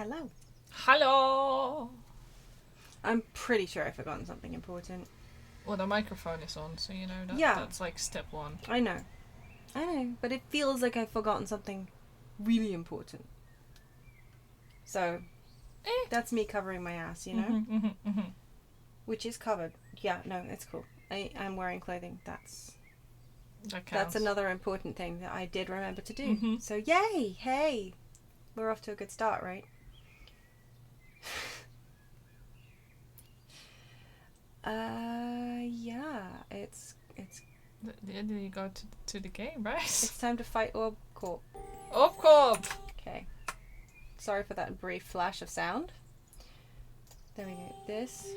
Hello. Hallo! I'm pretty sure I've forgotten something important. Well, the microphone is on, so you know that's like step one. I know, but it feels like I've forgotten something really important. So, that's me covering my ass, you know? Which is covered. Yeah, no, it's cool. I'm wearing clothing. That's another important thing that I did remember to do. So, yay! Hey! We're off to a good start, right? Yeah, it's Then you go to the game, right? It's time to fight Orb Corp. Orb Corp! Okay. Sorry for that brief flash of sound. There we go. This.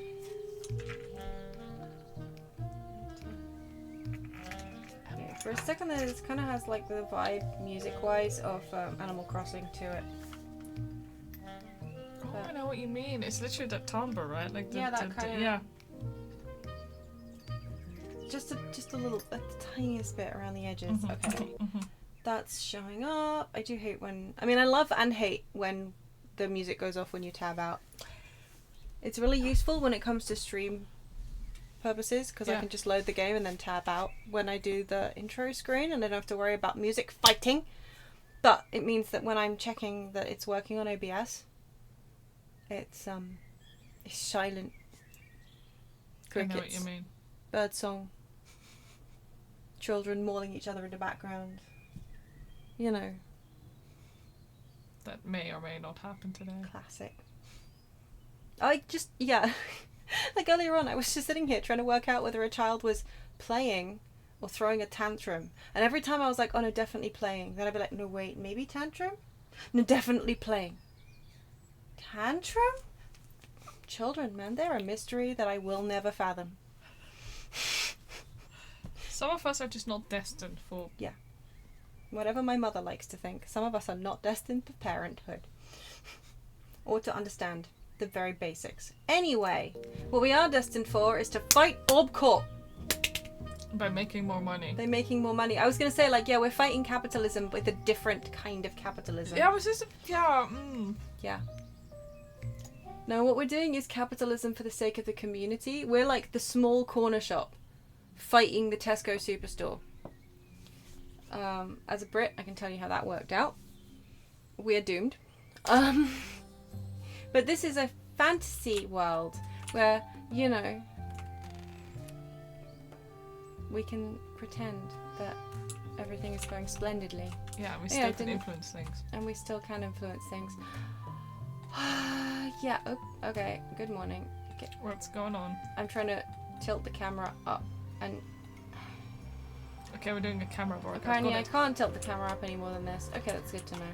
Okay, for a second there, this kind of has like the vibe, music-wise, of Animal Crossing to it. I know what you mean. It's literally that timbre, right? Like that kind of. Yeah. Just a little, the tiniest bit around the edges. Okay. That's showing up. I do hate when... I mean, I love and hate when the music goes off when you tab out. It's really useful when it comes to stream purposes, because I can just load the game and then tab out when I do the intro screen, and I don't have to worry about music fighting. But it means that when I'm checking that it's working on OBS, it's silent. Crickets. I know what you mean. Birdsong. Children mauling each other in the background. You know. That may or may not happen today. Classic. Like earlier on, I was just sitting here trying to work out whether a child was playing or throwing a tantrum. And every time I was like, oh no, definitely playing. Then I'd be like, no wait, maybe tantrum? No, definitely playing. Tantrum? Children, man, they're a mystery that I will never fathom. Some of us are just not destined for... Yeah. Whatever my mother likes to think. Some of us are not destined for parenthood. Or to understand the very basics. Anyway, what we are destined for is to fight Orb Corp. By making more money. By making more money. I was going to say, like, yeah, we're fighting capitalism with a different kind of capitalism. Yeah, it was just... Yeah. Yeah. No, what we're doing is capitalism for the sake of the community. We're like the small corner shop fighting the Tesco superstore. As a Brit, I can tell you how that worked out. We're doomed. But this is a fantasy world where, you know, we can pretend that everything is going splendidly. Yeah, we still can influence things. And we still can influence things. Yeah, okay, good morning. Okay. What's going on? I'm trying to tilt the camera up and... Okay, we're doing a camera workout. Apparently I can't tilt the camera up any more than this. Okay, that's good to know.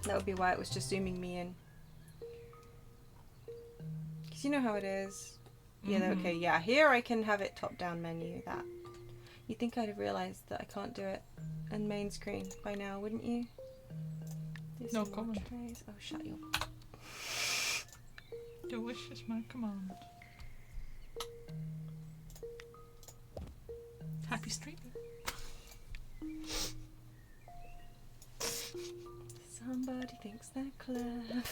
That would be why it was just zooming me in. Because you know how it is. Yeah, okay, yeah. Here I can have it top-down menu, that. You'd think I'd have realised that I can't do it in main screen by now, wouldn't you? No comment. Oh, shut you. Your wish is my command. Happy streaming. Somebody thinks they're clever.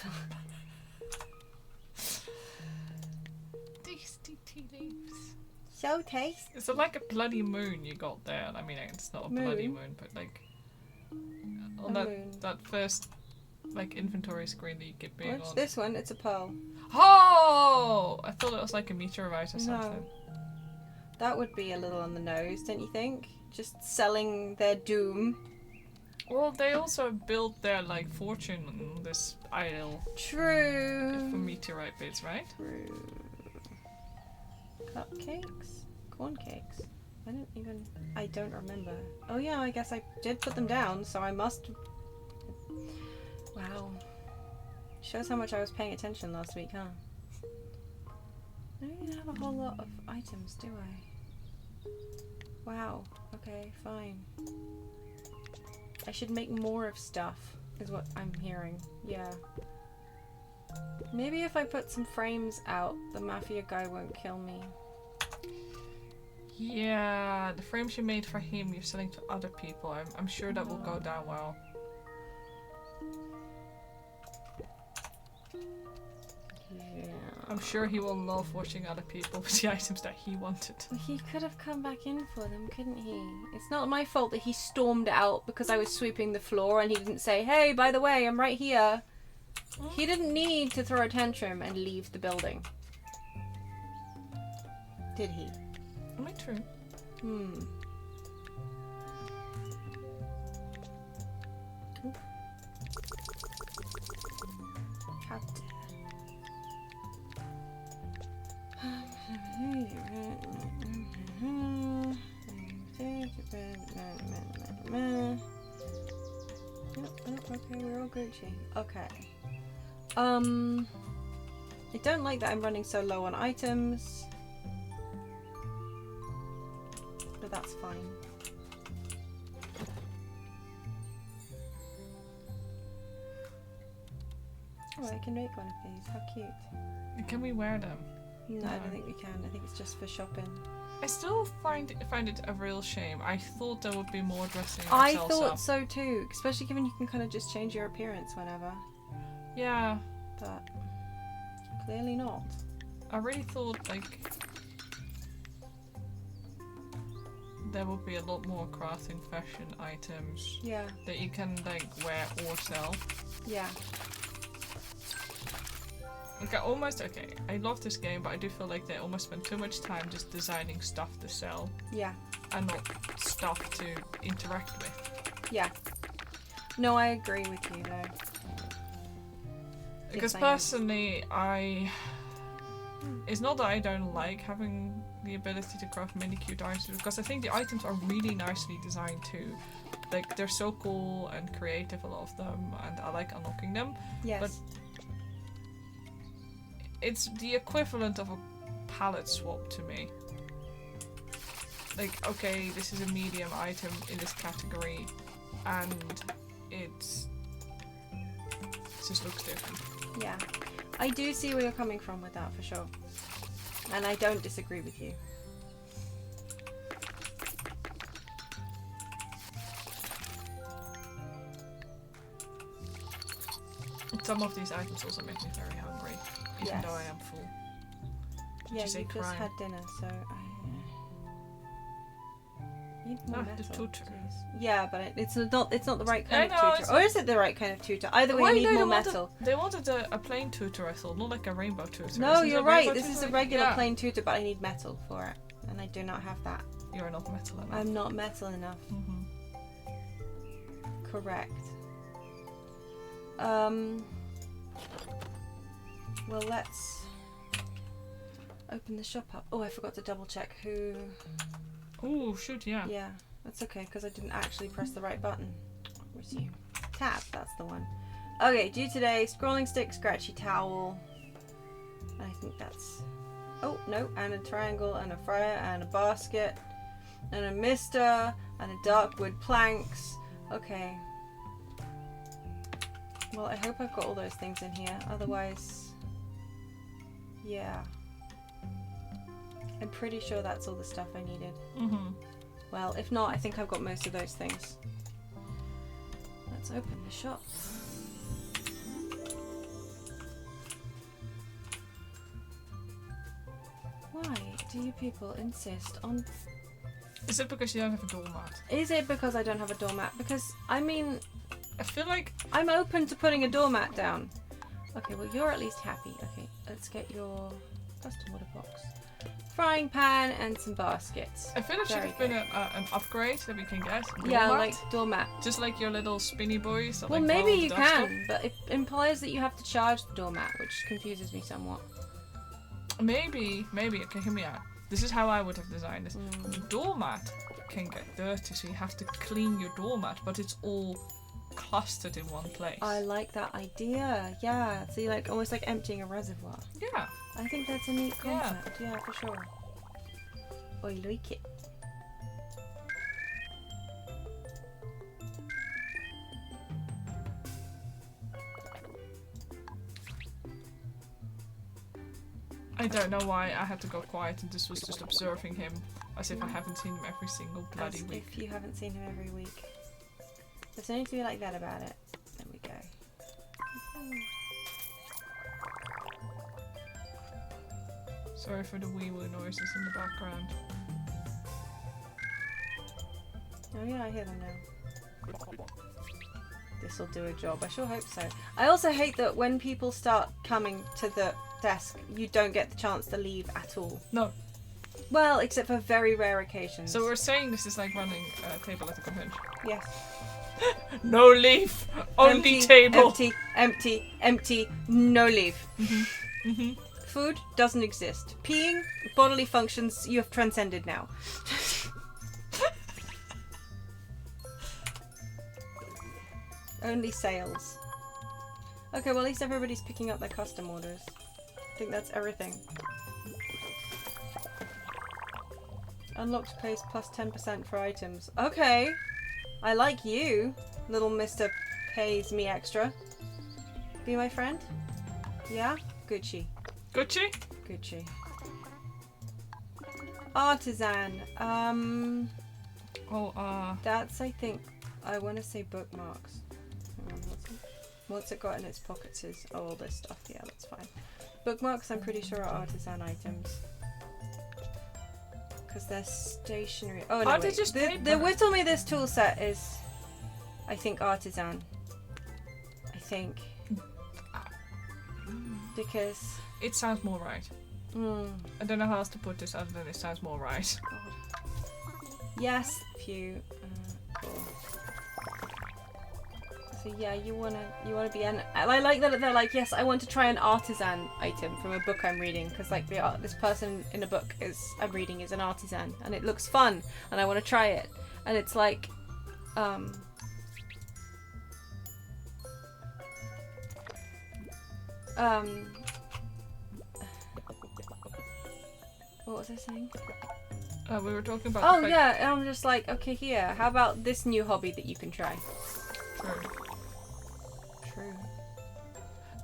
Tasty tea leaves. So tasty. Is it like a bloody moon you got there? I mean, it's not a bloody moon, but like on that first like inventory screen that you get being on. This one, it's a pearl. Oh! I thought it was like a meteorite or something. No. That would be a little on the nose, don't you think? Just selling their doom. Well, they also built their like fortune on this isle. True. For meteorite bits, right? True. Cupcakes? Corn cakes? I don't remember. Oh yeah, I guess I did put them down, so I must... Wow. Shows how much I was paying attention last week, huh? I don't even have a whole lot of items, do I? Wow. Okay, fine. I should make more of stuff, is what I'm hearing. Yeah. Maybe if I put some frames out, the mafia guy won't kill me. Yeah, the frames you made for him, you're selling to other people. I'm sure that will go down well. Yeah. I'm sure he will love watching other people with the items that he wanted. He could have come back in for them, couldn't he? It's not my fault that he stormed out because I was sweeping the floor and he didn't say, hey, by the way, I'm right here. He didn't need to throw a tantrum and leave the building. Did he? Am I true? Hmm. How okay, we're all Gucci. Okay. I don't like that I'm running so low on items. But that's fine. Oh, I can make one of these. How cute. Can we wear them? No, I don't think we can. I think it's just for shopping. I still find it a real shame. I thought there would be more dressing I ourselves thought up. so too, especially given you can kind of just change your appearance whenever. Yeah. But clearly not. I really thought like there would be a lot more crafting fashion items. Yeah. That you can like wear or sell. Yeah. Like I love this game, but I do feel like they almost spend too much time just designing stuff to sell. Yeah. And not stuff to interact with. Yeah. No, I agree with you though. Because Yes, personally, it's not that I don't like having the ability to craft many cute items, because I think the items are really nicely designed too. Like, they're so cool and creative, a lot of them, and I like unlocking them. Yes. But it's the equivalent of a palette swap to me. Like, okay, this is a medium item in this category, and it just looks different. Yeah. I do see where you're coming from with that for sure. And I don't disagree with you. Some of these items also make me very hungry, even though I am full. Yeah, Which is a you just crime. had dinner, so I need more The metal, tutor. please. Yeah, but it's not the right kind I of know, tutor. Or is it the right kind of tutor? Either way, you need more metal. They wanted a plain tutor, I thought, not like a rainbow tutor. No, Is it you're a right. rainbow This is a tutor? regular Yeah. plain tutor, but I need metal for it. And I do not have that. You're not metal enough. I'm not metal enough. Mm-hmm. Correct. Well, let's open the shop up. Oh, I forgot to double check who... Oh, shoot, yeah. Yeah, that's okay, because I didn't actually press the right button. Resume. Tab, that's the one. Okay, due today, scrolling stick, scratchy towel. I think that's... Oh, no, and a triangle, and a fryer, and a basket, and a mister, and a dark wood planks. Okay. Well, I hope I've got all those things in here, otherwise... Yeah. I'm pretty sure that's all the stuff I needed. Mm-hmm. Well, if not, I think I've got most of those things. Let's open the shop. Why do you people insist on... Is it because you don't have a doormat? Is it because I don't have a doormat? Because, I mean, I feel like... I'm open to putting a doormat down. Okay, well, you're at least happy. Okay, let's get your custom water box. Frying pan and some baskets. I feel it should Very have been an upgrade that we can get. Yeah, Doormat. like doormat. Just like your little spinny boys. That, Well, like, maybe roll you dust can, but it implies that you have to charge the doormat, which confuses me somewhat. off. Maybe. Okay, hear me out. This is how I would have designed this. The doormat can get dirty, so you have to clean your doormat, but it's all clustered in one place. I like that idea. Yeah, so you like almost like emptying a reservoir. Yeah. I think that's a neat concept. Yeah, for sure. I like it. I don't know why I had to go quiet and just was just observing him as if I haven't seen him every single bloody As week. if you haven't seen him every week. There's no need to be like that about it. There we go. Sorry for the wee-woo noises in the background. Oh yeah, I hear them now. This'll do a job. I sure hope so. I also hate that when people start coming to the desk, you don't get the chance to leave at all. No. Well, except for very rare occasions. So we're saying this is like running a table at a convention. Yes. No leaf! Only Empty, table! Empty, empty, empty, no leave. Mm-hmm. Mm-hmm. Food doesn't exist. Peeing, bodily functions, you have transcended now. Only sales. Okay, well at least everybody's picking up their custom orders. I think that's everything. Unlocked place plus 10% for items. Okay. I like you, little Mr. Pays Me Extra. Be my friend? Yeah? Gucci. Gucci? Gucci. Artisan. That's, I think, I want to say bookmarks. Hang on, what's it got in its pockets is, oh, all this stuff. Yeah, that's fine. Bookmarks, I'm pretty sure, are artisan items. Because they're stationary. Oh, no, wait. The Whittle Me This tool set is, I think, artisan. I think. Because... It sounds more right. I don't know how else to put this other than it sounds more right. God. Yes, Pew. Cool. So yeah, you wanna be an. I like that they're like, yes, I want to try an artisan item from a book I'm reading, because like this person in a book I'm reading is an artisan, and it looks fun, and I want to try it, and it's like, what was I saying? We were talking about. Oh yeah, and I'm just like, okay, here. How about this new hobby that you can try? True. True.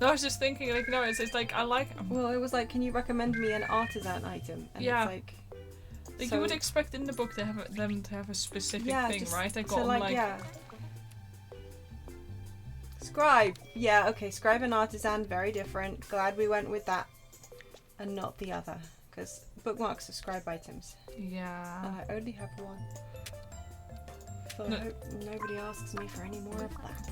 No, I was just thinking, like, no, it's like I like. Well, it was like, can you recommend me an artisan item? And yeah. It's like so, you would expect in the book to have them to have a specific thing, just, right? They got so like yeah. Scribe. Yeah. Okay. Scribe and artisan, very different. Glad we went with that, and not the other, because bookmarks are scribe items. Yeah. And I only have one. So I hope nobody asks me for any more of that.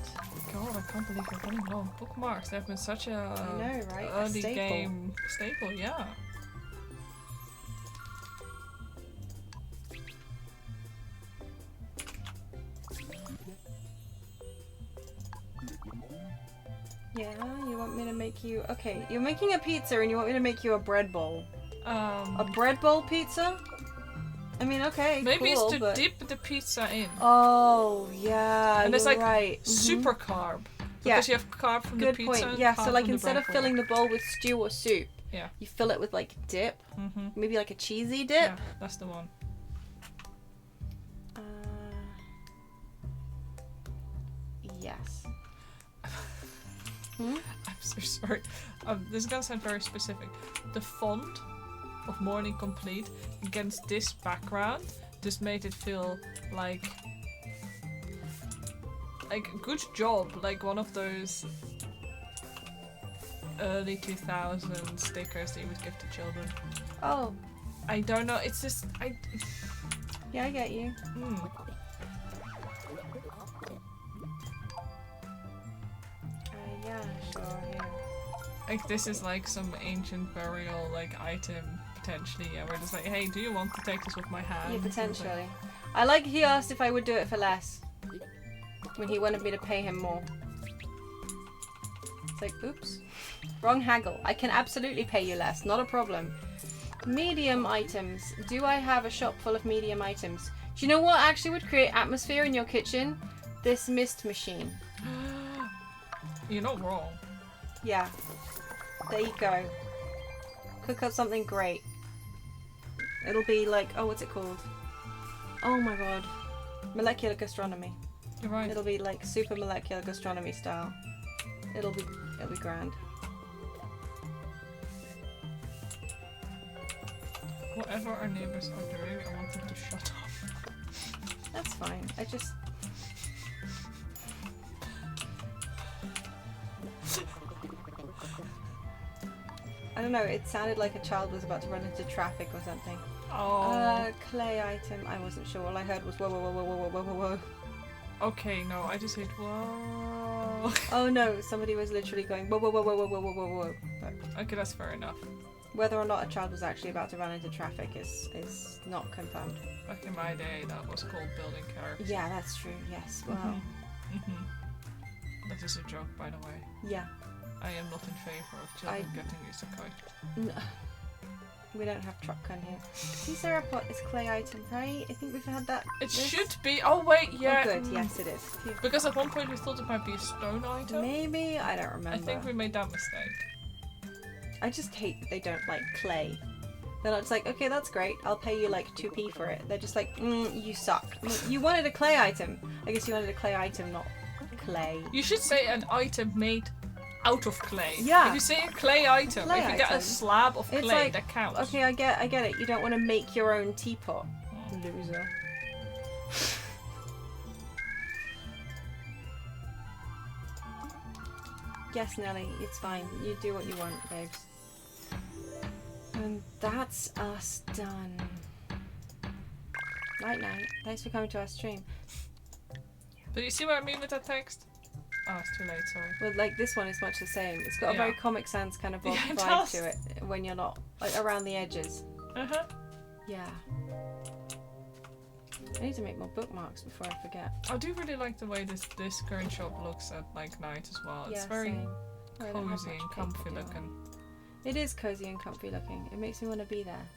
God, I can't believe we're running low on bookmarks. They've been such a I know, right? early game staple, yeah. Yeah, you want me to make you... Okay, you're making a pizza and you want me to make you a bread bowl. A bread bowl pizza? I mean, okay, maybe cool, it's to dip the pizza in. Oh, yeah, and it's like right. super carb. Yeah. Because you have carb from the pizza. Good point. Yeah, so like instead of filling the bowl with stew or soup, yeah, you fill it with like dip. Maybe like a cheesy dip. Yeah, that's the one. Yes. I'm so sorry. This is gonna sound very specific. The font of Morning Complete against this background just made it feel like good job, like one of those early 2000s stickers that you would give to children. Oh. I don't know, it's just Yeah, I get you. Yeah, sure, yeah. Like this is like some ancient burial like item potentially, yeah, we're just like, hey, do you want to take this with my hand? Yeah, potentially. I like he asked if I would do it for less. When he wanted me to pay him more. It's like, oops. Wrong haggle. I can absolutely pay you less, not a problem. Medium items. Do I have a shop full of medium items? Do you know what actually would create atmosphere in your kitchen? This mist machine. You're not wrong. Yeah. There you go. Cook up something great. It'll be like, oh, what's it called? Oh my god. Molecular gastronomy. You're right. It'll be like super molecular gastronomy style. It'll be grand. Whatever our neighbours are doing, I want them to shut up. That's fine. I just... I don't know, it sounded like a child was about to run into traffic or something. Oh. Clay item. I wasn't sure. All I heard was whoa, whoa, whoa, whoa, whoa, whoa, whoa, whoa. Okay, no, I just hit whoa. Oh no, somebody was literally going whoa, whoa, whoa, whoa, whoa, whoa, whoa, whoa, whoa. But Okay, that's fair enough. whether or not a child was actually about to run into traffic is not confirmed. Back in my day, that was called building characters. Yeah, that's true. Yes. Well. That is a joke, by the way. Yeah. I am not in favor of children getting isekai. No. We don't have truck gun here. Cesaropot is clay item, right? I think we've had that. It should be. Oh wait, yeah. Oh, good. Yes, it is. Phew. Because at one point we thought it might be a stone item. Maybe I don't remember. I think we made that mistake. I just hate that they don't like clay. They're not just like, okay, that's great. I'll pay you like 2p for it. They're just like, you suck. You wanted a clay item. I guess you wanted a clay item, not clay. You should say an item made out of clay. Yeah. If you say a clay item, if you get a slab of clay, like, that counts. Okay, I get it. You don't want to make your own teapot. Loser. Yes, Nelly, it's fine. You do what you want, babes. And that's us done. Night night. Thanks for coming to our stream. But you see what I mean with that text? Oh, it's too late, sorry. Well, like this one is much the same. It's got a very Comic Sans kind of vibe to it when you're not like, around the edges. Yeah. I need to make more bookmarks before I forget. I do really like the way this current shop looks at like night as well. It's very cozy and comfy looking. It is cozy and comfy looking. It makes me want to be there.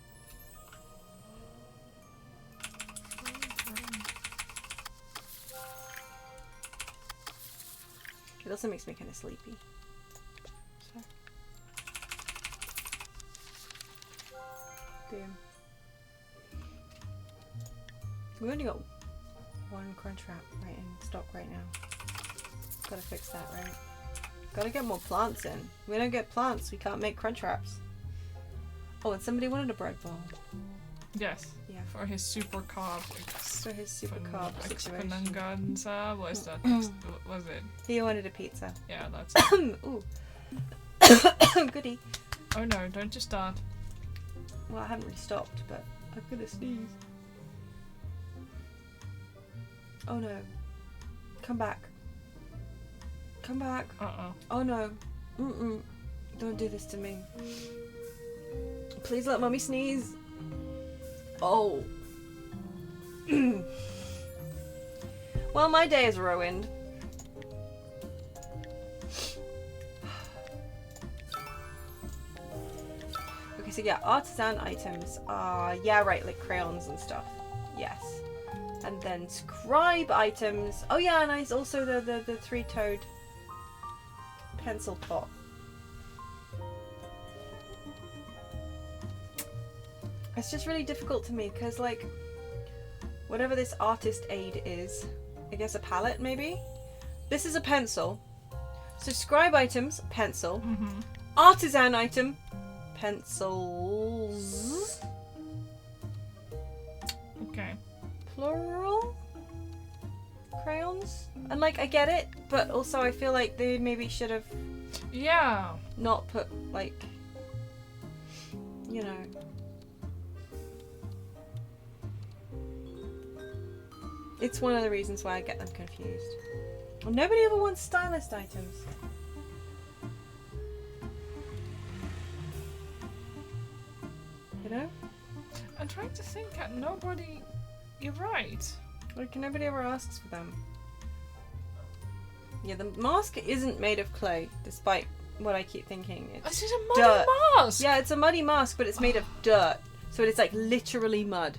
It also makes me kind of sleepy. So. Damn. We only got one Crunchwrap right in stock right now. Gotta fix that, right? Gotta get more plants in. We don't get plants, we can't make Crunchwraps. Oh, and somebody wanted a bread bowl. Yes. Yeah. For his super carb. For his super carb situation. Exponenganza? What is that? Was it? He wanted a pizza. Yeah, that's it. Ooh. Goody. Oh no, don't just start. Well, I haven't really stopped, but I'm gonna sneeze. Oh no. Come back. Come back. Uh-oh. Oh no. Mm-mm. Don't do this to me. Please let mommy sneeze. Oh. Well, my day is ruined. Okay, so yeah, artisan items are, yeah, right, like crayons and stuff. Yes. And then scribe items. Oh yeah, and it's also the three-toed pencil pot. It's just really difficult to me because, like, whatever this artist aid is, I guess a palette maybe? This is a pencil. So scribe items, pencil. Artisan item, pencils. Okay. Plural? Crayons? And, like, I get it, but also I feel like they maybe should have not put, like, you know. It's one of the reasons why I get them confused. Well, nobody ever wants stylist items. You know? I'm trying to think. Nobody. You're right. Like, nobody ever asks for them. Yeah, the mask isn't made of clay, despite what I keep thinking. This is a muddy mask! Yeah, it's a muddy mask, but it's made of dirt. So it's like literally mud.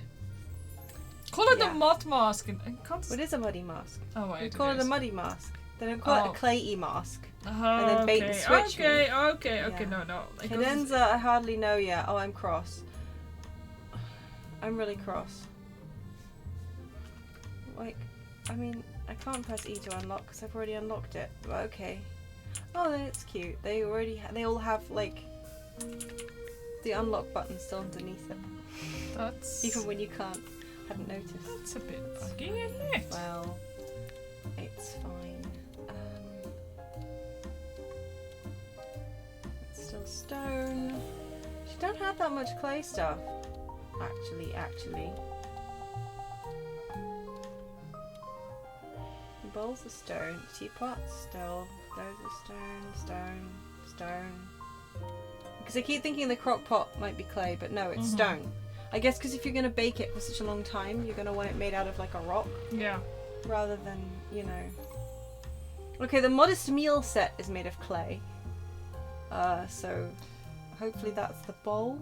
Call it a mud mask. Well, it is a muddy mask. Oh, wait. They call it a muddy mask. They don't call it a clayy mask. And then bait and switch. Okay, no. Cadenza, I hardly know yet. Oh, I'm cross. I'm really cross. Like, I mean, I can't press E to unlock because I've already unlocked it. But okay. Oh, then it's cute. They already, they all have like the unlock button still underneath it. That's even when you can't. Hadn't noticed. That's a bit buggy, isn't it? Well, it's fine. It's still Still stone. She don't have that much clay stuff. Actually. The bowls are stone. Teapots, still. Those are stone. Because I keep thinking the crock pot might be clay, but no, it's stone. I guess because if you're going to bake it for such a long time, you're going to want it made out of like a rock. Yeah. Rather than, you know. Okay, the modest meal set is made of clay. So hopefully that's the bowl.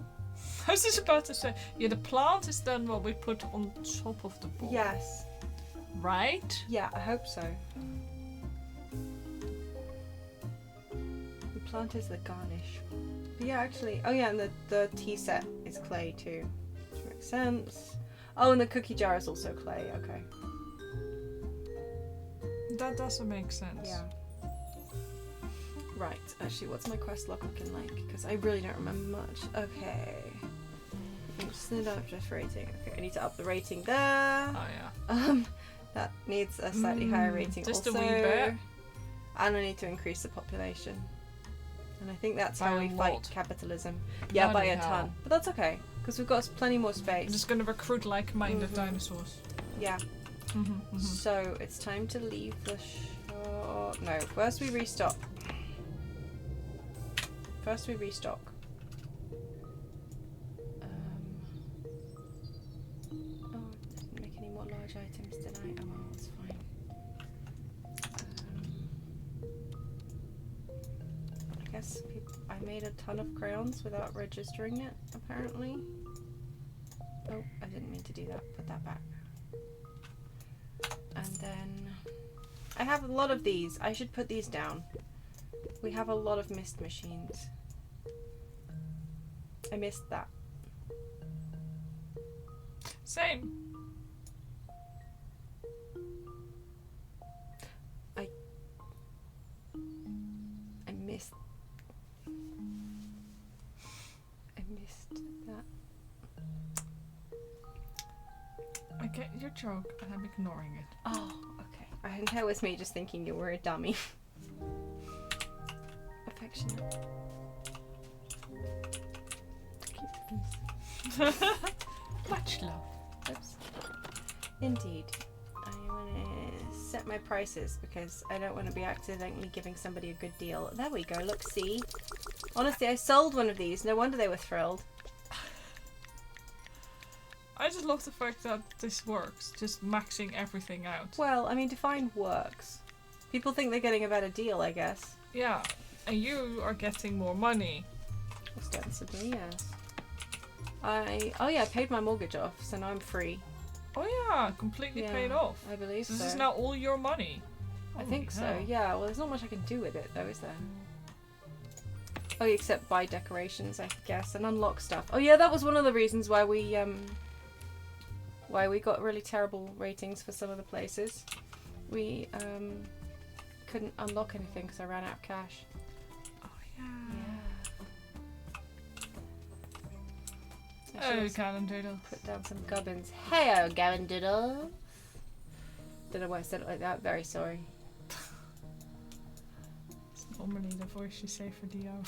I was just about to say, yeah, the plant is then what we put on top of the bowl. Yes. Right? Yeah, I hope so. The plant is the garnish. But yeah, actually, oh yeah, and the tea set is clay too. Which makes sense. Oh, and the cookie jar is also clay, okay. That doesn't make sense. Yeah. Right, actually, what's my quest log looking like? Because I really don't remember much. Okay. Just rating. Okay, I need to up the rating there. Oh yeah. That needs a slightly higher rating just also. a wee bit. And I need to increase the population. And I think that's By how a we lot. fight capitalism. Yeah, by Bloody a hell. ton. But that's okay, because we've got plenty more I'm space. just gonna recruit like-minded dinosaurs. Yeah. So it's time to leave the shop. No, first we restock. Oh, it didn't make any more large items, did I? Oh well, it's fine. I guess I made a ton of crayons without registering it, apparently. Oh, I didn't mean to do that. Put that back. And then I have a lot of these. I should put these down. We have a lot of mist machines. I missed that. Same. I missed that. I get your joke and I'm ignoring it. Oh, okay. I think that was me just thinking you were a dummy. Affectionate. Much love. Oops. Indeed. I want to set my prices because I don't want to be accidentally giving somebody a good deal. There we go. Look, see? Honestly, I sold one of these. No wonder they were thrilled. I just love the fact that this works, just maxing everything out. Well, I mean, define works. People think they're getting a better deal, I guess. Yeah, and you are getting more money. Ostensibly, yes. I paid my mortgage off, so now I'm free. Oh yeah, completely paid off. I believe so. This is now all your money. I think Holy so, hell. yeah. Well, there's not much I can do with it, though, is there? Oh, except buy decorations, I guess, and unlock stuff. Oh yeah, that was one of the reasons why we got really terrible ratings for some of the places. We couldn't unlock anything because I ran out of cash. Oh yeah. Oh, Cannon Doodle. Put down some gubbins. Heyo, Gavin Doodle. Don't know why I said it like that. Very sorry. It's normally the voice you say for Dio.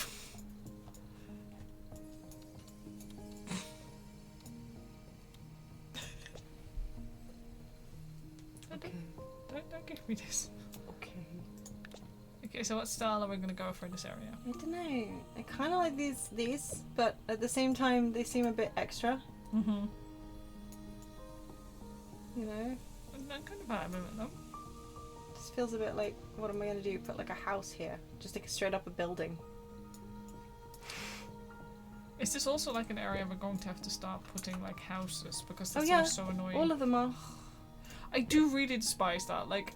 Okay. Don't give me this. Okay. Okay, so what style are we gonna go for in this area? I don't know. I kind of like these, but at the same time, they seem a bit extra. Mm-hmm. You know, I'm kind of vibe with them. just feels a bit like, what am I gonna do? Put like a house here, just like straight up a building. Is this also like an area we're going to have to start putting like houses because that's Oh, yeah. so annoying? All of them are. I do really despise that. Like,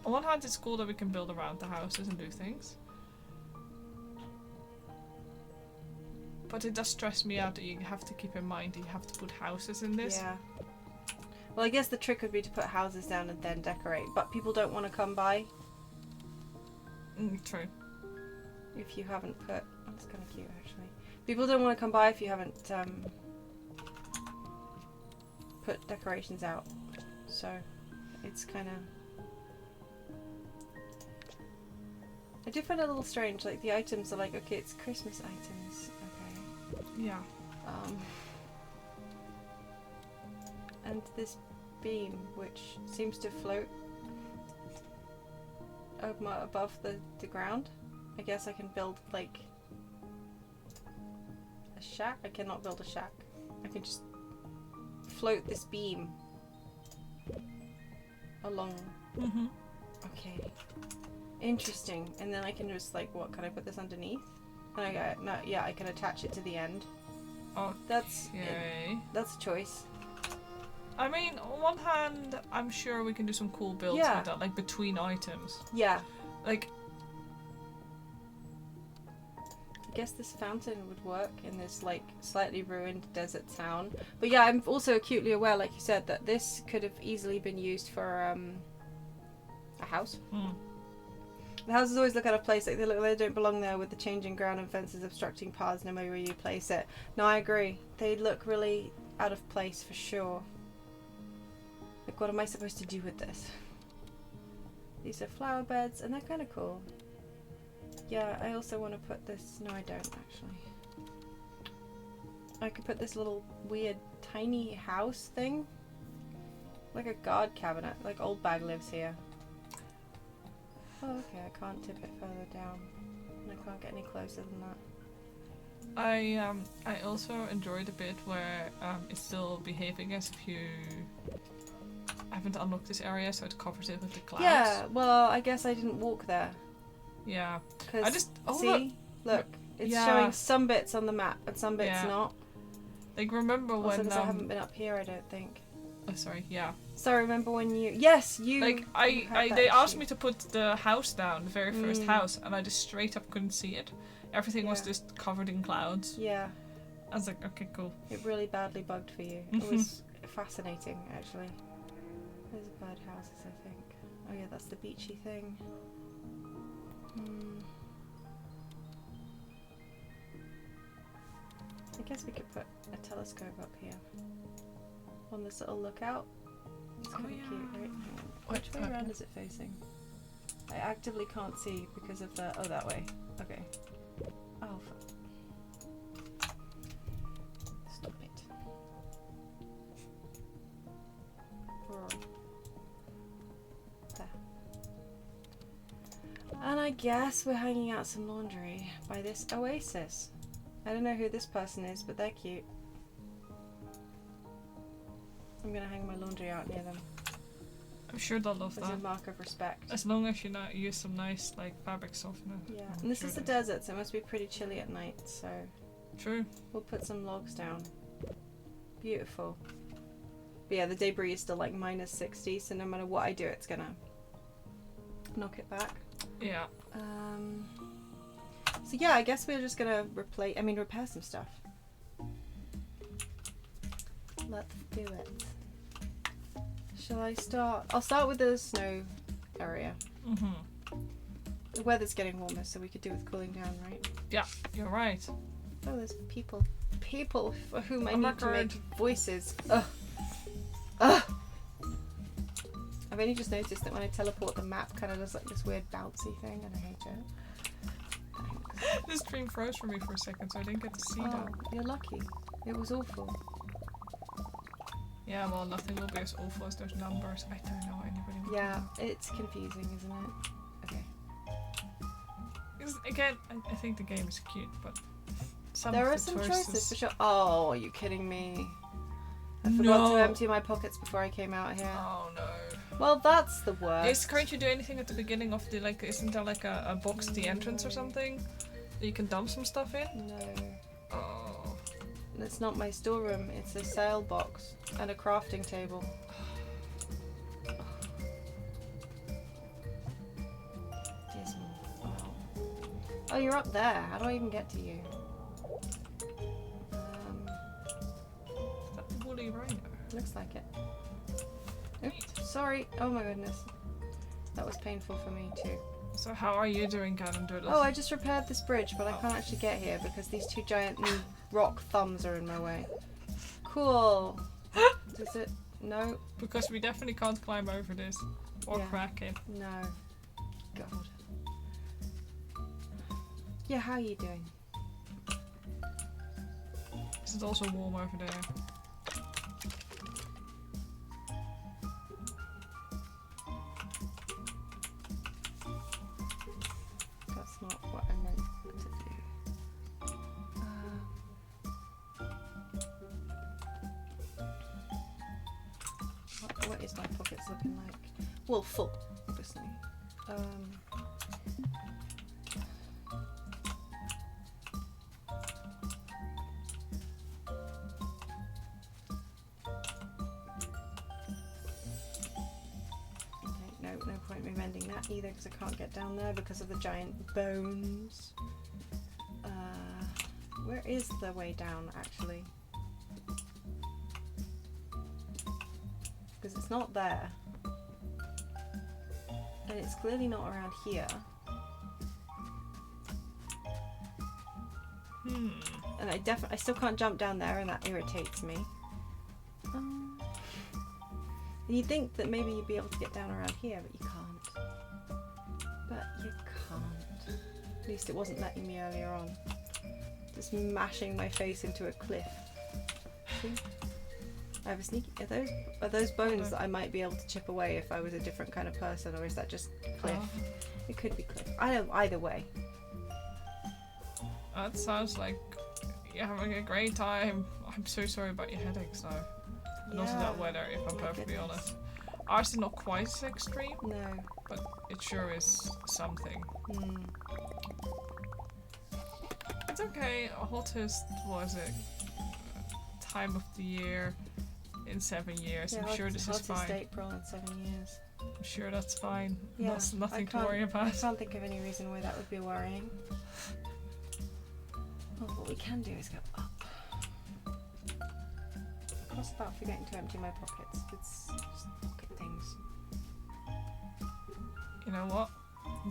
on one hand, it's cool that we can build around the houses and do things. But it does stress me out that you have to keep in mind that you have to put houses in this. Yeah. Well, I guess the trick would be to put houses down and then decorate, but people don't want to come by True. if you haven't put. Oh, that's kind of cute, actually. People don't want to come by if you haven't put decorations out. So it's kind of. I do find it a little strange. Like the items are like, okay, it's Christmas items. Okay. Yeah. And this beam, which seems to float above the ground. I guess I can build like a shack. I cannot build a shack. I can just float this beam along. Mm-hmm. Okay. Interesting. And then I can just like, what, can I put this underneath? And I got, no, yeah, I can attach it to the end. Oh, That's a choice. I mean, on one hand, I'm sure we can do some cool builds Yeah. with that, like between items. Yeah. Like, I guess this fountain would work in this like slightly ruined desert town. But yeah, I'm also acutely aware, like you said, that this could have easily been used for a house. The houses always look out of place, like they don't belong there with the changing ground and fences obstructing paths no matter where you place it. No, I agree. They look really out of place for sure. Like, what am I supposed to do with this? These are flower beds, and they're kind of cool. Yeah, I also want to put this... No, I don't, actually. I could put this little weird tiny house thing. Like a guard cabinet. Like Old Bag lives here. Oh, okay, I can't tip it further down. And I can't get any closer than that. I also enjoyed a bit where it's still behaving as if you haven't unlocked this area, so it covers it with the clouds. Yeah, well, I guess I didn't walk there. Yeah. I just see, look, it's showing some bits on the map and some bits not. Like, remember also, when because I haven't been up here, I don't think. Oh, sorry. Yeah. Sorry, remember when you? Yes, you. Like they asked me to put the house down, the very first house, and I just straight up couldn't see it. Everything was just covered in clouds. Yeah. I was like, okay, cool. It really badly bugged for you. It was fascinating, actually. There's birdhouses, I think. Oh yeah, that's the beachy thing. I guess we could put a telescope up here on this little lookout. It's kind of cute, right? Which way around is it facing? I actively can't see because of the... Oh, that way. Okay. Oh, stop it. There. And I guess we're hanging out some laundry by this oasis. I don't know who this person is, but they're cute. I'm gonna hang my laundry out near them. I'm sure they'll love that. As a mark of respect. As long as you not use some nice like fabric softener. Yeah, and this is the desert, so it must be pretty chilly at night. So true. We'll put some logs down. Beautiful. But yeah, the debris is still like minus 60, so no matter what I do, it's gonna knock it back. Yeah. So yeah, I guess we're just gonna repair some stuff. Let's do it. Shall I start? I'll start with the snow area. The weather's getting warmer, so we could do with cooling down, right? Yeah, you're right. Oh, there's people. People for whom I need to make voices. Ugh. Ugh. I've only just noticed that when I teleport, the map kind of does like this weird bouncy thing, and I hate it. The stream froze for me for a second, so I didn't get to see that. You're lucky. It was awful. Yeah, well, nothing will be as awful as those numbers. I don't know anybody. Yeah, it's confusing, isn't it? Okay. Because, again, I think the game is cute, but there are some choices for sure. Oh, are you kidding me? I forgot to empty my pockets before I came out here. Oh no. Well, that's the worst. Can't you do anything at the beginning of the, like, isn't there like a box at the entrance or something that you can dump some stuff in? No. Oh. It's not my storeroom, it's a sail box and a crafting table. Dismal. Oh, you're up there. How do I even get to you? Is that the woolly rhino? Looks like it. Oops, sorry. Oh my goodness. That was painful for me too. So how are you doing, Ganondorf? Oh, I just repaired this bridge, but I can't actually get here because these two giant rock thumbs are in my way. Cool. Does it? No. Because we definitely can't climb over this or crack it. No. God. Yeah, how are you doing? Is it also warm over there? That's not what I meant to do. What is my pockets looking like? Well, full, obviously. Okay, no point me mending that either because I can't get down there because of the giant bones. Where is the way down actually? Because it's not there. And it's clearly not around here. And I still can't jump down there and that irritates me. You'd think that maybe you'd be able to get down around here, but you can't. But you can't. At least it wasn't letting me earlier on. Just mashing my face into a cliff. See? I have a sneaky. Are those bones that I might be able to chip away if I was a different kind of person, or is that just cliff? It could be cliff. Either way. That sounds like you're having a great time. I'm so sorry about your headaches though. And also that weather, if I'm perfectly honest. Ours is not quite as extreme. No. But it sure is something. It's okay. Hottest was it time of the year in 7 years. Yeah, I'm sure this is fine. April in 7 years. I'm sure that's fine. Yeah, That's nothing to worry I about. can't think of any reason why that would be worrying. Well, what we can do is go up. Cross about forgetting to empty my pockets. It's just pocket things. You know what?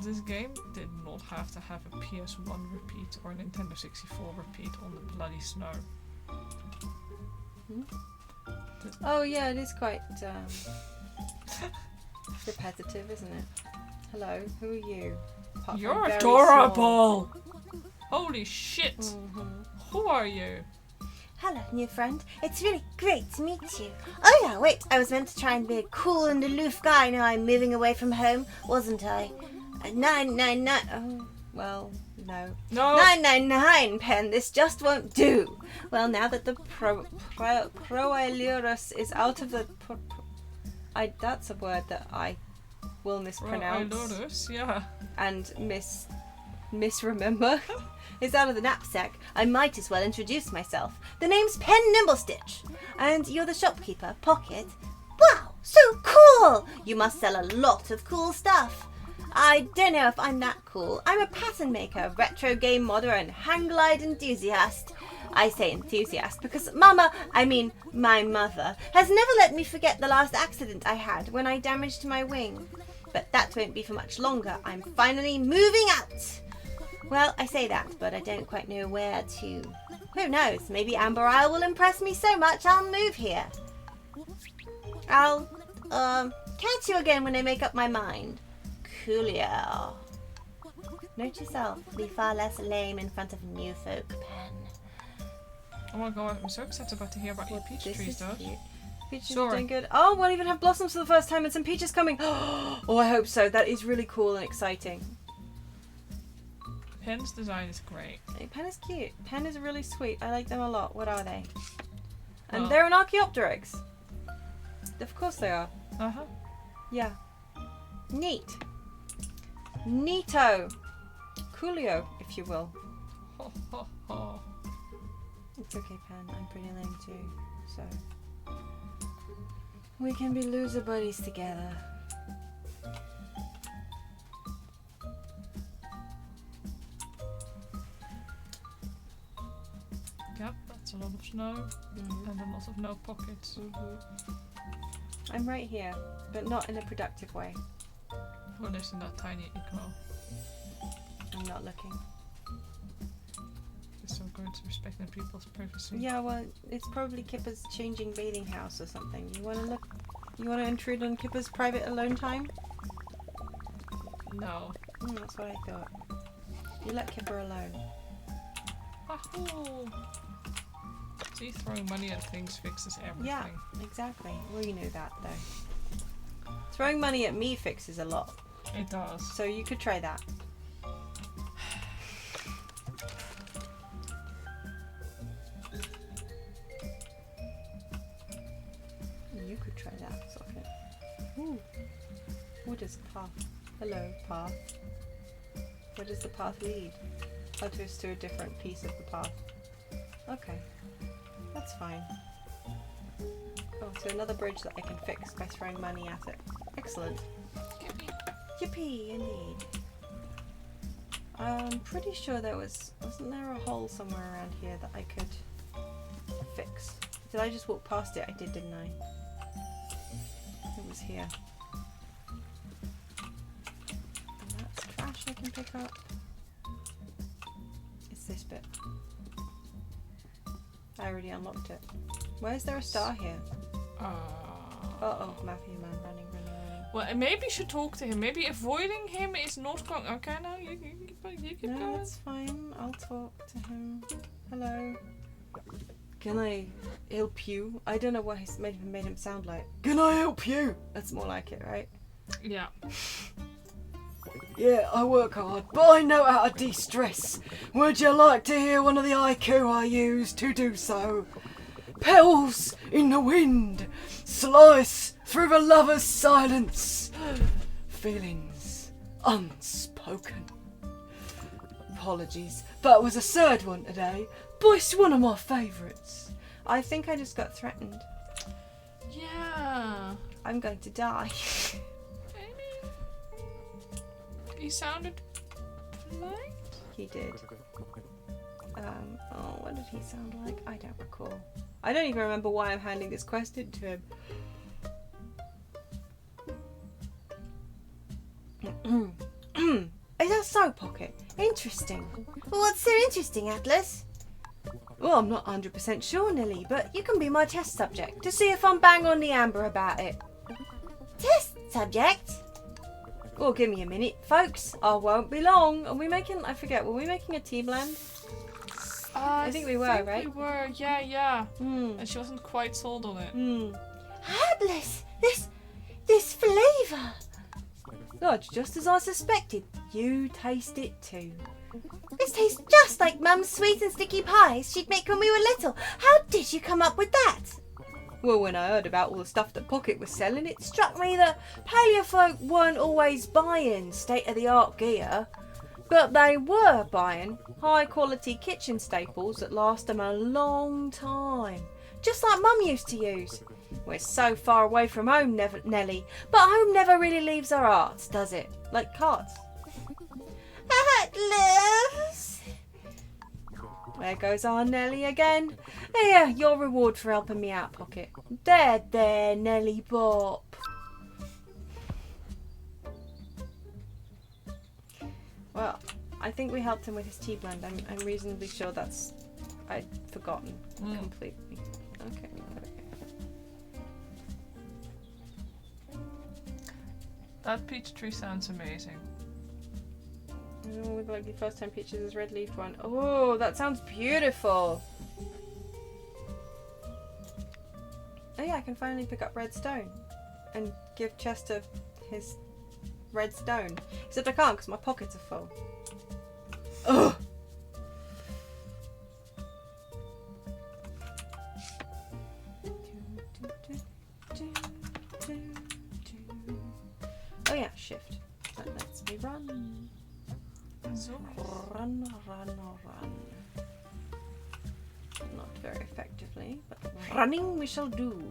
This game did not have to have a PS1 repeat or a Nintendo 64 repeat on the bloody snow. Oh yeah, it is quite repetitive, isn't it? Hello, who are you? You're adorable! Holy shit! Who are you? Hello, new friend. It's really great to meet you. Oh yeah, wait, I was meant to try and be a cool and aloof guy. Now I'm moving away from home, wasn't I? 999. Oh, well, no. No! 999, Pen, this just won't do. Well, now that the Proailurus is out of the... that's a word that I will mispronounce. Proailurus, yeah. And misremember. Is out of the knapsack. I might as well introduce myself. The name's Pen Nimblestitch. And you're the shopkeeper, Pocket. Wow, so cool! You must sell a lot of cool stuff. I don't know if I'm that cool. I'm a pattern maker, retro game modder, and hang glide enthusiast. I say enthusiast because my mother, has never let me forget the last accident I had when I damaged my wing. But that won't be for much longer. I'm finally moving out. Well, I say that, but I don't quite know where to. Who knows? Maybe Amber Isle will impress me so much I'll move here. I'll, catch you again when I make up my mind. Coolio. Note yourself, be far less lame in front of new folk, Pen. Oh my god, I'm so excited about to hear about your peach trees though. Peaches are doing good. Oh, we'll even have blossoms for the first time and some peaches coming. Oh, I hope so. That is really cool and exciting. Pen's design is great. Pen is cute. Pen is really sweet. I like them a lot. What are they? And Oh. they're an Archaeopteryx. Of course they are. Uh-huh. Yeah. Neat. Neato. Coolio, if you will. Ho, ho, ho. It's okay, Pen. I'm pretty lame too. So we can be loser buddies together. Yep, that's a lot of snow and a lot of no pockets. I'm right here, but not in a productive way. Who lives in that tiny igloo? I'm not looking. It's so good respecting people's privacy. Yeah, well, it's probably Kippa's changing bathing house or something. You want to look? You want to intrude on Kippa's private alone time? No. That's what I thought. You let Kipper alone. Wahoo! See, throwing money at things fixes everything. Yeah, exactly. Well, you know that though. Throwing money at me fixes a lot. It does. So you could try that. You could try that, Socket. Ooh. What is path? Hello, path. Where does the path lead? Oh, to a different piece of the path. Okay. That's fine. Oh, so another bridge that I can fix by throwing money at it. Excellent. Yippee, indeed. I'm pretty sure wasn't there a hole somewhere around here that I could fix? Did I just walk past it? I did, didn't I? It was here. And that's trash I can pick up. It's this bit. I already unlocked it. Why is there a star here? Uh-oh, Matthew man running. Well, maybe you should talk to him. Maybe avoiding him is not going. Okay, no, you keep No, going. that's fine. I'll talk to him. Hello. Can I help you? I don't know what he's made him sound like. Can I help you? That's more like it, right? Yeah. Yeah, I work hard, but I know how to de-stress. Would you like to hear one of the haiku I use to do so? Petals in the wind slice through the lover's silence. Feelings unspoken. Apologies, that was a third one today, but it's one of my favourites. I think I just got threatened. Yeah. I'm going to die. He sounded polite. He did. Oh, what did he sound like? I don't recall. I don't even remember why I'm handing this quest in to him. Is that so, Pocket? Interesting. Well, what's so interesting, Atlas? Well, I'm not 100% sure, Nelly, but you can be my test subject to see if I'm bang on the amber about it. Test subject? Well, give me a minute, folks. I won't be long. Are we making... I forget. Were we making a tea blend? I think we were, right? We were, yeah. Hmm. And she wasn't quite sold on it. Hmm. Atlas, this flavour. Oh, it's just as I suspected. You taste it too. This tastes just like Mum's sweet and sticky pies she'd make when we were little. How did you come up with that? Well, when I heard about all the stuff that Pocket was selling, it struck me that paleofolk weren't always buying state-of-the-art gear, but they were buying high-quality kitchen staples that last them a long time, just like Mum used to use. We're so far away from home, Nelly, but home never really leaves our hearts, does it? Like cards. Atlas! There goes our Nelly again. Here, your reward for helping me out, Pocket. There, Nelly Bop. Well, I think we helped him with his tea blend. I'm reasonably sure that's... I'd forgotten completely. Okay. That peach tree sounds amazing. Oh, with like the first time peaches is red leafed one. Oh, that sounds beautiful. Oh yeah, I can finally pick up red stone and give Chester his red stone. Except I can't because my pockets are full. Ugh. Oh yeah, shift. That lets me run. Run. Not very effectively, but running we shall do.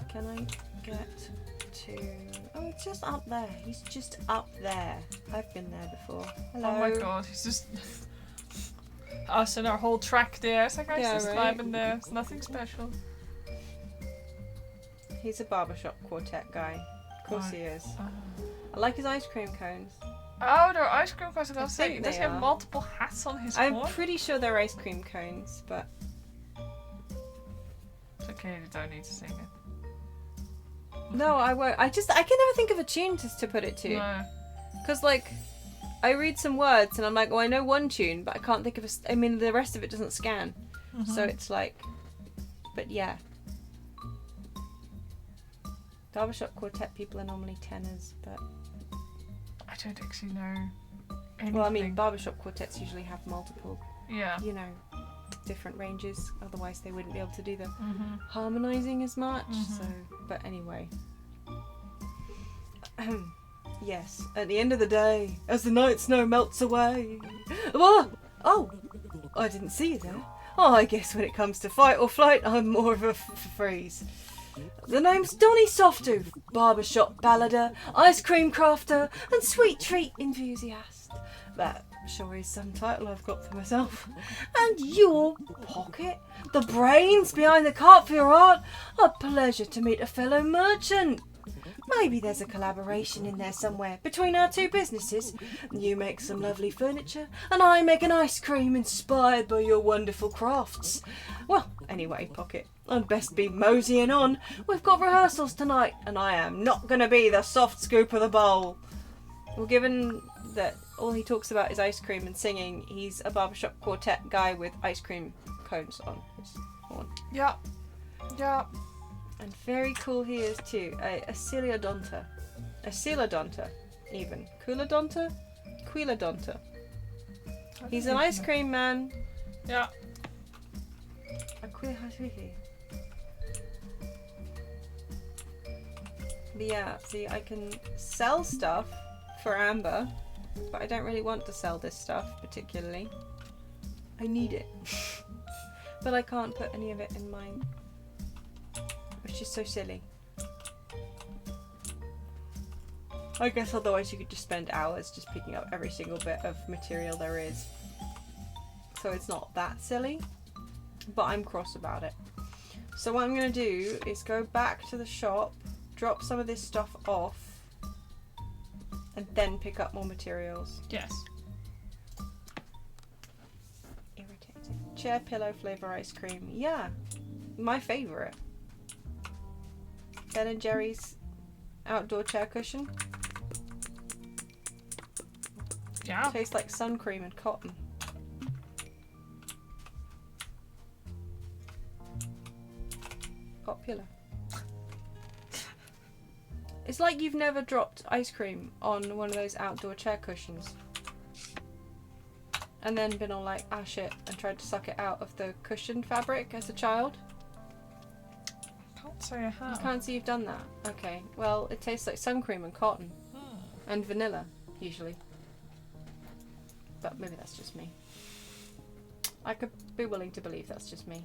Can I get to... Oh, it's just up there. He's just up there. I've been there before. Hello. Oh my god, he's just... Us and our whole track there. It's like, I was just right? vibing there. It's nothing special. He's a barbershop quartet guy. Of course he is. I like his ice cream cones. Oh, they're ice cream cones. I was think saying, does they he have are. multiple hats on his I'm horn? pretty sure they're ice cream cones, but... It's okay, you don't need to sing it. No, I won't. I can never think of a tune to put it to. No. Because, like, I read some words and I'm like, well, I know one tune, but I can't think of I mean, the rest of it doesn't scan. So it's like, but yeah. Barbershop quartet people are normally tenors, but... I don't actually know anything. Well, I mean, barbershop quartets usually have multiple, yeah. you know, different ranges. Otherwise, they wouldn't be able to do the harmonising as much. So, but anyway. Yes, at the end of the day, as the night snow melts away. Oh, I didn't see you there. Oh, I guess when it comes to fight or flight, I'm more of a freeze. The name's Donny Softtooth, barbershop ballader, ice cream crafter, and sweet treat enthusiast. That sure is some title I've got for myself. And your Pocket, the brains behind the cart for your art. A pleasure to meet a fellow merchant. Maybe there's a collaboration in there somewhere between our two businesses. You make some lovely furniture, and I make an ice cream inspired by your wonderful crafts. Well, anyway, Pocket, I'd best be moseying on. We've got rehearsals tonight, and I am not going to be the soft scoop of the bowl. Well, given that all he talks about is ice cream and singing, he's a barbershop quartet guy with ice cream cones on his horn. Yeah. Yeah. And very cool he is too. A coelodonta. A coelodonta, even. Coelodonta? Coelodonta. He's an ice cream man. Yeah. A coelodonta. But yeah, see, I can sell stuff for Amber, but I don't really want to sell this stuff particularly. I need it. But I can't put any of it in mine. Which is so silly. I guess otherwise you could just spend hours just picking up every single bit of material there is. So it's not that silly, but I'm cross about it. So what I'm going to do is go back to the shop, drop some of this stuff off, and then pick up more materials. Yes. Irritating. Chair pillow flavour ice cream. Yeah, my favourite. Ben and Jerry's outdoor chair cushion. Yeah. Tastes like sun cream and cotton. Popular. It's like you've never dropped ice cream on one of those outdoor chair cushions. And then been all like, ah shit, and tried to suck it out of the cushion fabric as a child. Can't say I have. You can't see you've done that. Okay. Well, it tastes like sun cream and cotton. And vanilla, usually. But maybe that's just me. I could be willing to believe that's just me.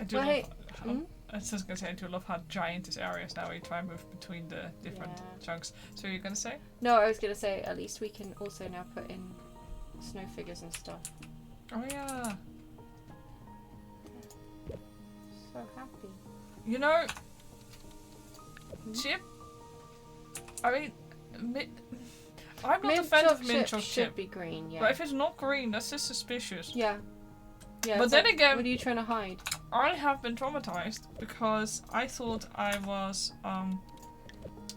I do Well, love, hey, I was just gonna say I do love how giant this area is now. We try and move between the different chunks. So you're gonna say? No, I was gonna say at least we can also now put in snow figures and stuff. Oh yeah. So happy. You know, Chip. I mean, I'm not a fan of mint chocolate should chip. be green, yeah. But if it's not green, that's just suspicious. Yeah. Yeah. But it's then like, again, what are you trying to hide? I have been traumatized because I thought I was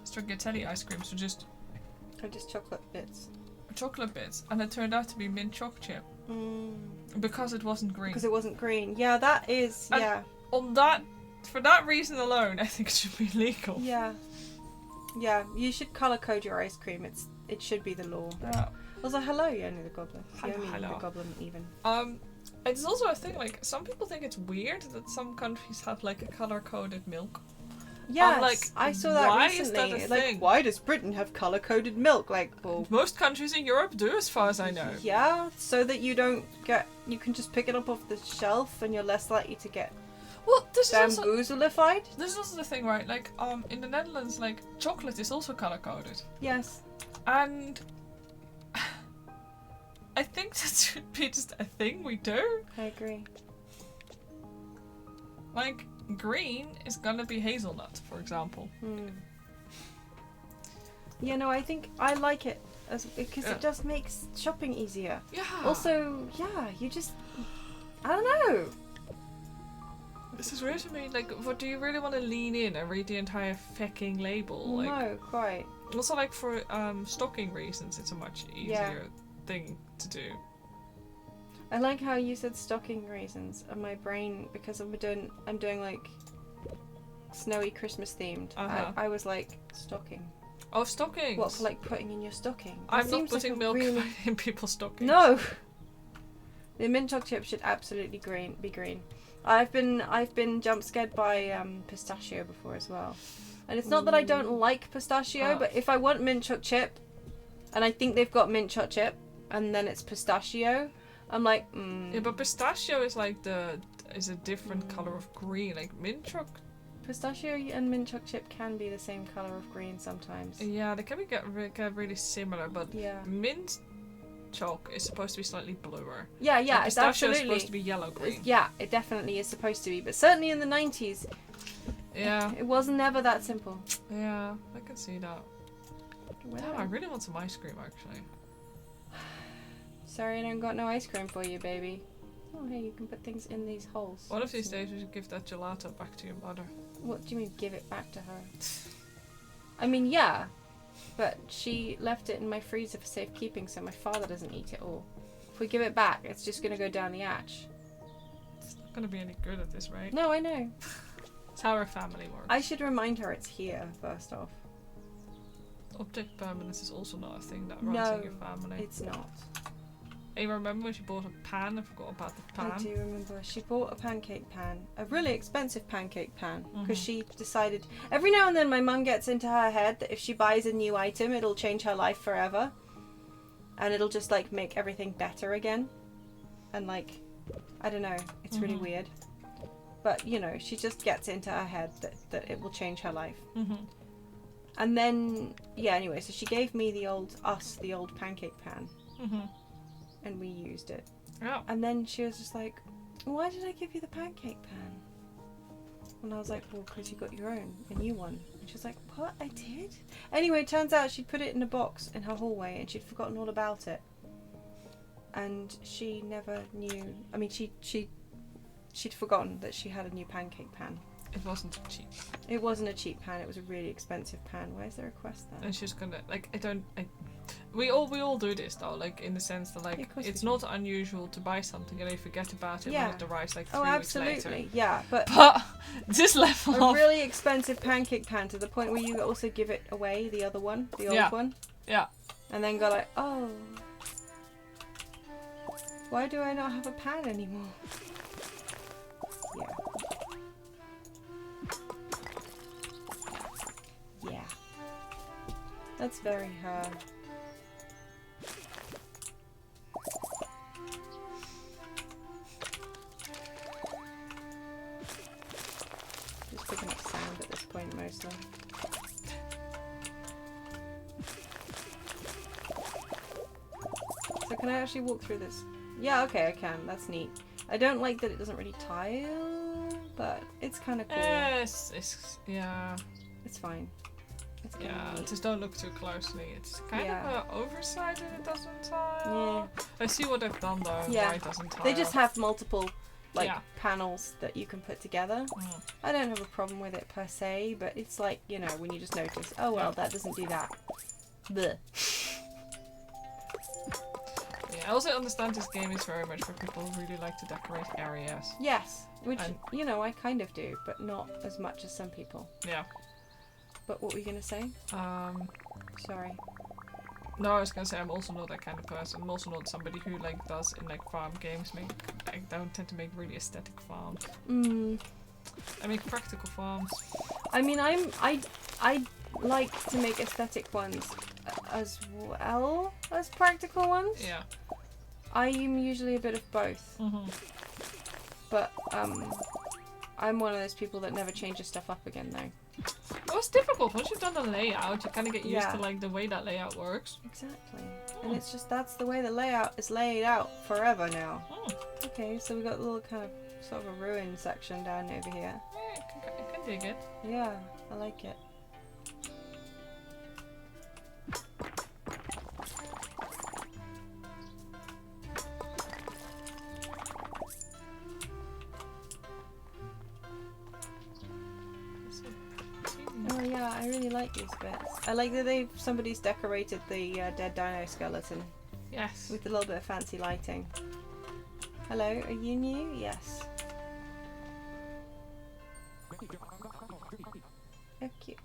stracciatelli ice cream, so just Or just chocolate bits? chocolate bits, and it turned out to be mint chocolate chip because it wasn't green. Because it wasn't green. Yeah, that is. And yeah. On that, for that reason alone, I think it should be legal. Yeah. Yeah. You should color code your ice cream. It should be the law. Yeah. Also, hello, Yoni the Goblin. Hello, Yoni hello. the Goblin, even. It's also a thing, like, some people think it's weird that some countries have, like, a color-coded milk. Yes, like, I saw that why recently. is that a like, thing? why does Britain have color coded milk? Like, well, Most countries in Europe do, as far as I know. yeah, so that you can just pick it up off the shelf and you're less likely to get Well, this is also bamboozleified. the thing, right? Like, in the Netherlands, like, chocolate is also color-coded. Yes. And I think that should be just a thing we do. I agree. Like, green is gonna be hazelnut, for example. Yeah, no, I think I like it because it just makes shopping easier. Yeah. Also, yeah, you just, I don't know. This is weird to me. Like, what do you really want to lean in and read the entire fucking label? Like, No, quite. also, like for stocking reasons, it's a much easier thing to do. I like how you said stocking reasons, and my brain, because I'm doing like snowy Christmas themed. I was like stocking. Oh, stockings. What, for like putting in your stocking? That I'm not seems putting like a milk really... in people's stockings. No. The mint chocolate chip should absolutely be green. I've been jump scared by pistachio before as well, and it's not that I don't like pistachio, but if I want mint chocolate chip, and I think they've got mint chocolate chip, and then it's pistachio, I'm like, Yeah, but pistachio is like is a different color of green. Like mint chocolate. Pistachio and mint chocolate chip can be the same color of green sometimes. Yeah, they can get really similar, but mint chalk is supposed to be slightly bluer. Yeah, and it's pistachio absolutely is supposed to be yellow green. Yeah, it definitely is supposed to be, but certainly in the 90s, it was never that simple. Yeah, I can see that. Well, Damn, I really want some ice cream actually. Sorry, I don't got no ice cream for you, baby. Oh, hey, you can put things in these holes. One of these days we should give that gelato back to your mother. What do you mean, give it back to her? I mean, yeah, but she left it in my freezer for safekeeping, so my father doesn't eat it all. If we give it back, it's just gonna go down the hatch. It's not gonna be any good at this rate. No, I know. It's how our family works. I should remind her it's here, first off. Object permanence is also not a thing that runs in your family. It's not. Hey, remember when she bought a pan? I forgot about the pan. I do remember. She bought a pancake pan. A really expensive pancake pan. Because she decided... Every now and then my mum gets into her head that if she buys a new item, it'll change her life forever. And it'll just, like, make everything better again. And, like, I don't know. It's really weird. But, you know, she just gets into her head that it will change her life. And then, yeah, anyway, so she gave me the old pancake pan. And we used it. Yeah. And then she was just like, why did I give you the pancake pan? And I was like, well, because you got your own, a new one. And she was like, what? I did? Anyway, it turns out she'd put it in a box in her hallway and she'd forgotten all about it. And she never knew. I mean, she'd forgotten that she had a new pancake pan. It wasn't cheap. It wasn't a cheap pan. It was a really expensive pan. Where's the request there? And she's gonna we all do this though, like in the sense that like it's not unusual to buy something and then you forget about it when it arrives like 3 weeks later. Absolutely, yeah. But this level a really expensive pancake pan to the point where you also give it away, the other one, the old one. Yeah. And then go like, oh, why do I not have a pan anymore? Yeah. Yeah. That's very her. Just picking up sound at this point mostly. So can I actually walk through this? Yeah, okay, I can. That's neat. I don't like that it doesn't really tile, but it's kind of cool. Yeah. It's fine. It's neat. Just don't look too closely. It's kind of an oversight that it doesn't tile. Yeah. I see what they've done though. Yeah. Why it doesn't tile. They just have multiple panels that you can put together. I don't have a problem with it per se, but it's like, you know, when you just notice, oh well, that doesn't do that. Blech. Yeah, I also understand this game is very much for people who really like to decorate areas. Yes, which, you know, I kind of do, but not as much as some people. Yeah. But what were you going to say? Sorry. No, I was going to say I'm also not that kind of person. I'm also not somebody who like does in like farm games. I don't tend to make really aesthetic farms. I make practical farms. I mean, I like to make aesthetic ones as well as practical ones. Yeah. I am usually a bit of both. But I'm one of those people that never changes stuff up again though. Well, it's difficult. Once you've done the layout, you kind of get used to like the way that layout works. Exactly. And it's just that's the way the layout is laid out forever now. Okay, so we got a little kind of sort of a ruin section down over here. Yeah, I can dig it. Yeah, I like it. like these bits. I like that somebody's decorated the dead dino skeleton Yes. with a little bit of fancy lighting. Hello, are you new? Yes. Oh, cute.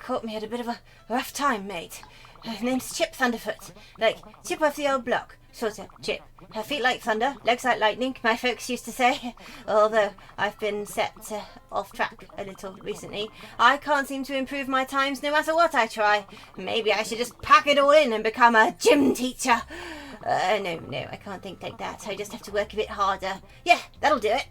Caught me at a bit of a rough time, mate. Her name's Chip Thunderfoot. Like, chip off the old block. Sort of, Chip. Her feet like thunder, legs like lightning, my folks used to say. Although I've been set off track a little recently. I can't seem to improve my times no matter what I try. Maybe I should just pack it all in and become a gym teacher. No, I can't think like that. I just have to work a bit harder. Yeah, that'll do it.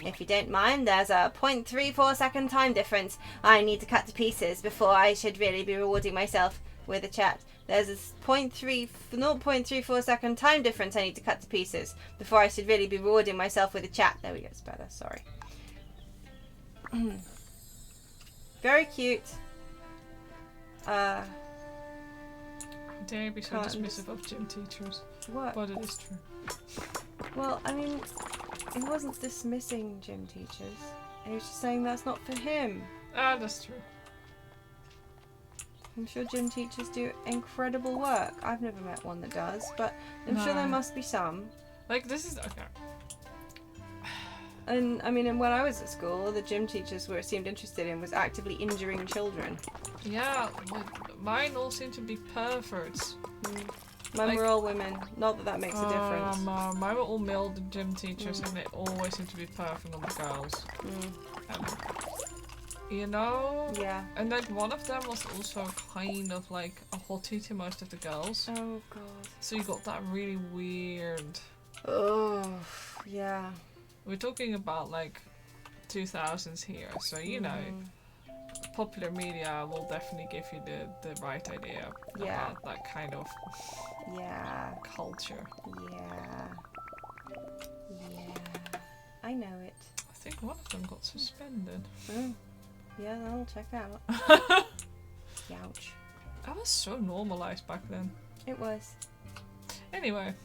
If you don't mind, there's a 0.34 second time difference I need to cut to pieces before I should really be rewarding myself with a chat. There's a 0.34 second time difference I need to cut to pieces before I should really be rewarding myself with a chat. There we go, it's better, sorry. Very cute. How dare you be so dismissive of gym teachers? What? But it is true. Well, I mean, he wasn't dismissing gym teachers. He was just saying that's not for him. Ah, that's true. I'm sure gym teachers do incredible work. I've never met one that does, but I'm sure there must be some. Like, this is... Okay. And, I mean, and when I was at school, the gym teachers were seemed interested in was actively injuring children. Yeah, mine all seem to be perverts. Mine were all women. Not that that makes a difference. Mine were all male gym teachers and they always seem to be perving on the girls. You know? Yeah. And like one of them was also kind of like a hottie to most of the girls. Oh, God. So you got that really weird... Oh, yeah. We're talking about like 2000s here, so you know, popular media will definitely give you the right idea about that kind of culture. Yeah. I know it. I think one of them got suspended. Yeah, I'll check out. Youch. That was so normalized back then. It was. Anyway.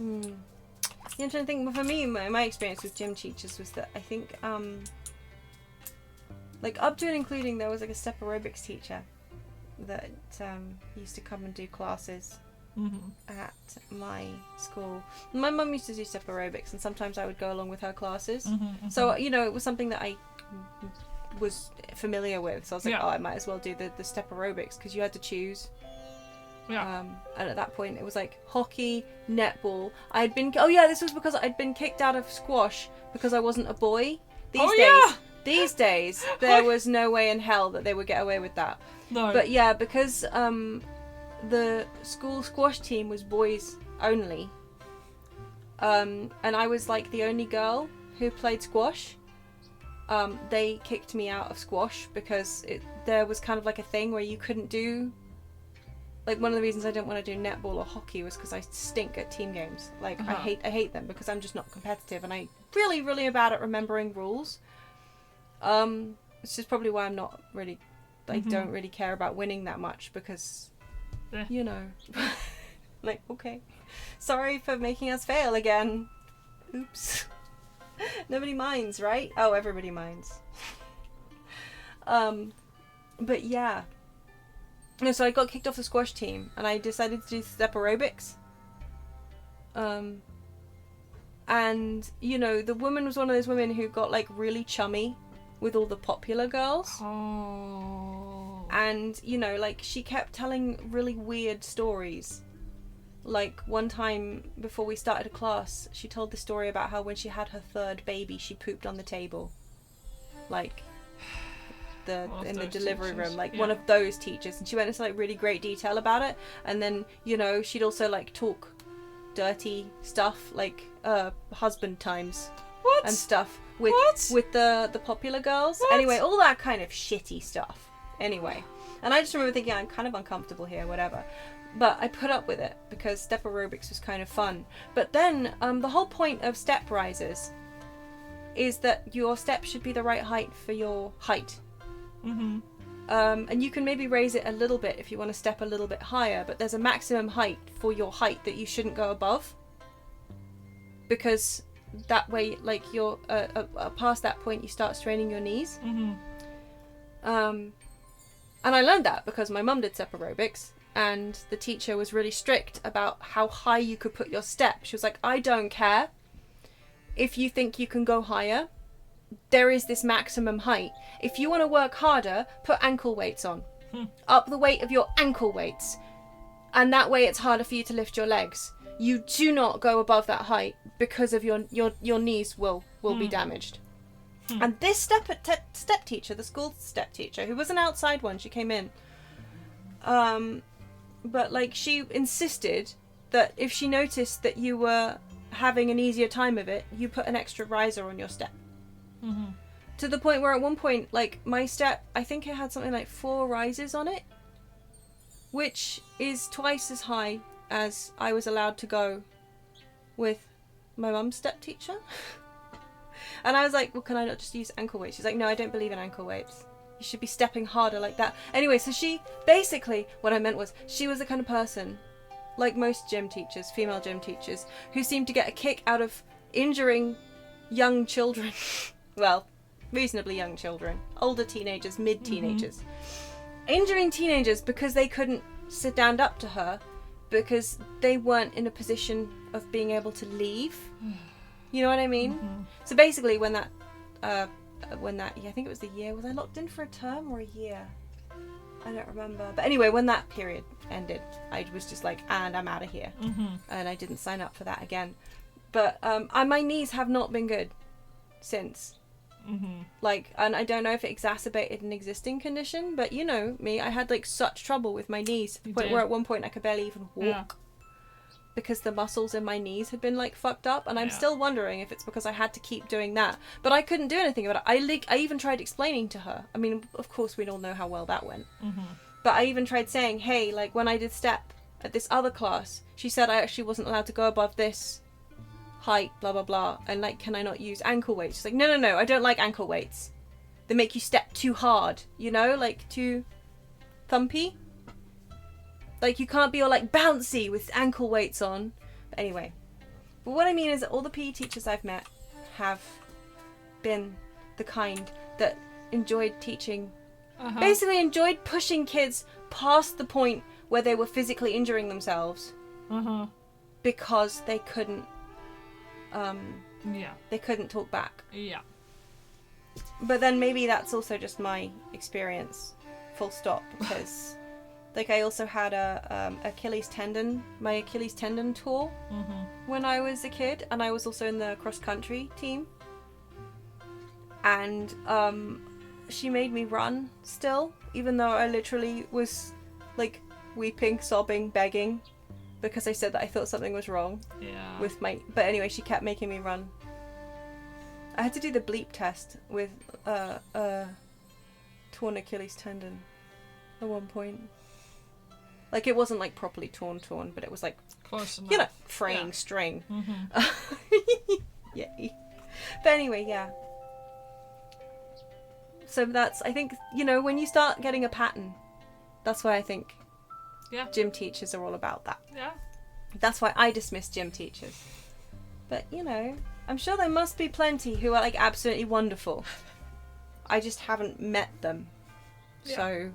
The interesting thing for me, my experience with gym teachers was that I think, like up to and including, there was like a step aerobics teacher that used to come and do classes at my school. My mum used to do step aerobics, and sometimes I would go along with her classes. So you know, it was something that I was familiar with. So I was like, oh, I might as well do the step aerobics because you had to choose. Yeah. And at that point it was like hockey, netball. This was because I'd been kicked out of squash because I wasn't a boy. These days there was no way in hell that they would get away with that. No. But yeah, because the school squash team was boys only. And I was like the only girl who played squash. They kicked me out of squash because there was kind of like a thing where you couldn't do. Like, one of the reasons I didn't want to do netball or hockey was because I stink at team games. Like, I hate them because I'm just not competitive, and I really, really am bad at remembering rules. It's just probably why I'm not really, don't really care about winning that much because, you know, like, okay, sorry for making us fail again. Oops. Nobody minds, right? Oh, everybody minds. But yeah. No, so I got kicked off the squash team, and I decided to do step aerobics. And, you know, the woman was one of those women who got, like, really chummy with all the popular girls. Oh. And, you know, like, she kept telling really weird stories. Like, one time before we started a class, she told the story about how when she had her third baby, she pooped on the table. Like... in the delivery room, like one of those teachers, and she went into like really great detail about it. And then, you know, she'd also like talk dirty stuff, like husband times and stuff with the popular girls. Anyway, all that kind of shitty stuff. Anyway, and I just remember thinking, I'm kind of uncomfortable here, whatever. But I put up with it because step aerobics was kind of fun. But then the whole point of step rises is that your step should be the right height for your height. And you can maybe raise it a little bit if you want to step a little bit higher, but there's a maximum height for your height that you shouldn't go above, because that way, like, you're past that point you start straining your knees. And I learned that because my mum did step aerobics, and the teacher was really strict about how high you could put your step. She was like, I don't care if you think you can go higher. There is this maximum height. If you want to work harder, put ankle weights on. Up the weight of your ankle weights. And that way it's harder for you to lift your legs. You do not go above that height because of your knees will be damaged. And this step teacher, the school step teacher, who was an outside one, she came in. But like she insisted that if she noticed that you were having an easier time of it, you put an extra riser on your step. To the point where at one point, like my step, I think it had something like 4 rises on it, which is twice as high as I was allowed to go with my mum's step teacher. And I was like, well, can I not just use ankle weights? She's like, no, I don't believe in ankle weights. You should be stepping harder like that. Anyway, so she, basically, what I meant was, she was the kind of person, like most gym teachers, female gym teachers, who seemed to get a kick out of injuring young children. Well, reasonably young children. Older teenagers, mid-teenagers. Injuring teenagers because they couldn't stand up to her because they weren't in a position of being able to leave. You know what I mean? So basically when that, I think it was the year, was I locked in for a term or a year? I don't remember. But anyway, when that period ended, I was just like, and I'm out of here. And I didn't sign up for that again. But my knees have not been good since. Like, and I don't know if it exacerbated an existing condition, but you know me, I had like such trouble with my knees to the point where at one point I could barely even walk because the muscles in my knees had been like fucked up, and I'm still wondering if it's because I had to keep doing that, but I couldn't do anything about it. I even tried explaining to her. I mean, of course we all know how well that went, but I even tried saying, hey, like when I did step at this other class, she said I actually wasn't allowed to go above this height, blah blah blah, and like, can I not use ankle weights? She's like, no, I don't like ankle weights. They make you step too hard, you know, like too thumpy. Like you can't be all like bouncy with ankle weights on. But anyway, but what I mean is that all the PE teachers I've met have been the kind that enjoyed teaching, basically enjoyed pushing kids past the point where they were physically injuring themselves because they couldn't they couldn't talk back. But then maybe that's also just my experience, full stop, because like I also had my Achilles tendon tore when I was a kid, and I was also in the cross country team, and she made me run still, even though I literally was like weeping, sobbing, begging because I said that I thought something was wrong with my... But anyway, she kept making me run. I had to do the bleep test with torn Achilles tendon at one point. Like, it wasn't like properly torn, but it was like, close enough. You know, fraying string. Yay. But anyway, yeah. So that's, I think, you know, when you start getting a pattern, that's why I think gym teachers are all about that. Yeah. That's why I dismiss gym teachers. But, you know, I'm sure there must be plenty who are, like, absolutely wonderful. I just haven't met them. Yeah. So,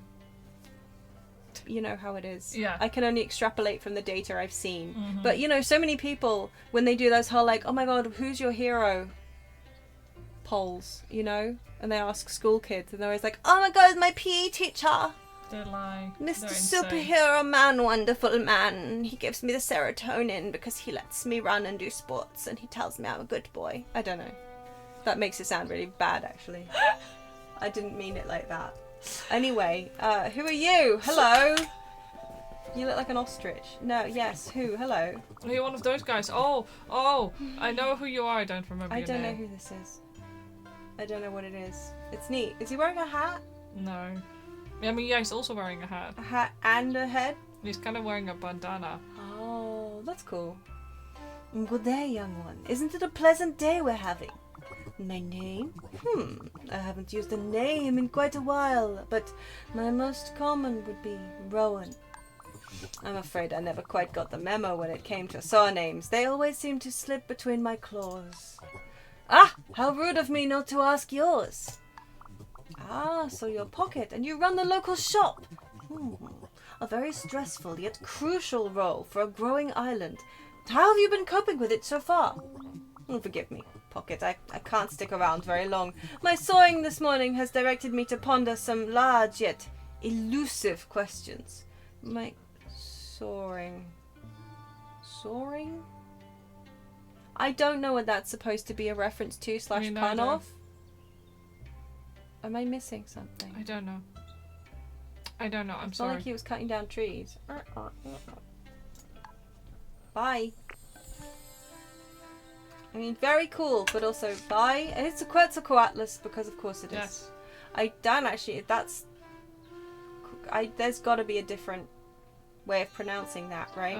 you know how it is. Yeah. I can only extrapolate from the data I've seen. But, you know, so many people, when they do those whole, like, oh my god, who's your hero polls, you know? And they ask school kids, and they're always like, oh my god, my PE teacher. They lie. Mr. Superhero Man, wonderful man. He gives me the serotonin because he lets me run and do sports, and he tells me I'm a good boy. I don't know. That makes it sound really bad, actually. I didn't mean it like that. Anyway, who are you? Hello? You look like an ostrich. No, yes, who? Hello? Are you one of those guys? Oh, I know who you are. I don't remember your name. I don't know who this is. I don't know what it is. It's neat. Is he wearing a hat? No. I mean, yeah, he's also wearing a hat. A hat and a head? He's kind of wearing a bandana. Oh, that's cool. Good day, young one. Isn't it a pleasant day we're having? My name? I haven't used a name in quite a while, but my most common would be Rowan. I'm afraid I never quite got the memo when it came to surnames. They always seem to slip between my claws. Ah, how rude of me not to ask yours. Ah, so you're Pocket and you run the local shop. A very stressful yet crucial role for a growing island. How have you been coping with it so far? Forgive me, Pocket. I can't stick around very long. My sawing this morning has directed me to ponder some large yet elusive questions. My soaring? I don't know what that's supposed to be a reference to / pun of. Am I missing something? I don't know. I'm sorry. It's not like he was cutting down trees. Bye. I mean, very cool, but also bye. And it's a Quetzalcoatlus because, of course, it is. Yes. I don't actually. There's got to be a different way of pronouncing that, right?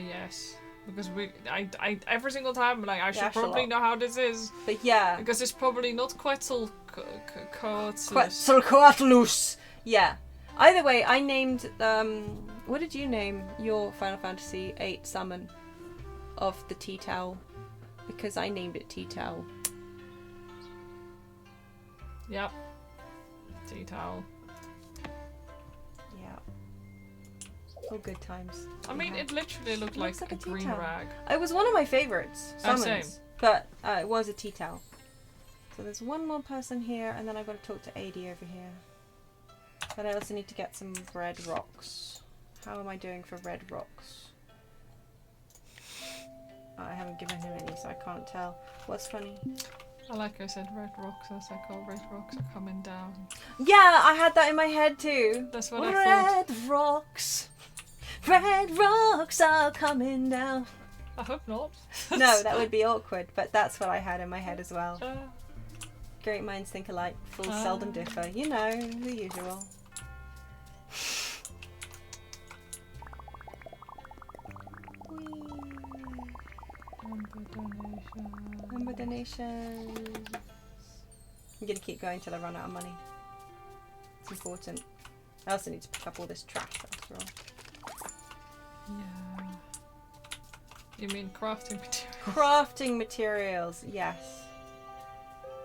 Yes. Because I every single time, like, I should Yeah, probably know how this is. But yeah. Because it's probably not Quetzalcoatlus. Quetzalcoatlus. Yeah. Either way, I named. What did you name your Final Fantasy VIII summon of the tea towel? Because I named it tea towel. Yep. Tea towel. Yeah. Oh, good times. I mean, it literally looked like a green towel. rag. It was one of my favorites summons. Same. But it was a tea towel. So there's one more person here, and then I've got to talk to AD over here. But I also need to get some red rocks. How am I doing for red rocks? I haven't given him any, so I can't tell. What's funny? I said red rocks, as I call red rocks are coming down. Yeah, I had that in my head too. That's what I thought. Red rocks are coming down. I hope not. No, that would be awkward, but that's what I had in my head as well. Great minds think alike, fools seldom differ. You know, the usual. Number donations. I'm gonna keep going till I run out of money. It's important. I also need to pick up all this trash after all. Yeah. You mean crafting materials? Crafting materials, yes.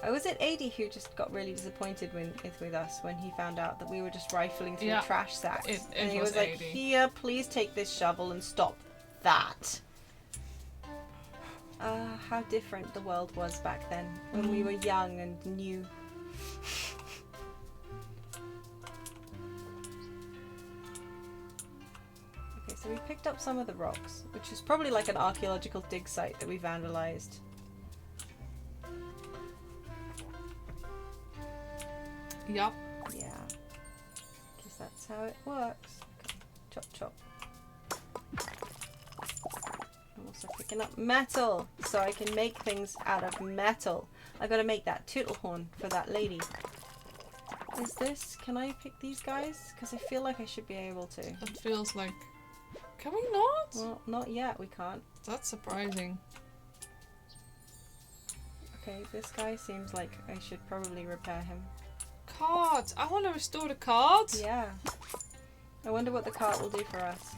I was at AD who just got really disappointed with us when he found out that we were just rifling through trash sacks. And he was like, "Here, please take this shovel and stop that." How different the world was back then when we were young and new. Okay, so we picked up some of the rocks, which is probably like an archaeological dig site that we vandalized. Yup. Yeah. Guess that's how it works. Okay. Chop chop. I'm also picking up metal so I can make things out of metal. I gotta make that tootle horn for that lady. Is this... Can I pick these guys? Because I feel like I should be able to. It feels like... Can we not? Well, not yet. We can't. That's surprising. Okay, this guy seems like I should probably repair him. Cards! I want to restore the cards! Yeah. I wonder what the cart will do for us.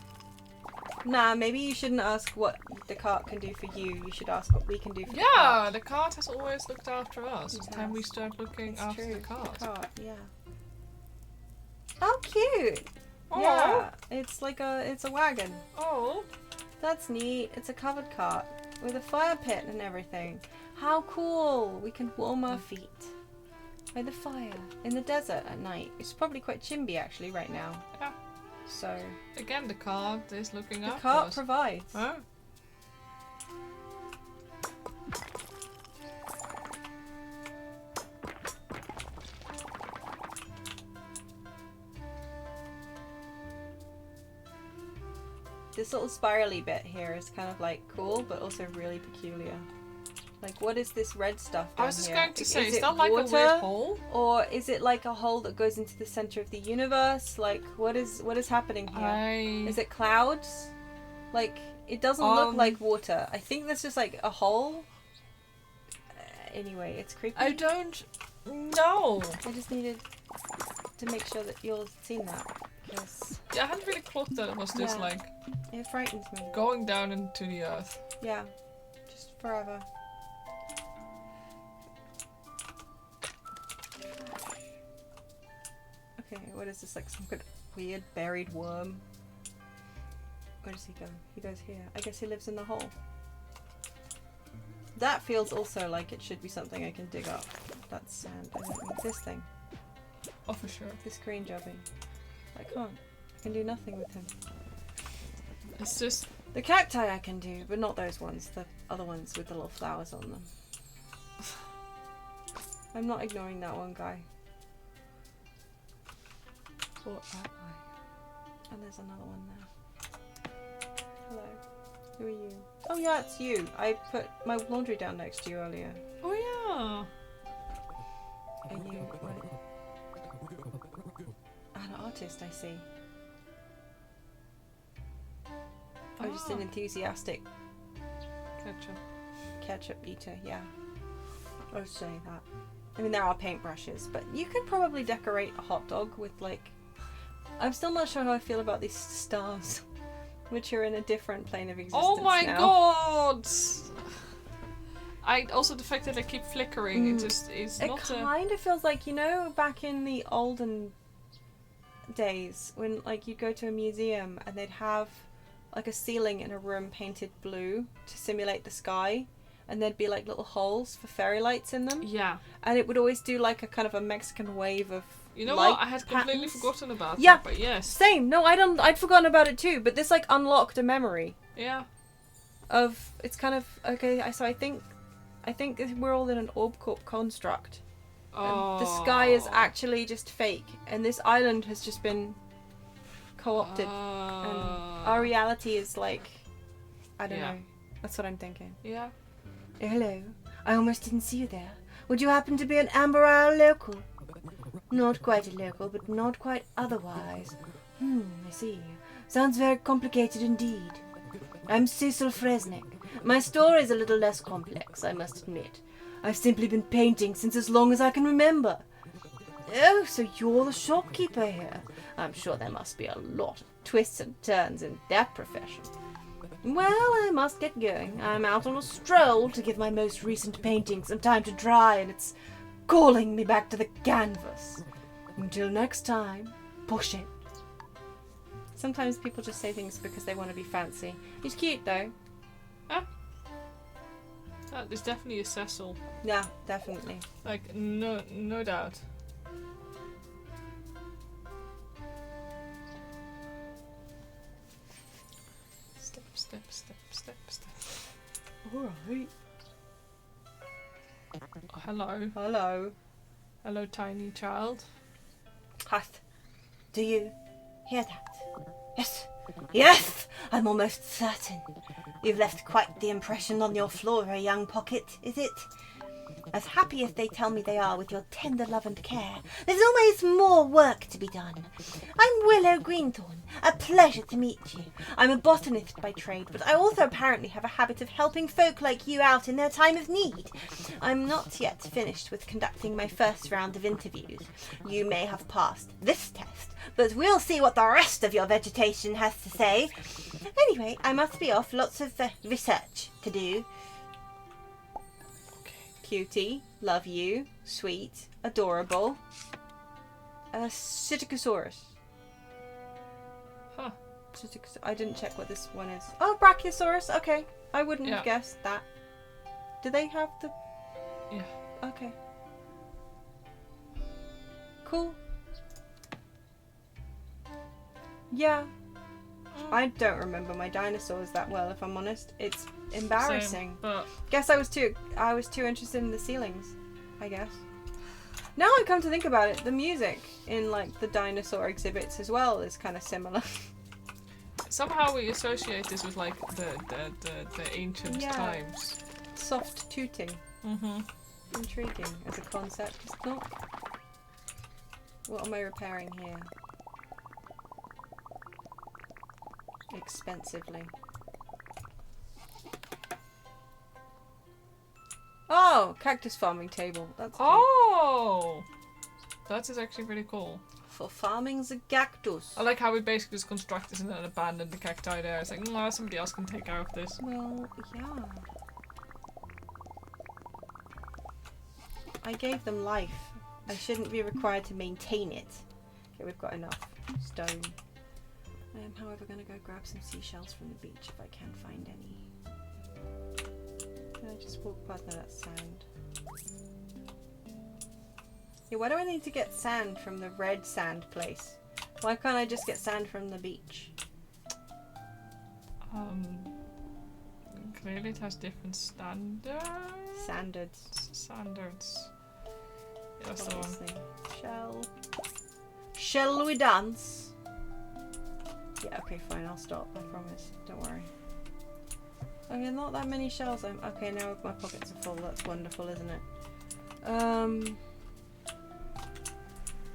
Nah, maybe you shouldn't ask what the cart can do for you. You should ask what we can do for the cart. Yeah, the cart has always looked after us. It's time we start looking after true. the cart. Yeah. Oh, cute! Oh. Yeah, it's like it's a wagon. Oh. That's neat. It's a covered cart with a fire pit and everything. How cool! We can warm our feet by the fire in the desert at night. It's probably quite chimby actually right now. Yeah. So again, the cart is looking after us. The cart provides. Huh? This little spirally bit here is kind of like cool, but also really peculiar. Like, what is this red stuff down I was just here? going to say, is it that like a water, weird hole? or is it like a hole that goes into the center of the universe? Like, what is happening here? Is it clouds? Like, it doesn't look like water. I think that's just like a hole. Anyway, it's creepy. I don't know. I just needed to make sure that you'll seen that. Because Yeah, I hadn't really clocked that it was just like it frightens me. going down into the earth. Yeah, just forever. Okay, what is this? Like some kind of weird buried worm? Where does he go? He goes here. I guess he lives in the hole. That feels also like it should be something I can dig up. That's sand. I don't need this thing. Oh, for sure. This green jobby. I can't. I can do nothing with him. It's just... The cacti I can do, but not those ones. The other ones with the little flowers on them. I'm not ignoring that one guy. Walk that way. And there's another one there. Hello. Who are you? Oh yeah, it's you. I put my laundry down next to you earlier. Oh yeah. Are you an artist, I see. I'm just an enthusiastic ketchup eater, yeah. I was saying that. I mean, there are paintbrushes, but you could probably decorate a hot dog with, like... I'm still not sure how I feel about these stars, which are in a different plane of existence Oh my now. god! Also the fact that they keep flickering, it just is It not kind of feels like, you know, back in the olden days, when, like, you'd go to a museum and they'd have, like, a ceiling in a room painted blue to simulate the sky. And there'd be like little holes for fairy lights in them. Yeah. And it would always do like a kind of a Mexican wave of You know light what? I had completely patterns. forgotten about Yeah. that, but yes. Same. No, I'd forgotten about it too. But this like unlocked a memory Yeah. of it's kind of okay. So I think we're all in an orb corp construct. Oh. And the sky is actually just fake, and this island has just been co-opted, and our reality is like I don't know. That's what I'm thinking. Yeah. Hello. I almost didn't see you there. Would you happen to be an Amber Isle local? Not quite a local, but not quite otherwise. I see. Sounds very complicated indeed. I'm Cecil Fresnick. My story's a little less complex, I must admit. I've simply been painting since as long as I can remember. Oh, so you're the shopkeeper here. I'm sure there must be a lot of twists and turns in that profession. Well, I must get going. I'm out on a stroll to give my most recent painting some time to dry, and it's calling me back to the canvas. Until next time, push it. Sometimes people just say things because they want to be fancy. He's cute though. That is definitely a Cecil. Yeah, definitely. Like, no doubt. Step. Alright. Hello. Hello. Hello, tiny child. Huth. Do you hear that? Yes. Yes! I'm almost certain. You've left quite the impression on your flora, young Pocket, is it? As happy as they tell me they are with your tender love and care, there's always more work to be done. I'm Willow Greenthorn. A pleasure to meet you. I'm a botanist by trade, but I also apparently have a habit of helping folk like you out in their time of need. I'm not yet finished with conducting my first round of interviews. You may have passed this test, but we'll see what the rest of your vegetation has to say. Anyway, I must be off. Lots of research to do. Cutie, love you, sweet, adorable. Psittacosaurus. Huh. I didn't check what this one is. Oh, Brachiosaurus. Okay, I wouldn't have Yeah. guessed that. Do they have the? Yeah. Okay. Cool. Yeah. I don't remember my dinosaurs that well, if I'm honest. It's embarrassing. Same, but Guess I was too interested in the ceilings, I guess. Now I come to think about it, the music in like the dinosaur exhibits as well is kind of similar. somehow we associate this with like the ancient Yeah. times. Soft tooting. Mm-hmm. Intriguing as a concept. It's not. What am I repairing here? Expensively. Oh, cactus farming table. That's cute. Oh, that is actually pretty cool. For farming the cactus. I like how we basically just construct this and then abandon the cacti there. It's like, no, somebody else can take care of this. Well, yeah. I gave them life. I shouldn't be required to maintain it. Okay, we've got enough stone. I am, however, going to go grab some seashells from the beach if I can find any. Can I just walk past? No, that's sand. Yeah, why do I need to get sand from the red sand place? Why can't I just get sand from the beach? Clearly it has different standards. Standards. Yeah, that's the one. Shall we dance? Yeah, okay, fine, I'll stop, I promise. Don't worry. Okay, not that many shells. Okay, now my pockets are full. That's wonderful, isn't it?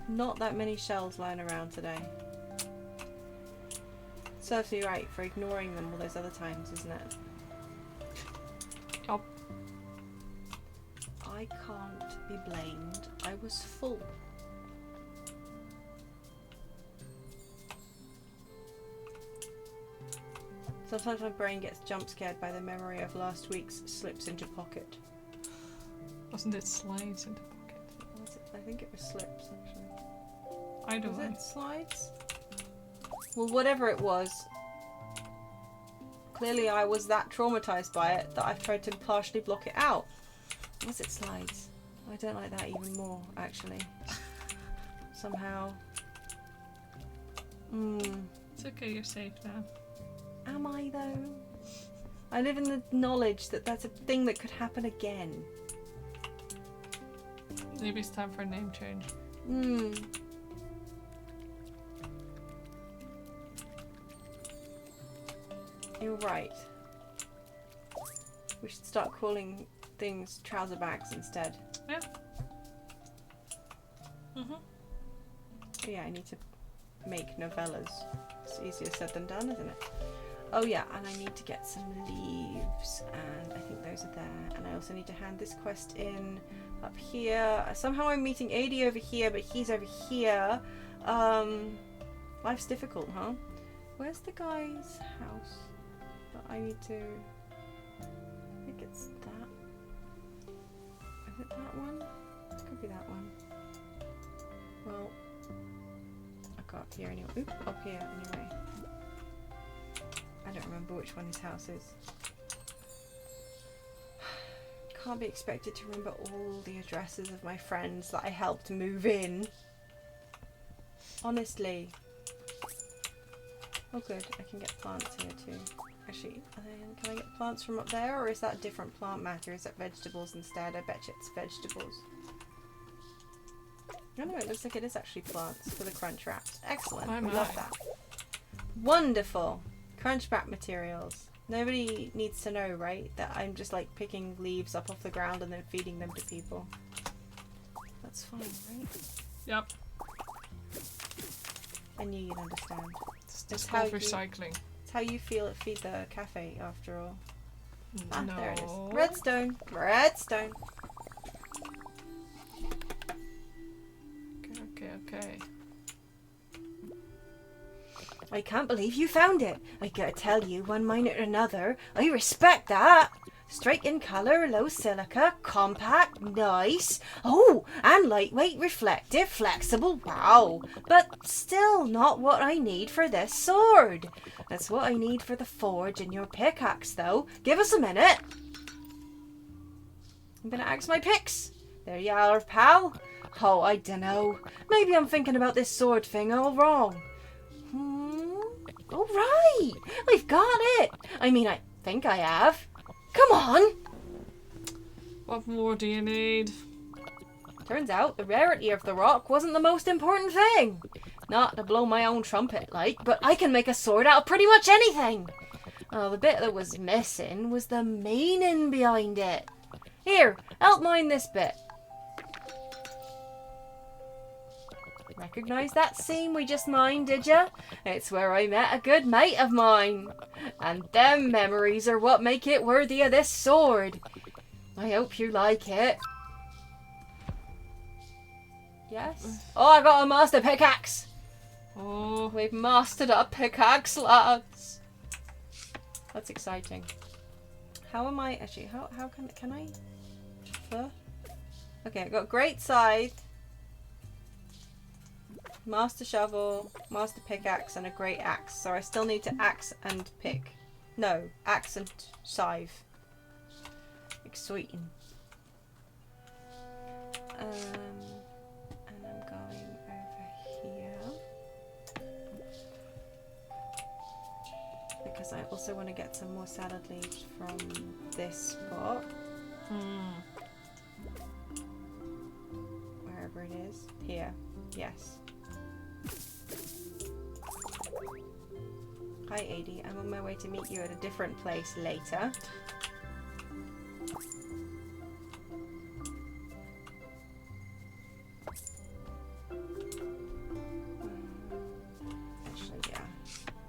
Not that many shells lying around today. Serves you right for ignoring them all those other times, isn't it? Yup. I can't be blamed. I was full. Sometimes my brain gets jump scared by the memory of last week's slips into pocket. Wasn't it slides into pocket? Was it? I think it was slips, actually. I don't know. Was it slides? Well, whatever it was. Clearly I was that traumatized by it that I've tried to partially block it out. Was it slides? I don't like that even more, actually. Somehow. It's okay, you're safe now. Am I, though? I live in the knowledge that that's a thing that could happen again. Maybe it's time for a name change. You're right. We should start calling things trouser bags instead. Yeah. Yeah, I need to make novellas. It's easier said than done, isn't it? Oh yeah, and I need to get some leaves, and I think those are there. And I also need to hand this quest in up here. Somehow I'm meeting AD over here, but he's over here. Life's difficult, huh? Where's the guy's house? But I need to... I think it's that. Is it that one? It could be that one. Well, I'll go up here anyway. Oop, up here anyway. I don't remember which one his house is. Can't be expected to remember all the addresses of my friends that I helped move in. Honestly. Oh good, I can get plants here too. Actually, can I get plants from up there, or is that different plant matter? Is that vegetables instead? I bet you it's vegetables. Oh no, it looks like it is actually plants for the crunch wraps. Excellent, I love that. Wonderful. Crunch wrap materials. Nobody needs to know, right? That I'm just like picking leaves up off the ground and then feeding them to people. That's fine, right? Yep. I knew you'd understand. It's called recycling. It's how you feel at Feed the Cafe, after all. Ah, No. there it is. Redstone. Redstone. Okay. I can't believe you found it. I gotta tell you, one minute or another, I respect that. Striking colour, low silica, compact, nice. Oh, and lightweight, reflective, flexible, wow. But still not what I need for this sword. That's what I need for the forge and your pickaxe, though. Give us a minute. I'm gonna axe my picks. There you are, pal. Oh, I dunno. Maybe I'm thinking about this sword thing all wrong. All right, I've got it. I mean, I think I have. Come on. What more do you need? Turns out the rarity of the rock wasn't the most important thing. Not to blow my own trumpet like, but I can make a sword out of pretty much anything. Oh, the bit that was missing was the meaning behind it. Here, help mine this bit. Recognise that seam we just mined, did ya? It's where I met a good mate of mine. And them memories are what make it worthy of this sword. I hope you like it. Yes? Oh, I got a master pickaxe. Oh, We've mastered our pickaxe, lads. That's exciting. How am I... Actually, how can I... Okay, I got great scythe. master shovel, master pickaxe, and a great axe. So I still need to axe and pick. No, axe and scythe. Exciting. And I'm going over here. Because I also want to get some more salad leaves from this spot. Wherever it is. Here. Yes. Hi, Adi. I'm on my way to meet you at a different place later. Actually, yeah.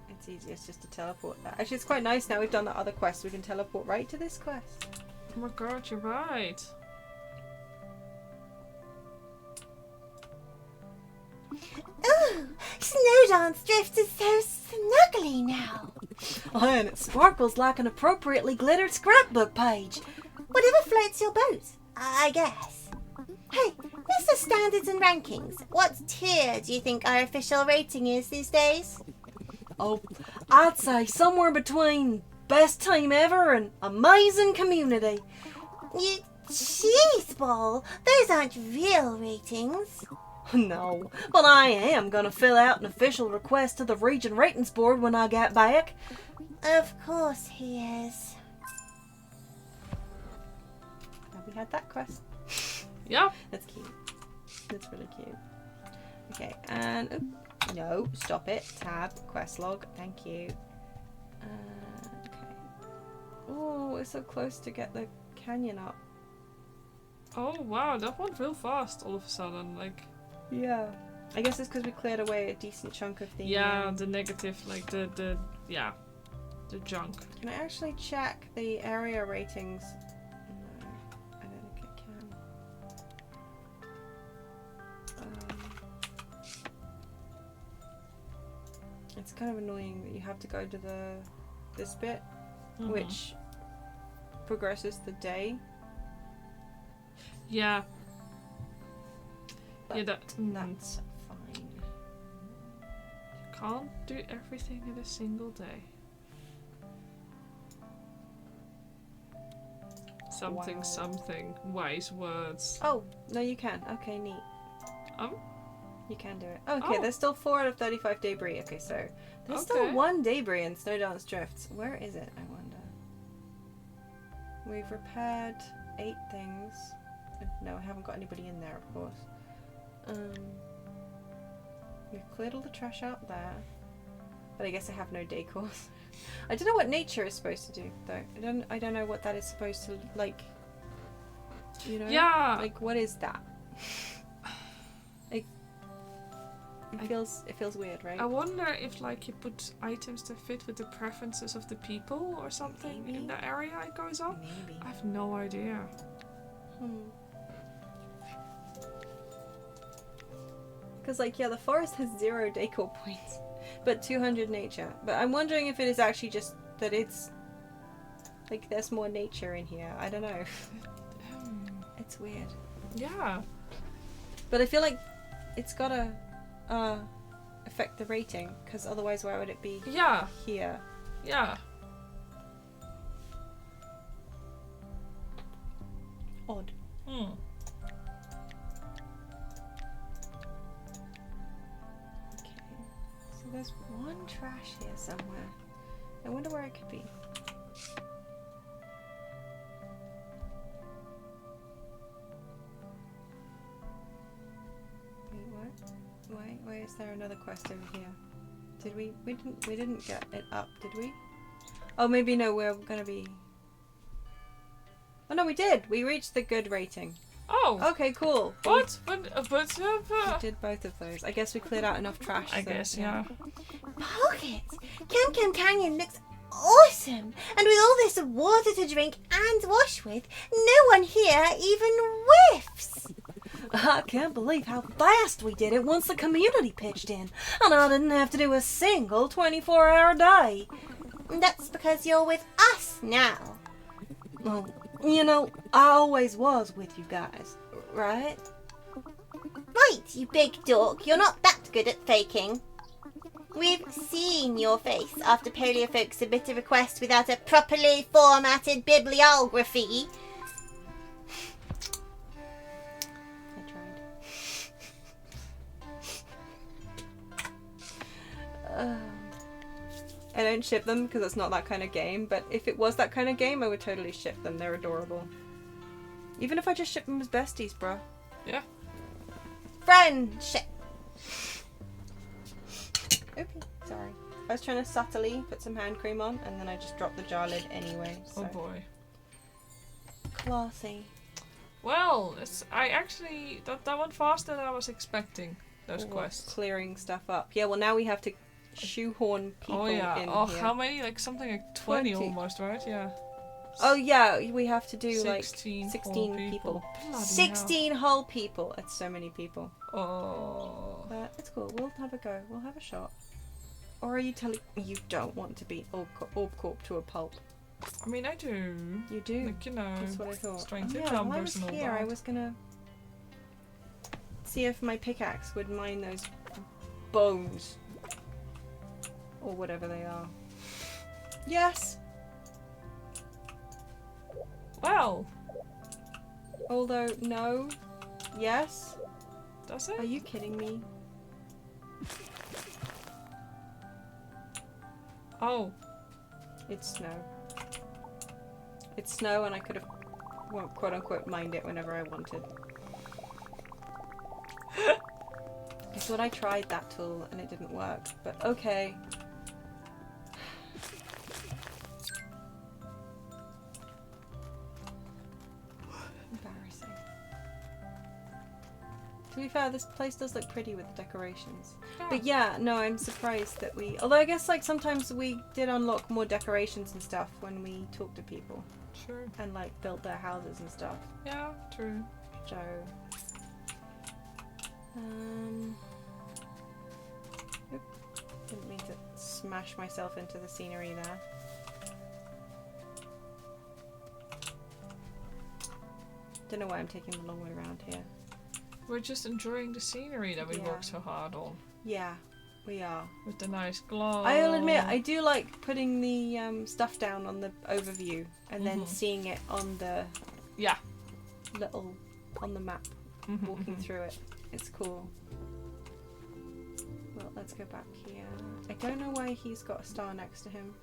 It's easiest just to teleport that. Actually, it's quite nice now we've done that other quest. We can teleport right to this quest. Oh my god, you're right. Ooh, Snowdance Drift is so snuggly now. Oh, and it sparkles like an appropriately glittered scrapbook page. Whatever floats your boat, I guess. Hey, Mr. Standards and Rankings, what tier do you think our official rating is these days? Oh, I'd say somewhere between best team ever and amazing community. You cheeseball, those aren't real ratings. No, but I am going to fill out an official request to the Region Ratings Board when I get back. Of course he is. Have we had that quest? Yeah. That's cute. That's really cute. Okay, and... Oops, no, stop it. Tab, quest log. Thank you. Okay. Oh, we're so close to get the canyon up. Oh wow, that went real fast all of a sudden. Like. Yeah. I guess it's because we cleared away a decent chunk of the... Yeah, the negative, like the junk. Can I actually check the area ratings? No, I don't think I can. It's kind of annoying that you have to go to this bit, which progresses the day. Yeah. But yeah, that's fine. Can't do everything in a single day. Something, Wow. something. Wise words. Oh, no, you can. Okay, neat. You can do it. Okay, Oh. there's still 4 out of 35 debris. Okay, so there's still Okay. 1 debris in Snowdance Drifts. Where is it, I wonder? We've repaired 8 things. No, I haven't got anybody in there, of course. We've cleared all the trash out there. But I guess I have no decors. I don't know what nature is supposed to do, though. I don't know what that is supposed to, like... You know? Yeah. Like, what is that? Like... It feels weird, right? I wonder if like you put items that fit with the preferences of the people or something Maybe. in the area it goes up. Maybe. I have no idea. Because, like, yeah, the forest has 0 decor points, but 200 nature. But I'm wondering if it is actually just that it's, like, there's more nature in here. I don't know. It's weird. Yeah. But I feel like it's gotta affect the rating, because otherwise why would it be Yeah. here? Yeah. Odd. Hmm. Okay. So there's 1 trash here somewhere. I wonder where it could be. Wait, what? Why is there another quest over here? Did we didn't get it up, did we? Oh, maybe no, we're gonna be... Oh no, we did! We reached the good rating. Oh. Okay, cool. What? But We did both of those. I guess we cleared out enough trash. I so, guess, yeah. Pocket! Cam Canyon looks awesome! And with all this water to drink and wash with, no one here even whiffs! I can't believe how fast we did it once the community pitched in, and I didn't have to do a single 24-hour day. That's because you're with us now. Well, you know, I always was with you guys, right? Right, you big dork, you're not that good at faking. We've seen your face after polio folks submit a request without a properly formatted bibliography. I tried. I don't ship them because it's not that kind of game, but if it was that kind of game, I would totally ship them. They're adorable. Even if I just ship them as besties, bro. Yeah. Friendship. Okay, sorry. I was trying to subtly put some hand cream on, and then I just dropped the jar lid anyway. So. Oh boy. Classy. Well, I actually that went faster than I was expecting. Those quests. Clearing stuff up. Yeah. Well, now we have to shoehorn people in here. How many? Like something like 20 almost, right? Yeah. Oh yeah, we have to do 16 like 16 people. Bloody 16 whole people. It's so many people. Oh. But it's cool. We'll have a go. We'll have a shot. Or are you telling me you don't want to beat Orb Corp to a pulp? I mean, I do. You do? Like, you know, That's what I thought. strength Yeah, numbers while I was and all here, that. I was gonna see if my pickaxe would mine those bones. Or whatever they are. Yes! Well. Although, no. Yes? Does Are it? you kidding me? Oh. It's snow. It's snow and I could have, well, quote unquote, mined it whenever I wanted. I thought I tried that tool and it didn't work, but okay. Embarrassing. To be fair, this place does look pretty with the decorations. But yeah, no, I'm surprised that we... Although I guess like sometimes we did unlock more decorations and stuff when we talked to people. Sure. And like built their houses and stuff. Yeah, true. So... Oop. Didn't mean to smash myself into the scenery there. Don't know why I'm taking the long way around here. We're just enjoying the scenery that we Yeah. worked so hard on. Yeah, we are. With the nice glow. I'll admit, I do like putting the stuff down on the overview and then Mhm. seeing it on the Yeah. little, on the map, walking through it. It's cool. Well, let's go back here. I don't know why he's got a star next to him.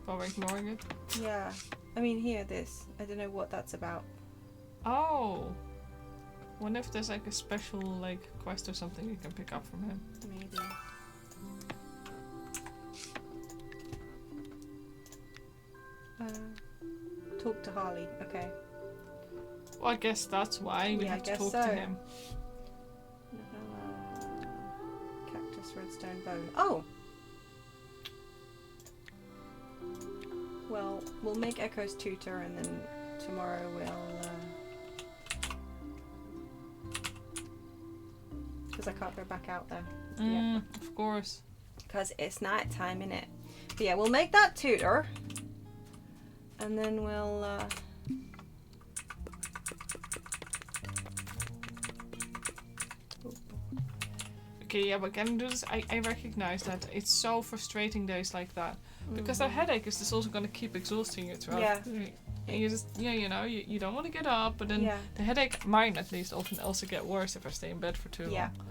While we're ignoring it. Yeah. I mean, here, this. I don't know what that's about. Oh. Wonder if there's like a special like quest or something you can pick up from him. Maybe. Talk to Harley. Okay. Well, I guess that's why we Yeah, I have to guess talk so. to him. Cactus, redstone, bone. Oh! Well, we'll make Echo's tutor and then tomorrow we'll... Because I can't go back out there. Yeah. Of course. Because it's night time, innit? But yeah, we'll make that tutor. And then we'll... Okay, yeah, but can I do this? I recognize that it's so frustrating days like that. Because that headache is just also going to keep exhausting you throughout. Yeah. And you just, you know, you don't want to get up, but then Yeah. the headache, mine at least, often also get worse if I stay in bed for too Yeah. long.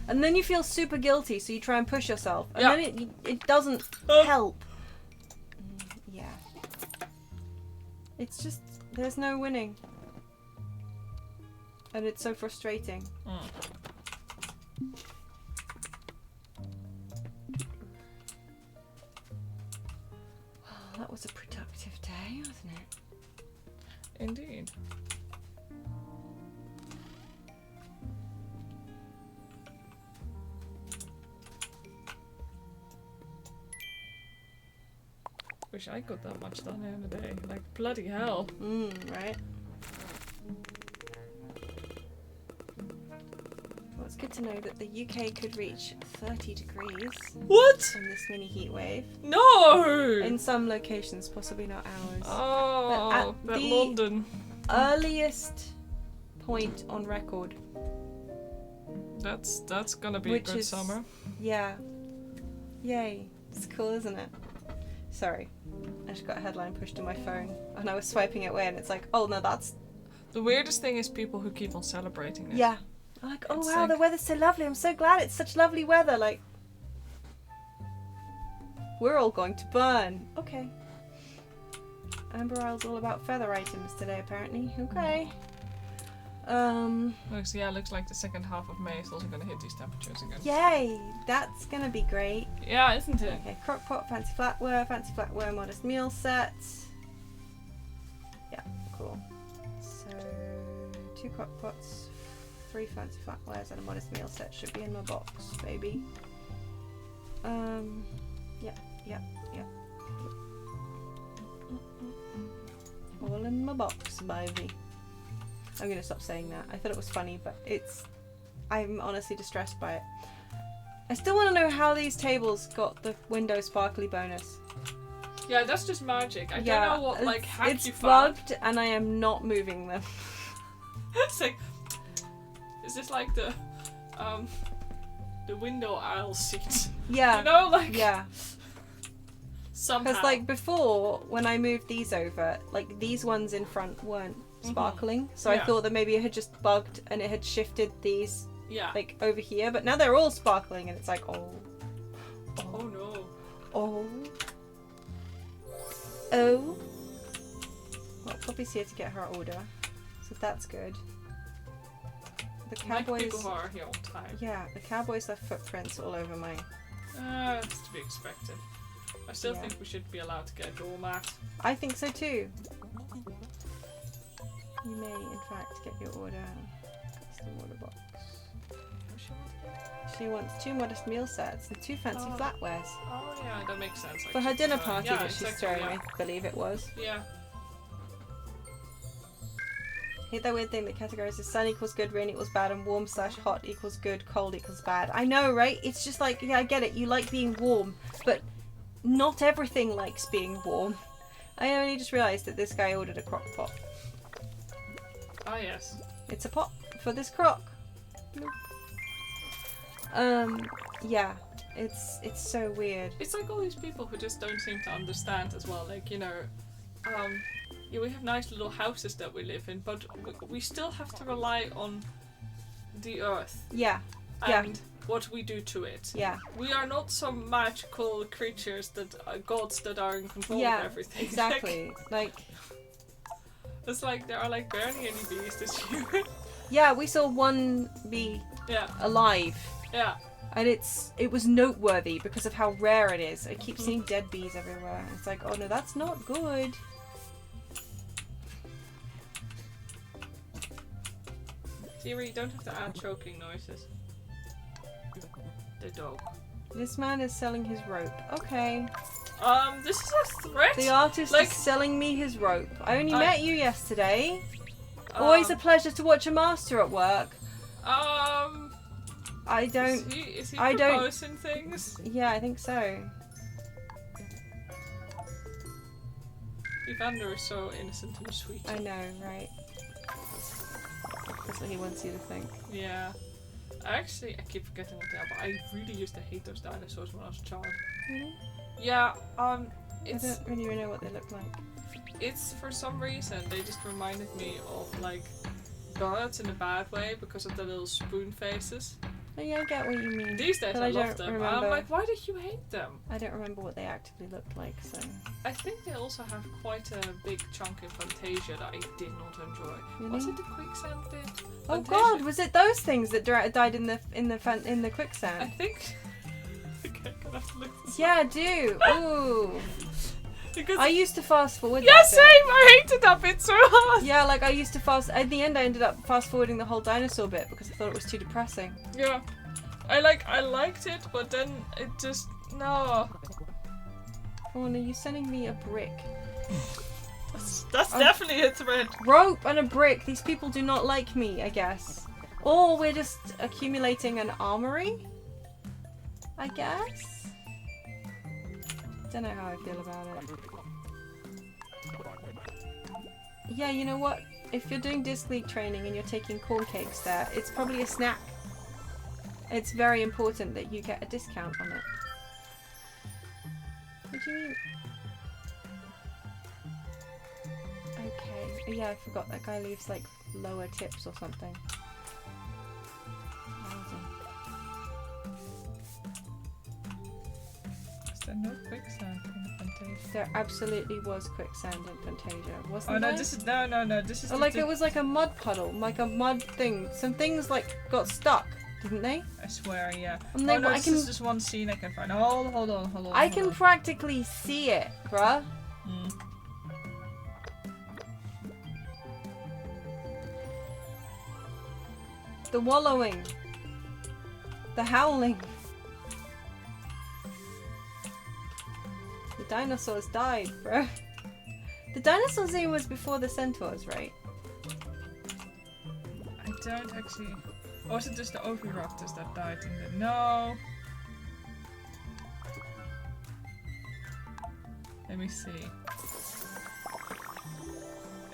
And then you feel super guilty, so you try and push yourself. And Yeah. then it doesn't help. Yeah. It's just, there's no winning. And it's so frustrating. Well, that was a productive day, wasn't it? Indeed. Wish I got that much done in a day. Like, bloody hell. Right? Well, it's good to know that the UK could reach 30 degrees What? in this mini heat wave. No! In some locations, possibly not ours. Oh, But but at the- London. Earliest point on record That's gonna be Which a good is- summer. Yeah. Yay. It's cool, isn't it? Sorry. I just got a headline pushed to my phone and I was swiping it away and it's like, oh no, that's... The weirdest thing is people who keep on celebrating it. Yeah. I'm like, oh It's wow, like- the weather's so lovely. I'm so glad it's such lovely weather. Like, we're all going to burn. Okay. Amber Isle's all about feather items today, apparently. Okay. Looks like the second half of May is also gonna hit these temperatures again. Yay! That's gonna be great. Yeah, isn't it? Okay, crockpot, fancy flatware, modest meal set. Yeah, cool. So, 2 crockpots, 3 fancy flatwares, and a modest meal set should be in my box, baby. Yeah. All in my box, baby. I'm gonna stop saying that. I thought it was funny, but I'm honestly distressed by it. I still want to know how these tables got the window sparkly bonus. Yeah, that's just magic. I don't know what like hack it's you found. bugged, and I am not moving them. It's like, is this like the window aisle seat? Yeah. You know, like Yeah. somehow. Because like before, when I moved these over, like these ones in front weren't sparkling, so I Yeah. thought that maybe it had just bugged and it had shifted these yeah. like over here, but now they're all sparkling, and it's like Oh no. oh. Well, Poppy's here to get her order, so that's good. The Like cowboys. people who are here on time. Yeah, the cowboys left footprints all over my... That's to be expected. I still Yeah. think we should be allowed to get a doormat. I think so too. You may, in fact, get your order. Custom order box. She wants 2 modest meal sets and 2 fancy Oh. flatwares. Oh yeah, that makes sense. For her dinner Actually. party Yeah, that she's exactly, throwing, I believe it was. Yeah. Hate that weird thing that categorizes sun equals good, rain equals bad, and warm/hot equals good, cold equals bad. I know, right? It's just like, yeah, I get it. You like being warm, but not everything likes being warm. I only just realised that this guy ordered a crock pot. Oh yes. It's a pot for this crock. Bloop. Yeah, it's so weird. It's like all these people who just don't seem to understand as well. Like, you know, yeah, we have nice little houses that we live in, but we still have to rely on the earth Yeah, and yeah. what we do to it. yeah, We are not some magical creatures that are gods that are in control yeah. of everything. Exactly. Like, It's like there are like barely any bees this year. yeah, we saw one bee Yeah, alive. yeah. And it was noteworthy because of how rare it is. I keep seeing dead bees everywhere. It's like, oh no, that's not good. Siri, you don't have to add choking noises. The dog. This man is selling his rope. Okay. This is a threat. The artist Like- is selling me his rope. I only I- met you yesterday. Always a pleasure to watch a master at work. I don't... Is he I don't- proposing things? Yeah, I think so. Evander is so innocent and sweet. I know, right? That's what he wants you to think. Yeah. I keep forgetting what they are, but I really used to hate those dinosaurs when I was a child. Really? Yeah, I it's don't really know what they look like. it's for some reason they just reminded me of like birds in a bad way because of the little spoon faces. Oh yeah, I get what you mean. These days But I I love don't them. remember. I'm like, why did you hate them? I don't remember what they actively looked like, so... I think they also have quite a big chunk in Fantasia that I did not enjoy. Really? Was it the quicksand bit? Oh Fantasia? god, was it those things that died in the I quicksand? think. Okay, I'm gonna have to look this up. Yeah, do. Ooh. Because I used to fast forward. yeah, that same. bit. I hated that bit so hard. Yeah, like I used to fast. In the end, I ended up fast forwarding the whole dinosaur bit because I thought it was too depressing. Yeah, I liked it, but then it just no. Oh, no, you're sending me a brick. That's definitely a threat. Rope and a brick. These people do not like me, I guess. Or we're just accumulating an armory. I guess. Don't know how I feel about it. Yeah, you know what? If you're doing disc league training and you're taking corn cakes there, it's probably a snack. It's very important that you get a discount on it. What do you mean? Okay. Yeah, I forgot that guy leaves like lower tips or something. Is there no quicksand in Fantasia? There absolutely was quicksand in Fantasia, wasn't Oh no, there? this is no. This is Or like it was like a mud puddle, like a mud thing. Some things like got stuck, didn't they? I swear, yeah. And Oh no, I this is just one scene I can find. Hold on. I can practically see it, bruh. Mm. The wallowing. The howling. The dinosaurs died, bruh. The dinosaur scene was before the centaurs, right? I don't actually. Or was it just the oviraptors that died in the. No. Let me see.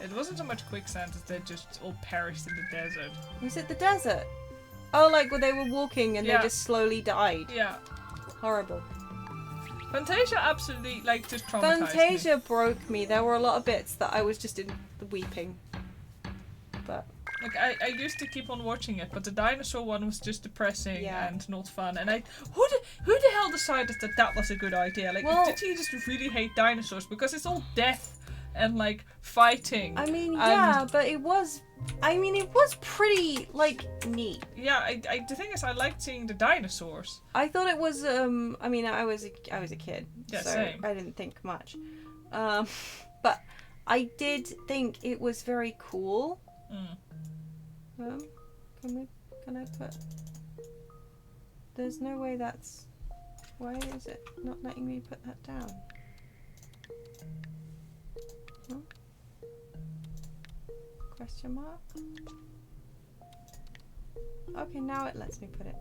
It wasn't so much quicksand as they just all perished in the desert. Was it the desert? Oh, like when they were walking and Yeah. they just slowly died. Yeah. Horrible. Fantasia absolutely, like, just traumatized me. Fantasia broke me. There were a lot of bits that I was just in weeping. But Like, I used to keep on watching it, but the dinosaur one was just depressing Yeah. and not fun. And who the hell decided that that was a good idea? Like, Well- did he just really hate dinosaurs? Because it's all death and, like, fighting. I mean, and- yeah, but it was pretty, like, neat. Yeah, the thing is, I liked seeing the dinosaurs. I thought it was, I mean, I was a kid, Yeah, so same. I didn't think much. But I did think it was very cool. Mm. Can I put... There's no way that's... Why is it not letting me put that down? Huh? Question mark? Okay, now it lets me put it.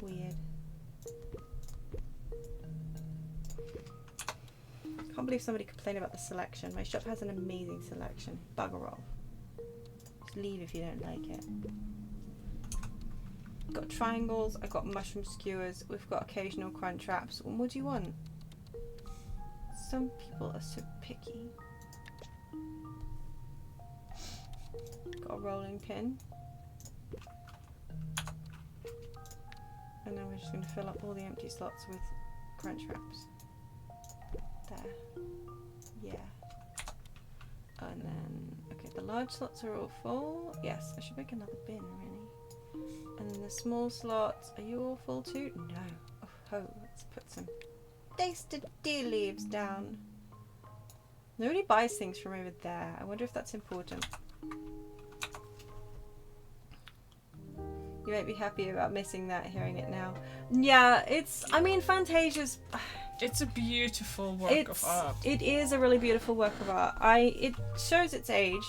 Weird. Can't believe somebody complained about the selection. My shop has an amazing selection. Bugger off. Just leave if you don't like it. Got triangles, I've got mushroom skewers, we've got occasional crunch wraps. What do you want? Some people are so picky. Got a rolling pin. And then we're just going to fill up all the empty slots with crunch wraps. There. Yeah. And then, okay, the large slots are all full. Yes, I should make another bin, really. And then the small slots, are you all full too? No. Oh, let's put some tasted tea leaves down. Nobody buys things from over there. I wonder if that's important. You might be happy about missing that, hearing it now. Yeah, I mean, Fantasia's... It's a beautiful work of art. It is a really beautiful work of art. It shows its age.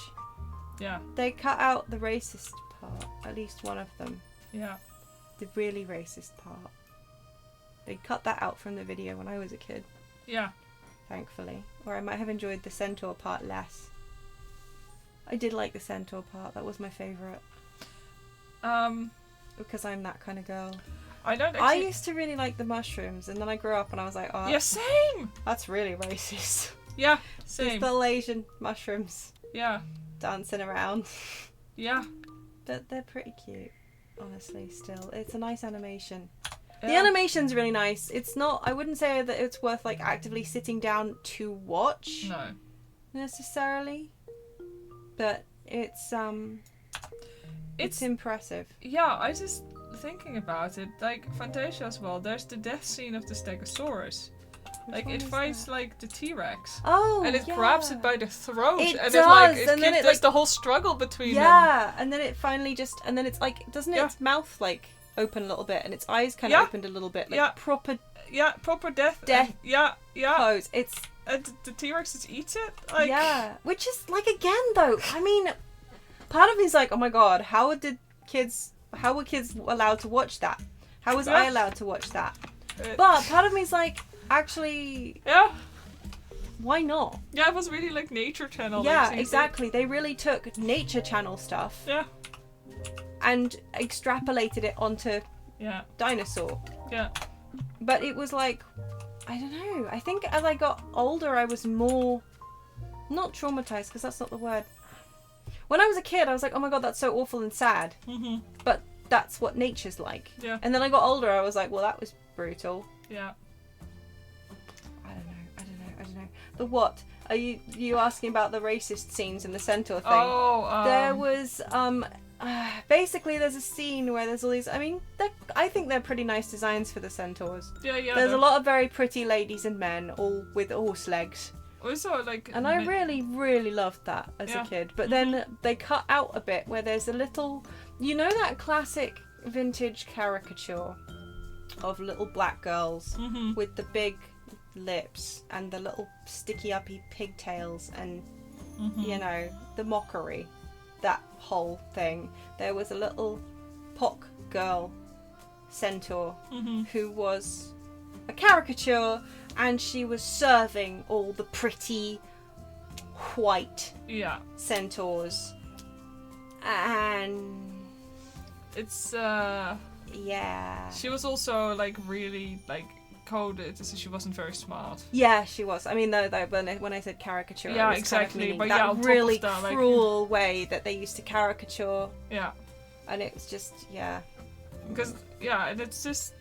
Yeah. They cut out the racist part, at least one of them. Yeah. The really racist part. They cut that out from the video when I was a kid, Yeah. thankfully. Or I might have enjoyed the centaur part less. I did like the centaur part, that was my favourite. Because I'm that kind of girl. I don't I actually... used to really like the mushrooms, and then I grew up and I was like, oh, Yeah, same! that's really racist. Yeah, These same. little Asian mushrooms Yeah. dancing around. Yeah. But they're pretty cute, honestly, still. It's a nice animation. Yeah. The animation's really nice. It's not, I wouldn't say that it's worth like actively sitting down to watch No. necessarily. But it's impressive. Yeah, I just thinking about it, like Fantasia as well, there's the death scene of the Stegosaurus. Which Like one it is fights that? like the T-Rex. Oh, And it yeah. grabs it by the throat, It and does, it and then it, there's like- the whole struggle between them. Yeah, and then it finally just, and then it's like, doesn't Yeah. its mouth like open a little bit, and its eyes kind of Yeah. opened a little bit, like Yeah. proper Yeah, proper death. Death. And yeah. pose. It's And the T-Rex just eats it. Like, yeah, which is like again though. I mean, part of me's like, oh my god, how were kids allowed to watch that? How was I Yeah. allowed to watch that? uh, But part of me's like, actually, yeah. why not? Yeah, it was really like Nature Channel. like, Yeah, things exactly. They really took Nature Channel stuff Yeah. and extrapolated it onto dinosaur. Yeah. But it was like, I don't know. I think as I got older, I was more, not traumatized, because that's not the word. When I was a kid, I was like, oh my god, that's so awful and sad. Mm-hmm. But that's what nature's like. Yeah. And then I got older, I was like, well, that was brutal. Yeah. I don't know. The what? Are you asking about the racist scenes in the centaur thing? Oh, there was, basically there's a scene where there's all these, I mean, I think they're pretty nice designs for the centaurs. Yeah. There's a lot of very pretty ladies and men, all with horse legs. Also, like... And I really, really loved that as a kid. But then they cut out a bit where there's a little... You know that classic vintage caricature of little black girls with the big lips and the little sticky-uppy pigtails and, you know, the mockery. That whole thing. There was a little pock girl centaur who was a caricature, and she was serving all the pretty white centaurs. And it's she was also like really like coded, so she wasn't very smart. Yeah, she was. I mean, though when I said caricature, yeah, I was exactly. Kind of but that on really top of that, cruel way that they used to caricature. Yeah. And it was just because and it's just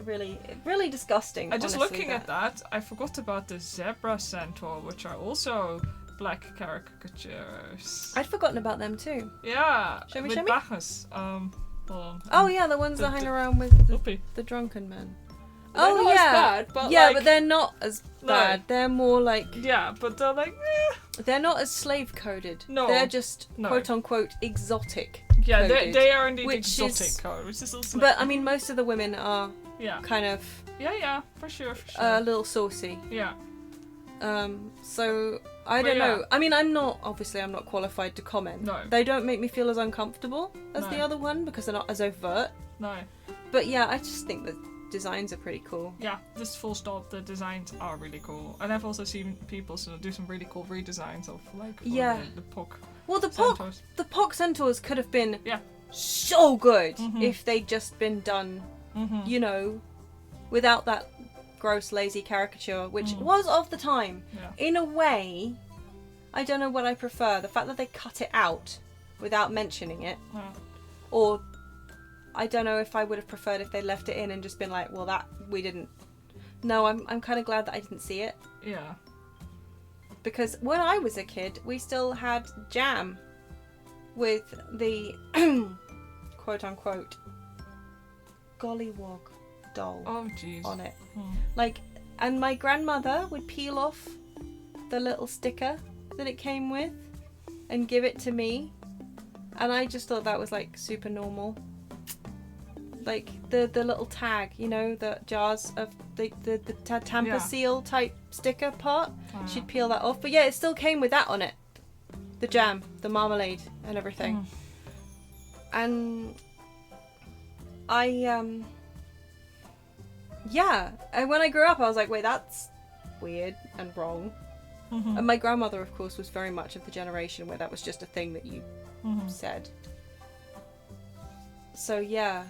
really disgusting. Just looking at that, I forgot about the zebra centaur, which are also black caricatures. I'd forgotten about them too. Yeah. Show me. Bacchus. Hold on. Oh yeah, the ones that hang around with the drunken men. They're not as bad, but but they're not as bad. They're more like but they're like they're not as slave coded. No, they're just quote unquote exotic. Yeah, coded, they are indeed exotic code, which is also. But I mean, most of the women are kind of for sure. A little saucy. Yeah. So I don't know. I mean, I'm not qualified to comment. No. They don't make me feel as uncomfortable as the other one because they're not as overt. No. But yeah, I just think the designs are pretty cool. Yeah, just full stop. The designs are really cool, and I've also seen people do some really cool redesigns of like the Pock. Well, the Pock centaurs could have been so good if they'd just been done, you know, without that gross, lazy caricature, which was of the time. Yeah. In a way, I don't know what I prefer. The fact that they cut it out without mentioning it, or I don't know if I would have preferred if they left it in and just been like, well, that we didn't. No, I'm kind of glad that I didn't see it. Yeah. Because when I was a kid, we still had jam with the quote-unquote gollywog doll on it. Like, and my grandmother would peel off the little sticker that it came with and give it to me. And I just thought that was, like, super normal. Like, the little tag, you know, the jars of the tamper seal type sticker part. She'd peel that off. But yeah, it still came with that on it. The jam, the marmalade and everything. And and when I grew up I was like, wait, that's weird and wrong. And my grandmother, of course, was very much of the generation where that was just a thing that you said. So yeah.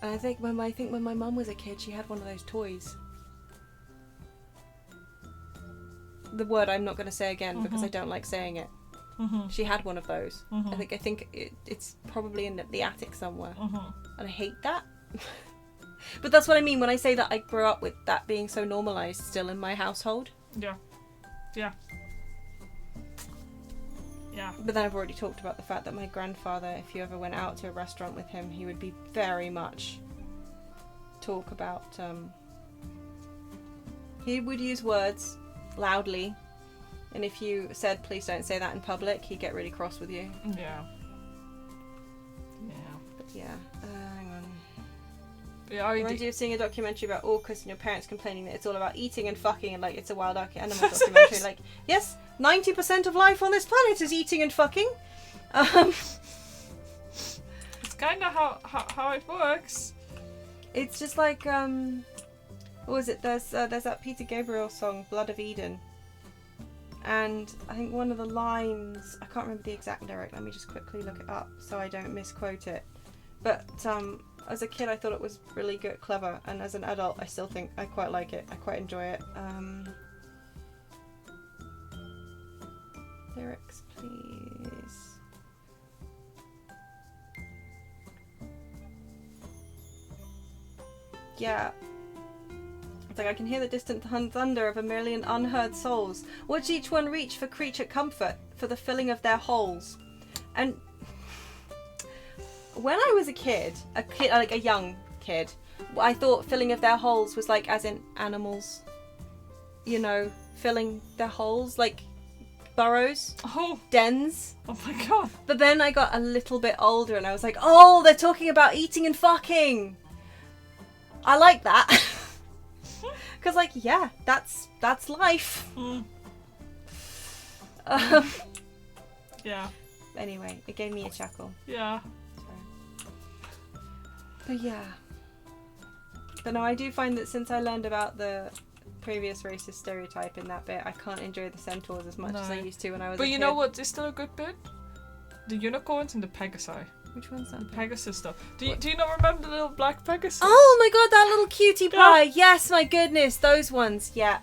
And I think when my mum was a kid, she had one of those toys. The word I'm not going to say again because I don't like saying it. She had one of those. I think it's probably in the attic somewhere. And I hate that. But that's what I mean when I say that I grew up with that being so normalised still in my household. Yeah. But then I've already talked about the fact that my grandfather, if you ever went out to a restaurant with him, he would be very much talk about... he would use words loudly, and if you said, please don't say that in public, he'd get really cross with you. Yeah. But hang on. Yeah, reminds you of seeing a documentary about orcas and your parents complaining that it's all about eating and fucking and like it's a wild animal documentary. Like, yes, 90% of life on this planet is eating and fucking. It's kind of how it works. It's just like what was it? There's that Peter Gabriel song, Blood of Eden, and I think one of the lines, I can't remember the exact lyric, let me just quickly look it up so I don't misquote it. But as a kid I thought it was really good, clever, and as an adult I still think I quite like it. I quite enjoy it. Lyrics, please. Yeah. It's like I can hear the distant thunder of a million unheard souls. Watch each one reach for creature comfort, for the filling of their holes. And when I was a kid, like a young kid, I thought filling of their holes was like as in animals, you know, filling their holes, like burrows, dens. Oh my god. But then I got a little bit older and I was like, oh, they're talking about eating and fucking. I like that. Because, like, yeah, that's life. Yeah. Anyway, it gave me a chuckle. Yeah. But yeah. But no, I do find that since I learned about the previous racist stereotype in that bit, I can't enjoy the centaurs as much as I used to when I was a kid. But you know what is still a good bit? The unicorns and the Pegasi. Which one's that? The Pegasus stuff. Do you not remember the little black Pegasus? Oh my god, that little cutie pie! Yeah. Yes, my goodness, those ones. Yeah.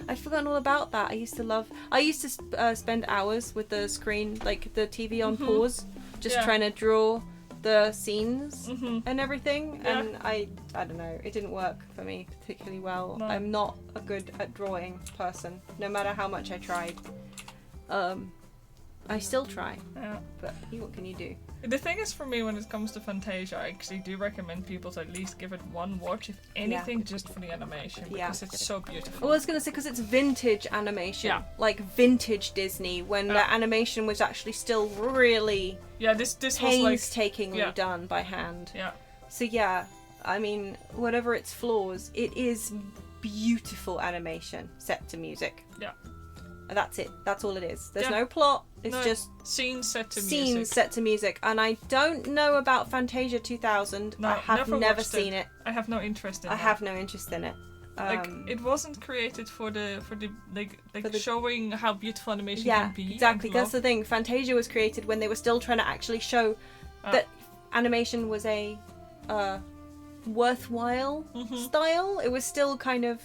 I'd forgotten all about that. I used to spend hours with the screen, like the TV on pause, just trying to draw the scenes and everything. Yeah. And I don't know, it didn't work for me particularly well. No. I'm not a good at drawing person, no matter how much I tried. I still try, but what can you do? The thing is, for me, when it comes to Fantasia, I actually do recommend people to at least give it one watch, if anything, just for the animation, because it's so beautiful. Well, I was going to say, because it's vintage animation, like vintage Disney, when the animation was actually still really this was painstakingly done by hand. Yeah. So yeah, I mean, whatever its flaws, it is beautiful animation set to music. Yeah. That's it. That's all it is. There's no plot. It's just scenes set to music. music. Set to music. And I don't know about Fantasia 2000. No, I have never seen it. I have no interest in it. I have no interest in it. Like, it wasn't created for the showing how beautiful animation can be. Yeah, exactly. That's the thing. Fantasia was created when they were still trying to actually show that animation was a worthwhile style. It was still kind of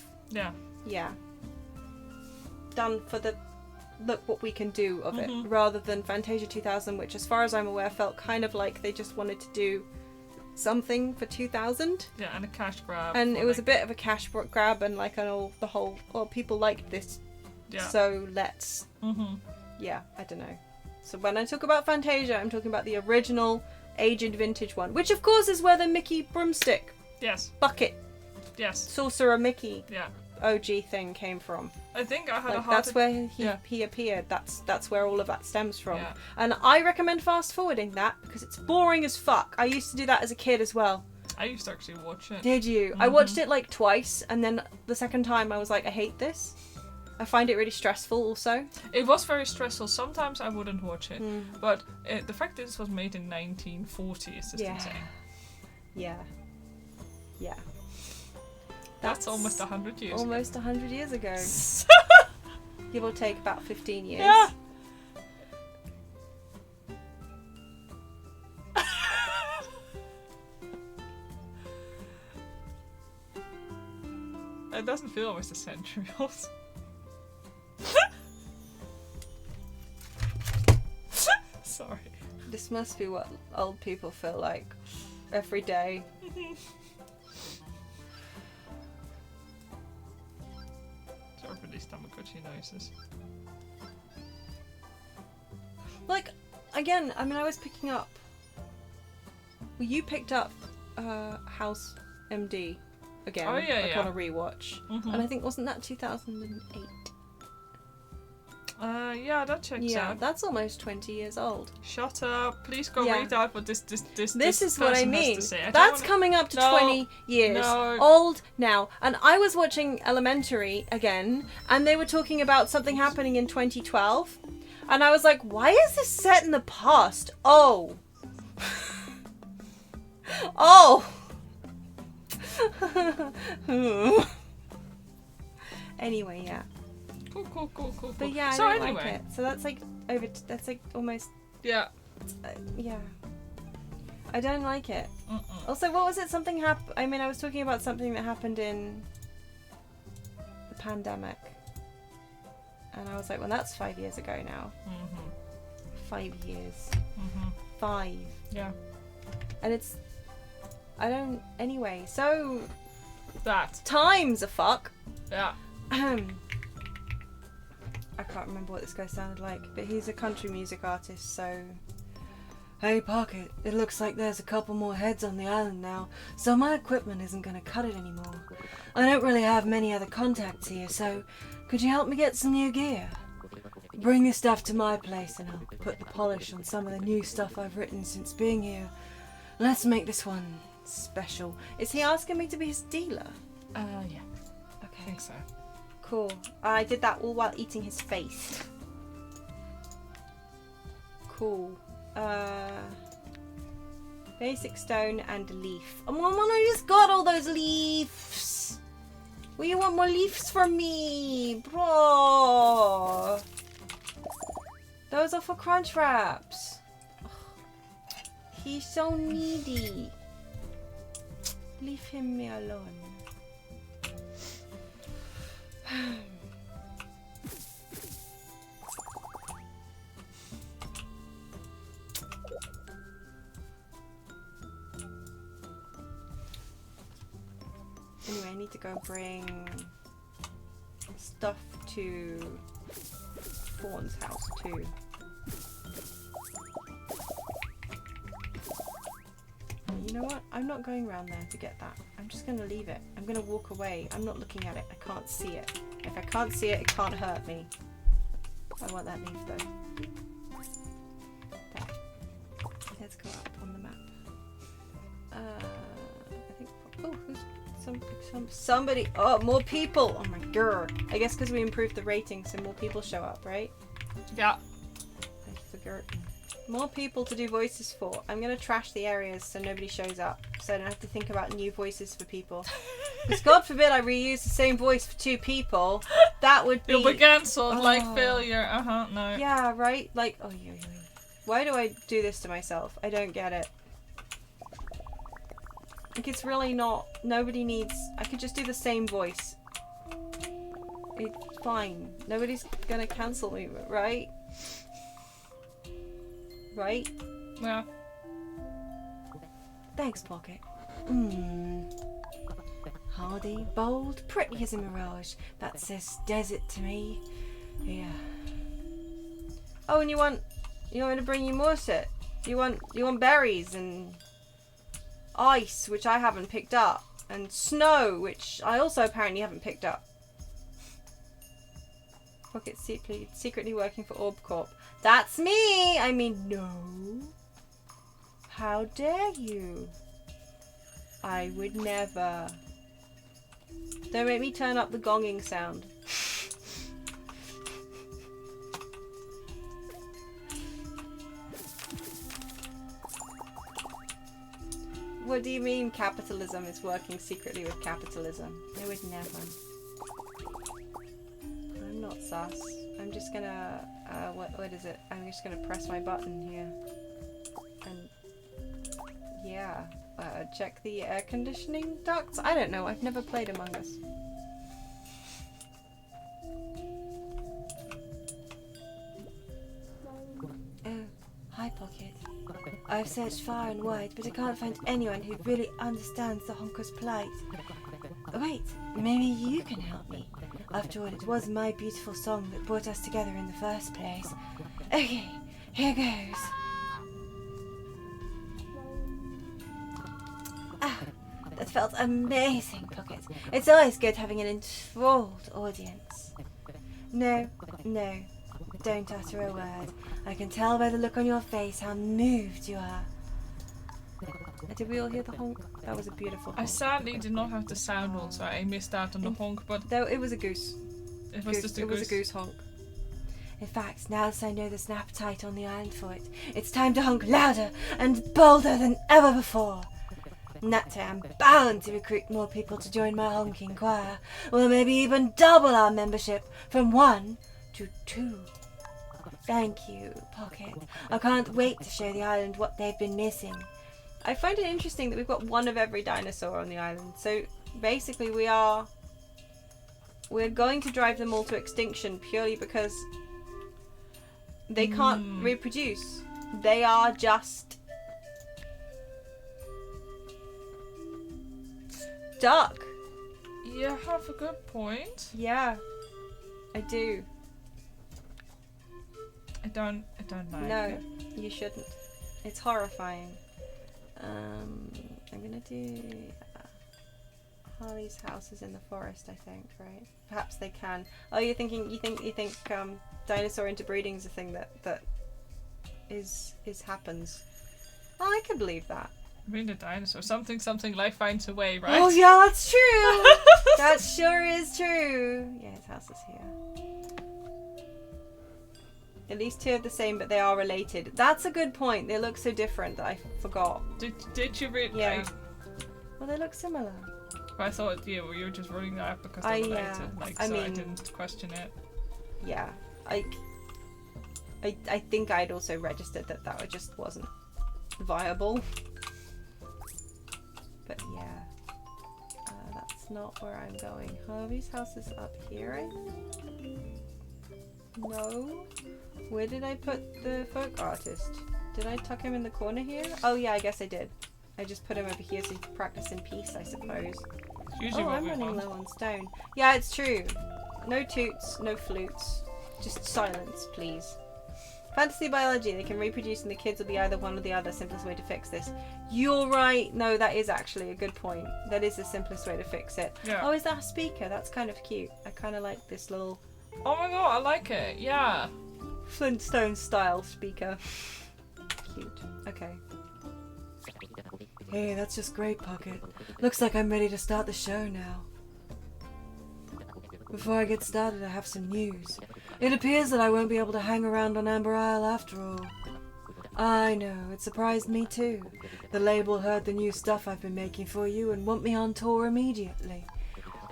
done for the look what we can do of it, rather than Fantasia 2000, which as far as I'm aware felt kind of like they just wanted to do something for 2000. Yeah, and a cash grab. And it was a bit of a cash grab, and like people liked this, so let's I don't know. So when I talk about Fantasia, I'm talking about the original aged vintage one, which of course is where the Mickey broomstick bucket Sorcerer Mickey OG thing came from. I think I had like, that's where he appeared. That's where all of that stems from. And I recommend fast forwarding that because it's boring as fuck. I used to do that as a kid as well. I used to actually watch it. Did you? I watched it like twice, and then the second time I was like, I hate this. I find it really stressful also. It was very stressful. Sometimes I wouldn't watch it. But the fact that this was made in 1940 is just insane. Yeah. That's almost 100 years Almost 100 years ago. Give or take about 15 years. Yeah. It doesn't feel almost a century old. Sorry. This must be what old people feel like every day. Sorry for these Tamagotchi noises. Like, again, I mean, I was picking up... Well, you picked up House MD again. Oh, yeah, on a rewatch. And I think, wasn't that 2008? Yeah, that checks out. Yeah, that's almost 20 years old. Shut up. Please go read out what this is what I mean. Say. That's coming up to 20 years old now. And I was watching Elementary again, and they were talking about something happening in 2012. And I was like, why is this set in the past? Oh. Oh. Anyway, yeah. Cool. But yeah, I So don't anyway. like it. So that's like that's like almost Yeah. yeah. I don't like it. Mm-mm. Also, what was it? Something happened. I mean, I was talking about something that happened in the pandemic, and I was like, well, that's 5 years ago now. 5 years. 5. Yeah. And anyway, so That. time's a fuck. Yeah. I can't remember what this guy sounded like, but he's a country music artist, so... Hey Pocket, it looks like there's a couple more heads on the island now, so my equipment isn't gonna cut it anymore. I don't really have many other contacts here, so could you help me get some new gear? Bring this stuff to my place and I'll put the polish on some of the new stuff I've written since being here. Let's make this one special. Is he asking me to be his dealer? Yeah. I Okay, think so. cool. I did that all while eating his face. Cool. Basic stone and leaf. Oh, Mom, I just got all those leaves. Will you want more leaves from me? Bro. Those are for crunch wraps. Ugh. He's so needy. Leave him alone. Anyway, I need to go bring stuff to Fawn's house too. You know what? I'm not going around there to get that. I'm just going to leave it. I'm going to walk away. I'm not looking at it. I can't see it. If I can't see it, it can't hurt me. I want that leaf though. There. Let's go up on the map. I think... Oh, who's... Somebody... Oh, more people! Oh my god. I guess because we improved the rating, so more people show up, right? Yeah. I forgot. More people to do voices for. I'm going to trash the areas so nobody shows up, so I don't have to think about new voices for people. Because God forbid I reuse the same voice for 2 people. That would be... You'll be cancelled, like Oh. failure. No. Yeah, right? Like, oh, yeah. Why do I do this to myself? I don't get it. Like, it's really not... Nobody needs... I could just do the same voice. It's fine. Nobody's gonna cancel me, right? Right? Yeah. Thanks, Pocket. Hardy, bold, pretty as a mirage. That says desert to me. Yeah. Oh, and you want me to bring you more shit? You want berries and ice, which I haven't picked up, and snow, which I also apparently haven't picked up. Pocket secretly working for Orb Corp. That's me! I mean, no. How dare you? I would never. Don't make me turn up the gonging sound. What do you mean capitalism is working secretly with capitalism? I would never. I'm not sus. I'm just gonna, what is it? I'm just gonna press my button here. And, yeah. Check the air conditioning ducts? I don't know, I've never played Among Us. Oh, hi Pocket. I've searched far and wide, but I can't find anyone who really understands the honker's plight. Wait, maybe you can help me. After all, it was my beautiful song that brought us together in the first place. Okay, here goes. Ah, that felt amazing, Pocket. It's always good having an enthralled audience. No, don't utter a word. I can tell by the look on your face how moved you are. Did we all hear the honk? That was a beautiful honk. I sadly did not have the sound on, so I missed out on the honk, but Though it was a goose. it was just a It goose. was a goose honk. In fact, now that I know there's an appetite on the island for it, it's time to honk louder and bolder than ever before. In that time, I'm bound to recruit more people to join my honking choir. Or maybe even double our membership from 1 to 2. Thank you, Pocket. I can't wait to show the island what they've been missing. I find it interesting that we've got one of every dinosaur on the island. So basically we're going to drive them all to extinction purely because they can't reproduce. They are just stuck. You have a good point. Yeah, I do. I don't like No, it. you shouldn't. It's horrifying. I'm gonna do Harley's house is in the forest, I think, right? Perhaps they can. Oh, you think dinosaur interbreeding is a thing that is happens. Oh, I can believe that. I mean, the dinosaur. Something, life finds a way, right? Oh yeah, that's true. That sure is true. Yeah, his house is here. At least 2 are the same, but they are related. That's a good point. They look so different that I forgot. Did you read? Yeah. Well, they look similar. I thought you were just running that because they were related. I didn't question it. Yeah, I think I'd also registered that just wasn't viable. But yeah, that's not where I'm going. Harvey's house is up here, I think. No. Where did I put the folk artist? Did I tuck him in the corner here? Oh yeah, I guess I did. I just put him over here so he can practice in peace, I suppose. Usually Oh, what I'm we running want. low on stone. Yeah, it's true. No toots, no flutes. Just silence, please. Fantasy biology, they can reproduce and the kids will be either one or the other. Simplest way to fix this. You're right. No, that is actually a good point. That is the simplest way to fix it. Yeah. Oh, is that a speaker? That's kind of cute. I kind of like this little Oh my god, I like it. Yeah. Flintstone style speaker. Cute. Okay. Hey, that's just great, Pocket. Looks like I'm ready to start the show now. Before I get started, I have some news. It appears that I won't be able to hang around on Amber Isle after all. I know, it surprised me too. The label heard the new stuff I've been making for you and want me on tour immediately.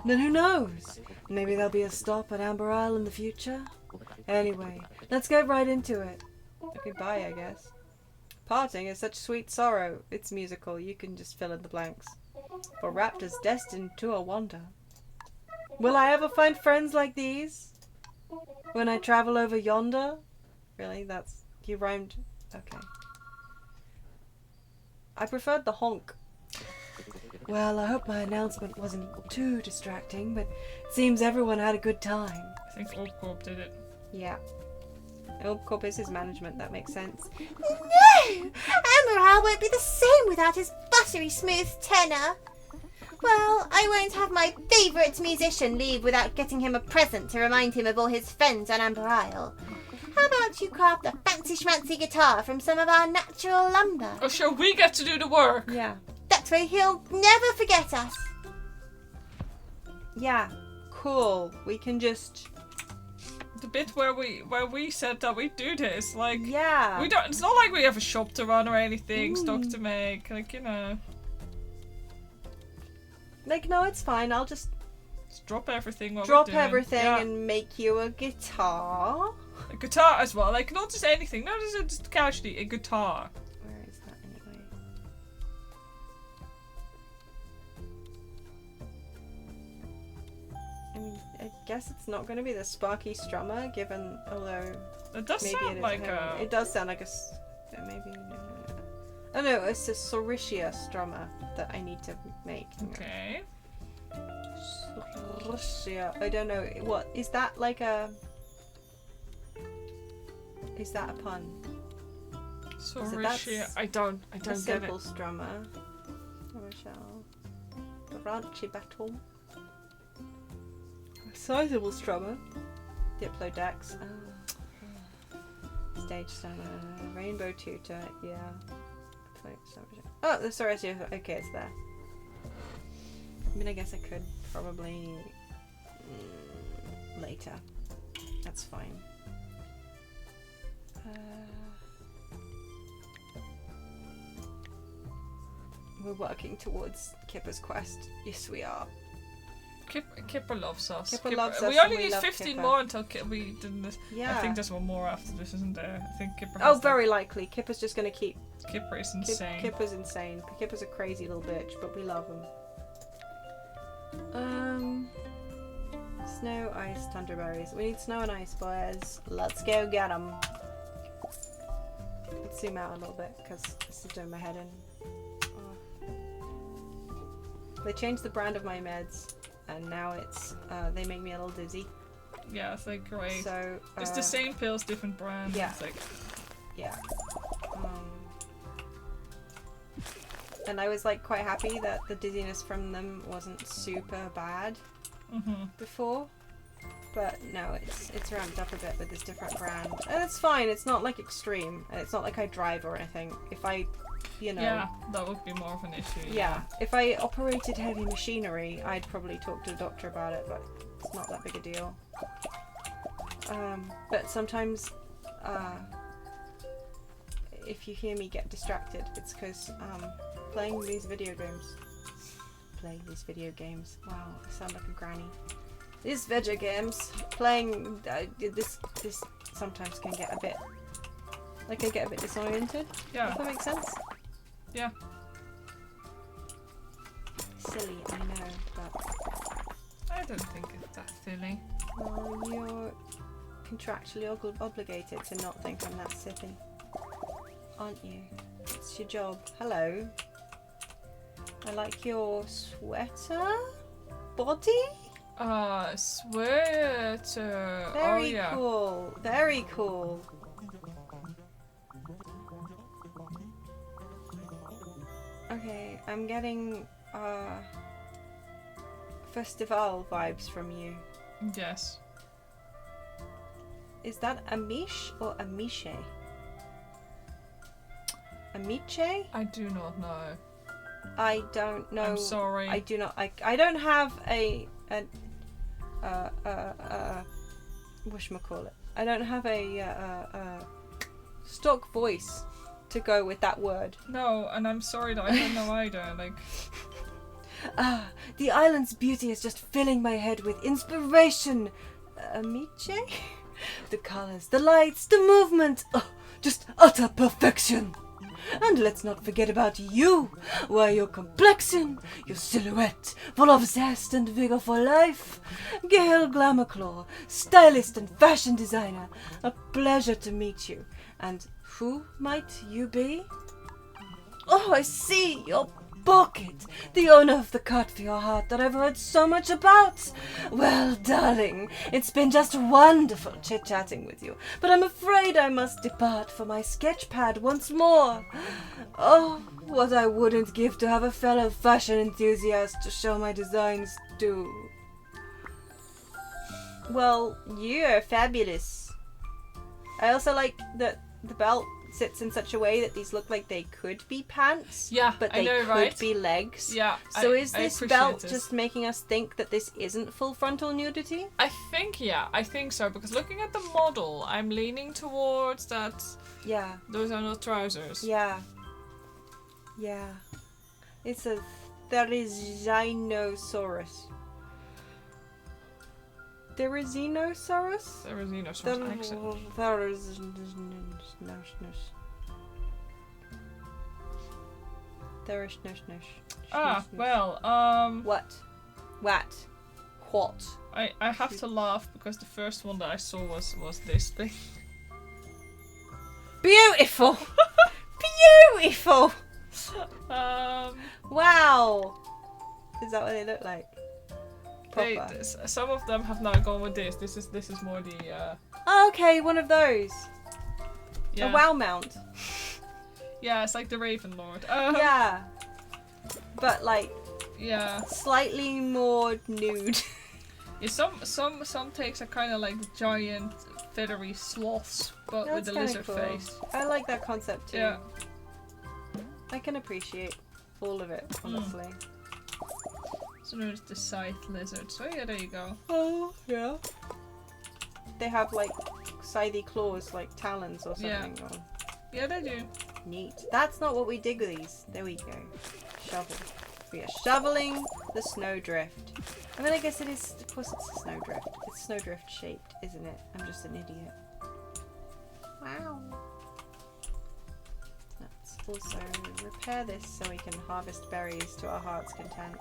Then who knows? Maybe there'll be a stop at Amber Isle in the future? Anyway, let's get right into it. Goodbye, I guess. Parting is such sweet sorrow. It's musical. You can just fill in the blanks. For raptors destined to a wander. Will I ever find friends like these? When I travel over yonder? Really? That's... You rhymed... Okay. I preferred the honk. Well, I hope my announcement wasn't too distracting, but it seems everyone had a good time. I think Orcorp did it. Yeah. Ilbcorp is his management. That makes sense. No! Amber Isle won't be the same without his buttery smooth tenor. Well, I won't have my favourite musician leave without getting him a present to remind him of all his friends on Amber Isle. How about you craft a fancy schmancy guitar from some of our natural lumber? Oh, sure, we get to do the work. Yeah. That way he'll never forget us. Yeah. Cool. We can just... The bit where we said that we do this, like, Yeah. we don't. It's not like we have a shop to run or anything, stock to make, like, you know. Like, no, it's fine. I'll just Drop everything. drop everything and make you a guitar. A guitar as well, like not just anything, not just casually, a guitar. Where is that anyway? I mean, I guess it's not going to be the Sparky Strummer, given, although It does maybe it sound is like heavy. It does sound like maybe. Oh no, it's a Saurischia Strummer that I need to make. Okay. Saurischia. I don't know. What is that like a? Is that a pun? Saurischia. I don't A get simple it. strummer. Rochelle. Branchy battle. A sizable strummer. Diplodex. Oh. Stage strummer. Rainbow tutor. Yeah. Oh, the Saurischia. Okay, it's there. I mean, I guess I could probably later. That's fine. We're working towards Kipper's quest. Yes, we are. Kipper loves us. Kipper loves us We only and we need love 15 Kipper. more until we did this. Yeah. I think there's one more after this, isn't there? I think Kipper Oh, has very likely. Kipper's just gonna keep. Kipper is insane. Kipper's insane. Kipper's a crazy little bitch, but we love him. Snow, ice, thunderberries. We need snow and ice, boys. Let's go get them. Let's zoom out a little bit because this is doing my head in. Oh. They changed the brand of my meds, and now it's they make me a little dizzy. Yeah, it's like great. So it's the same pills, different brand. Yeah. It's like yeah. And I was like quite happy that the dizziness from them wasn't super bad before, but no, it's ramped up a bit with this different brand, and it's fine. It's not like extreme, and it's not like I drive or anything. If I, yeah, that would be more of an issue. Yeah, if I operated heavy machinery, I'd probably talk to the doctor about it, but it's not that big a deal. But sometimes, if you hear me get distracted, it's because playing these video games. Wow, I sound like a granny. These video games, playing this sometimes can get a bit, like I get a bit disoriented. Yeah. If that makes sense. Yeah. Silly, I know, but I don't think it's that silly. well, you're contractually obligated to not think I'm that silly, aren't you? It's your job. Hello. I like your sweater body. Sweater. Very yeah. cool. Very cool. Okay, I'm getting festival vibes from you. Yes. Is that Amish or Amiche? Amiche? I do not know. I don't know. I'm sorry. I do not. I don't have a whatchamacallit. I don't have a stock voice to go with that word. No, and I'm sorry that I don't know either. Like. The island's beauty is just filling my head with inspiration. Amiche? The colors, the lights, the movement. Oh, just utter perfection. And let's not forget about you. Why, your complexion, your silhouette, full of zest and vigor for life. Gail Glamourclaw, stylist and fashion designer. A pleasure to meet you. And who might you be? Oh, I see, your Pocket, the owner of the cart for your heart that I've heard so much about. Well, darling, it's been just wonderful chit-chatting with you, but I'm afraid I must depart for my sketch pad once more. Oh, what I wouldn't give to have a fellow fashion enthusiast to show my designs to. Well, you're fabulous. I also like that the belt sits in such a way that these look like they could be pants, Yeah, but I they know, could right? be legs. Yeah. So I is this appreciate belt this. just making us think that this isn't full frontal nudity? I think so, because looking at the model, I'm leaning towards that Yeah. those are not trousers. Yeah. Yeah. It's a Therizinosaurus. Therizinosaurus? There is accent. Ah, well, What? I have to laugh because the first one that I saw was this thing. Beautiful! Beautiful! Wow! Is that what they look like? Proper. Some of them have now gone with this. This is more the Oh, okay, one of those. yeah. A wow mount. Yeah, it's like the Raven Lord. Yeah. But like Yeah. slightly more nude. Yeah, some takes are kind of like giant feathery sloths, but with That's the kinda lizard cool. face. I like that concept too. Yeah. I can appreciate all of it, honestly. So there's the scythe lizard. So yeah, there you go. Oh, yeah. They have like scythy claws, like talons or Yeah. something. Or... Yeah, they do. Neat. That's not what we did with these. There we go. shovel. We are shoveling the snowdrift. I mean, I guess it is, of course it's a snowdrift. It's snowdrift shaped, isn't it? I'm just an idiot. Wow. Let's also repair this so we can harvest berries to our heart's content.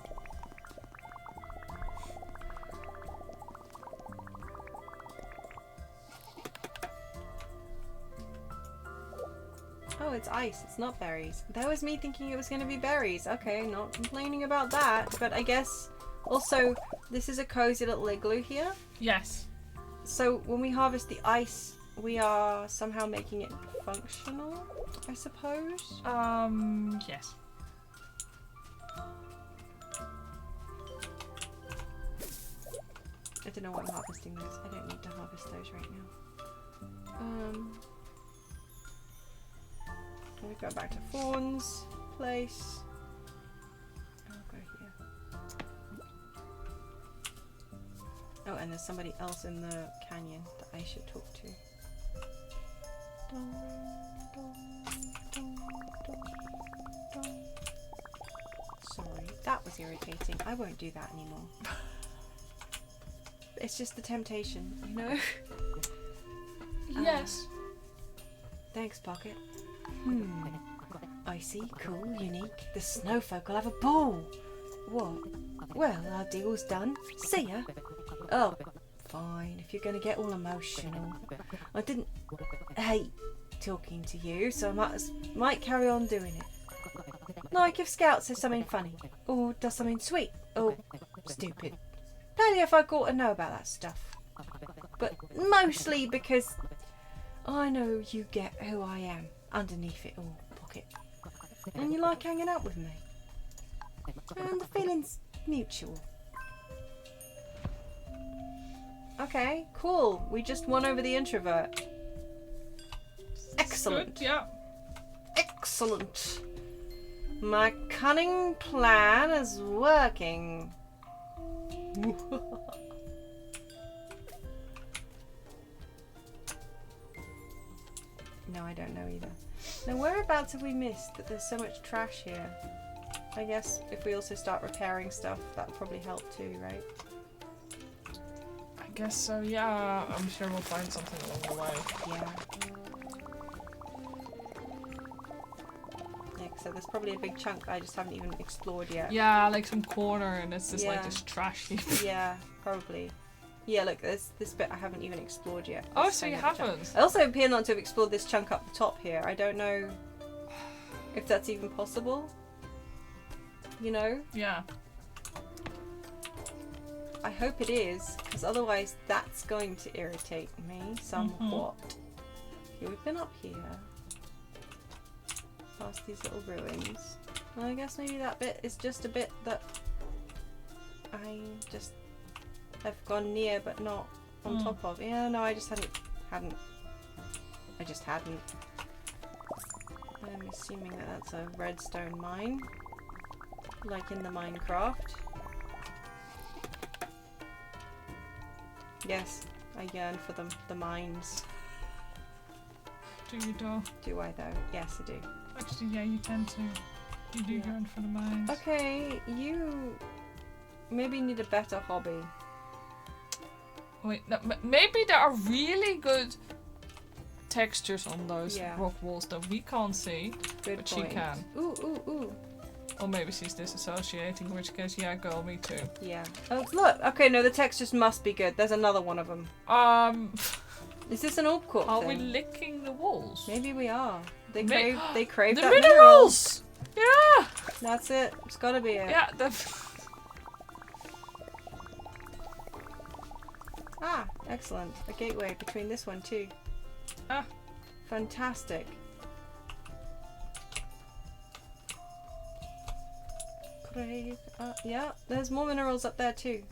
Oh, it's ice. It's not berries. That was me thinking it was going to be berries. Okay, not complaining about that. But I guess also this is a cozy little igloo here. Yes. So when we harvest the ice, we are somehow making it functional, I suppose. Yes. I don't know why I'm harvesting those. I don't need to harvest those right now. We go back to Fawn's place. I'll go here. Oh, and there's somebody else in the canyon that I should talk to. Dun, dun, dun, dun, dun. Sorry, that was irritating. I won't do that anymore. It's just the temptation, you know? Yes. Thanks, Pocket. Icy, cool, unique. The snowfolk will have a ball. What? Well, our deal's done. See ya. Oh, fine, if you're going to get all emotional. I didn't hate talking to you, so I might carry on doing it. Like if Scout says something funny, or does something sweet, or stupid. Only if I got to know about that stuff. But mostly because I know you get who I am underneath it all, Pocket. And you like hanging out with me. And the feeling's mutual. Okay, cool. We just won over the introvert. Excellent. Good, yeah. Excellent. My cunning plan is working. No, I don't know either. Now, whereabouts have we missed that there's so much trash here? I guess if we also start repairing stuff, that'll probably help too, right? I guess so, yeah. I'm sure we'll find something along the way. Yeah. Yeah, so there's probably a big chunk I just haven't even explored yet. Yeah, like some corner and it's just like Yeah. this trash heap. Yeah, probably. Yeah, look, there's this bit I haven't even explored yet. Oh, This so you tiny chunk. haven't? I also appear not to have explored this chunk up the top here. I don't know if that's even possible. You know? Yeah. I hope it is, because otherwise that's going to irritate me somewhat. Okay, we've been up here. Past these little ruins. Well, I guess maybe that bit is just a bit that I just have gone near but not on top of. Yeah, no, I just hadn't. I just hadn't. I'm assuming that that's a redstone mine. Like in the Minecraft. Yes, I yearn for them, the mines. Do you though? Do I though? Yes, I do. Actually, yeah, you tend to. You do Yeah. yearn for the mines. Okay, you maybe need a better hobby. Wait, no, maybe there are really good textures on those Yeah. rock walls that we can't see, Good but point. she can. Ooh, ooh, ooh. Or maybe she's disassociating, in which case, yeah, girl, me too. Yeah. Oh, look. Okay, no, the textures must be good. There's another one of them. Is this an orb corp Are thing? we licking the walls? Maybe we are. They May- crave. They crave The that minerals! Yeah! That's it. It's gotta be it. Yeah, Ah, excellent. A gateway between this one too. Ah. Fantastic. Crave. Yeah, there's more minerals up there too.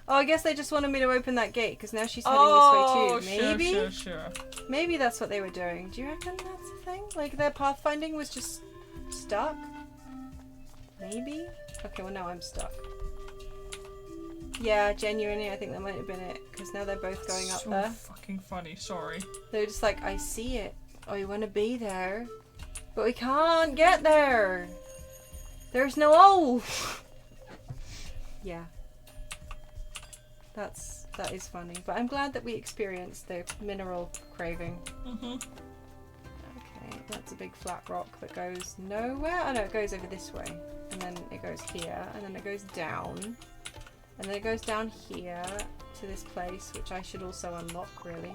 Oh, I guess they just wanted me to open that gate because now she's heading this way too. Maybe. Sure. Maybe that's what they were doing. Do you reckon that's a thing? Like their pathfinding was just stuck? Maybe? Okay, well now I'm stuck. Yeah, genuinely, I think that might have been it. Because now they're both going up so there. fucking funny, sorry. They're just like, I see it. Oh, you want to be there? But we can't get there. There's no O! Yeah. That is funny. But I'm glad that we experienced the mineral craving. Okay, that's a big flat rock that goes nowhere. Oh no, it goes over this way. And then it goes here. And then it goes down. And then it goes down here to this place, which I should also unlock, really.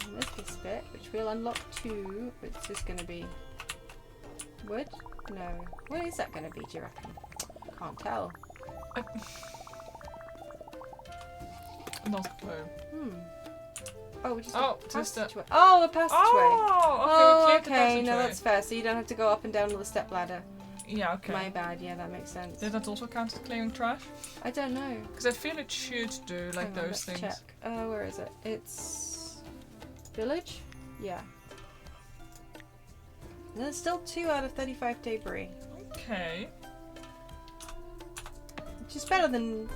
And there's this bit, which we'll unlock too. It's just going to be wood? No. What is that going to be, do you reckon? Can't tell. Not a clue. Oh, just a passageway. Oh, a passageway. Oh, okay. No, that's fair. So you don't have to go up and down the step ladder. Yeah, okay. My bad. Yeah, that makes sense. Did that also count as clearing trash? I don't know. Because I feel it should do like Hang on, those let's things. check. Where is it? It's village. Yeah. And there's still 2 out of 35 debris. Okay. Which is better than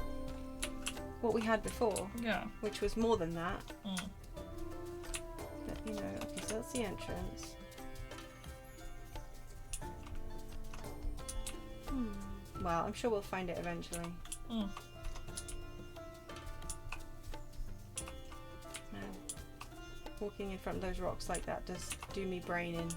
what we had before. Yeah. Which was more than that. Mm. But you know, okay, so that's the entrance. Well, I'm sure we'll find it eventually. Mm. Walking in front of those rocks like that does do me brain in.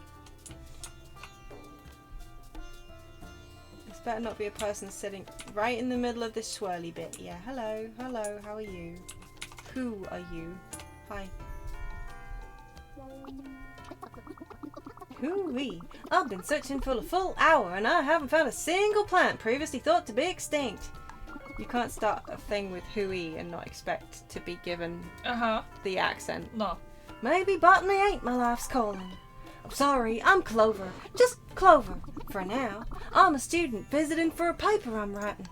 This better not be a person sitting right in the middle of this swirly bit. Yeah, hello, hello, how are you? Who are you? Hi. Hoo-wee. I've been searching for a full hour and I haven't found a single plant previously thought to be extinct. You can't start a thing with hooey and not expect to be given the accent. No. Maybe botany ain't my life's calling. I'm sorry, I'm Clover. Just Clover. For now. I'm a student visiting for a paper I'm writing.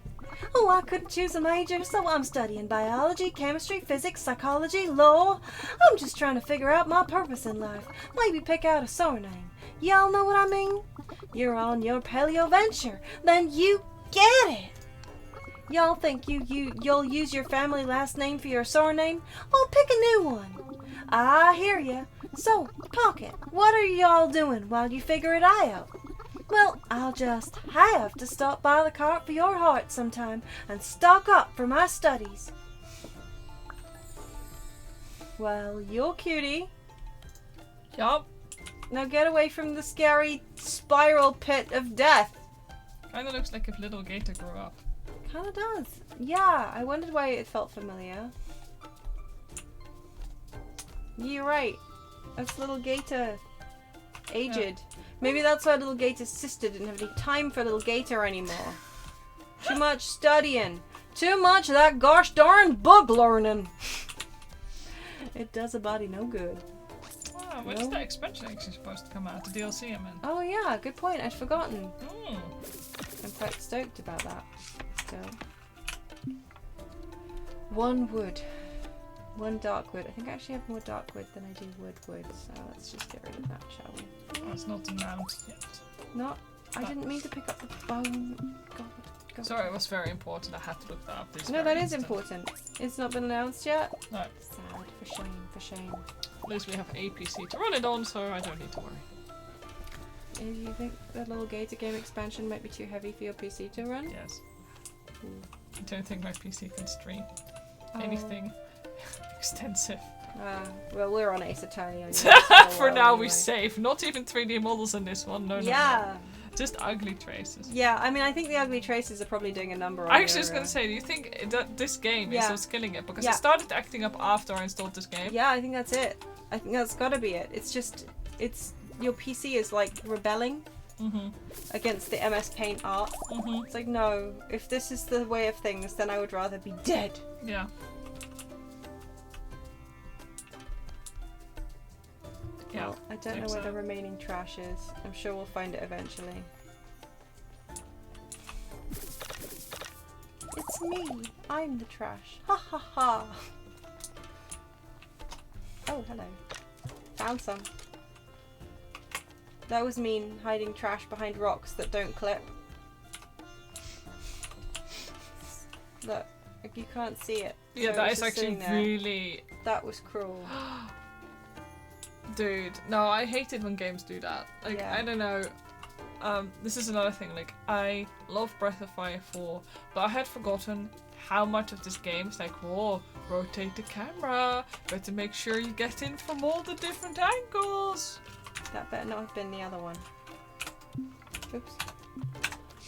Oh, I couldn't choose a major, so I'm studying biology, chemistry, physics, psychology, law. I'm just trying to figure out my purpose in life. Maybe pick out a surname. Y'all know what I mean? You're on your paleo venture. Then you get it. Y'all think you'll use your family last name for your surname? Well, pick a new one. I hear ya. So, Pocket, what are y'all doing while you figure it out? Well, I'll just have to stop by the cart for your heart sometime and stock up for my studies. Well, you're cutie. Yup. Now get away from the scary spiral pit of death. Kinda looks like if little Gator grew up. Kinda does. Yeah, I wondered why it felt familiar. You're right. That's little Gator. Aged. Yeah. Maybe that's why little Gator's sister didn't have any time for little Gator anymore. Too much studying. Too much of that gosh darn book learning. It does a body no good. Wow, when's that expansion actually supposed to come out? The DLC, I meant. Oh yeah, good point. I'd forgotten. Mm. I'm quite stoked about that. Still. 1 wood. 1 dark wood. I think I actually have more dark wood than I do wood, so let's just get rid of that, shall we? Oh, it's not announced yet. Not? I didn't mean to pick up the bone. God. Sorry, it was very important. I had to look that up. No, that is important. It's not been announced yet? No. Sad. For shame, for shame. At least we have a PC to run it on, so I don't need to worry. Do you think the little Gator game expansion might be too heavy for your PC to run? Yes. I don't think my PC can stream anything extensive. Well, we're on Ace Attorney. For now, we're safe. Not even 3D models in this one. No. Just ugly traces. Yeah, I mean, I think the ugly traces are probably doing a number on I actually was going to say, do you think that this game is what's killing it? Because it started acting up after I installed this game. Yeah, I think that's it. I think that's got to be it. It's just, your PC is like rebelling against the MS Paint art. It's like, no, if this is the way of things, then I would rather be dead. Yeah. Well, I don't know where the remaining trash is. I'm sure we'll find it eventually. It's me. I'm the trash. Ha ha ha. Oh, hello. Found some. That was mean, hiding trash behind rocks that don't clip. Look. Like, you can't see it. Yeah, So that it's is just actually sitting there. really... That was cruel. Dude, no, I hate it when games do that. Like, Yeah. I don't know. This is another thing. Like, I love Breath of Fire 4, but I had forgotten how much of this game is like, whoa, rotate the camera. Better make sure you get in from all the different angles. That better not have been the other one. Oops.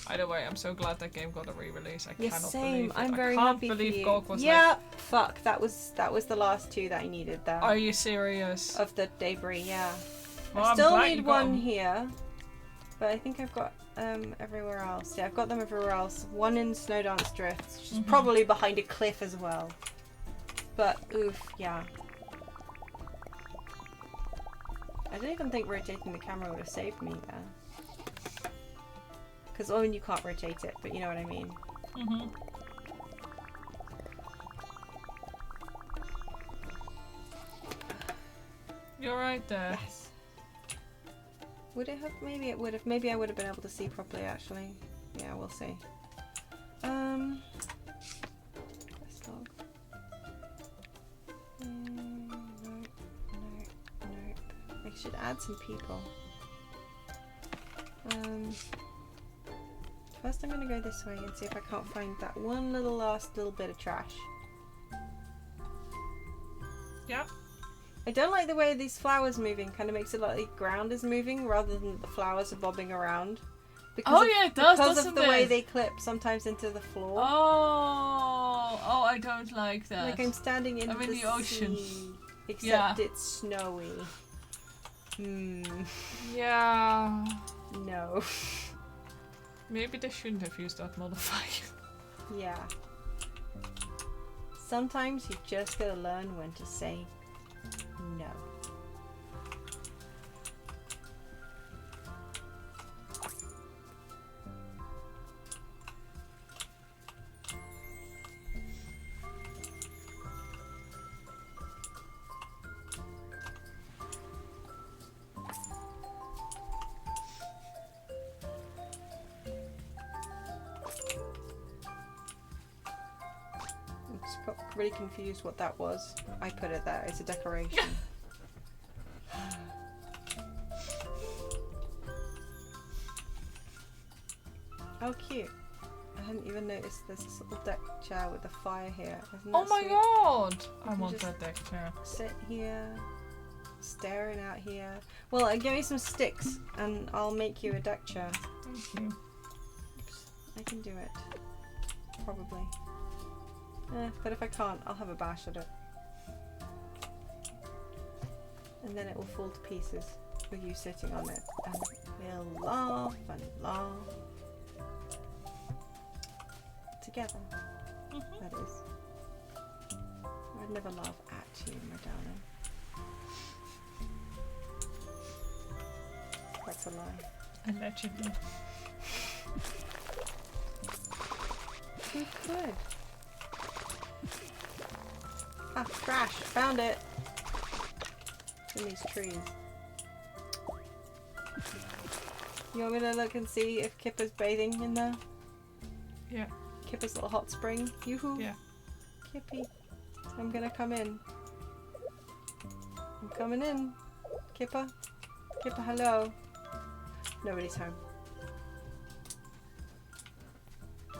Either way, I'm so glad that game got a re-release. I Yeah, cannot same. believe it. I'm very I can't happy believe for you. GOG was yeah, fuck. That was the last two that I needed there. like, are you serious? Of the debris, yeah. Well, I I'm still glad need you got one 'em. here, but I think I've got everywhere else. Yeah, I've got them everywhere else. One in Snowdance Drifts, which is probably behind a cliff as well. But oof, yeah. I don't even think rotating the camera would have saved me there. Because, I mean, you can't rotate it, but you know what I mean. Mm-hmm. You're right there. Yes. Would it have? Maybe it would have. Maybe I would have been able to see properly, actually. Yeah, we'll see. Quest log. Nope. I should add some people. First I'm gonna go this way and see if I can't find that one last little bit of trash. Yep. I don't like the way these flowers moving. Kind of makes it like the ground is moving rather than the flowers are bobbing around. Oh, yeah, it does, Because doesn't of the way it? they clip sometimes into the floor. Oh, I don't like that. Like I'm standing in, I'm in the ocean. sea, except Yeah. it's snowy. Yeah. No. Maybe they shouldn't have used that modifier. Yeah. Sometimes you just gotta learn when to say no. Got really confused what that was. I put it there. It's a decoration. Oh, cute. I hadn't even noticed there's this little deck chair with a fire here. Isn't that Oh my sweet? god! I can want just- that deck chair. Sit here, staring out here. Well, give me some sticks and I'll make you a deck chair. Thank you. Oops, I can do it. Probably. But if I can't, I'll have a bash at it. And then it will fall to pieces with you sitting on it. And we'll laugh and laugh. Together. That is. I'd never laugh at you, my darling. That's a lie. Allegedly. Who could? Ah, trash! Found it! In these trees. You want me to look and see if Kipper's bathing in there? Yeah. Kipper's little hot spring? Yoo-hoo! Yeah. Kippy. I'm gonna come in. I'm coming in. Kipper? Kipper, hello. Nobody's home.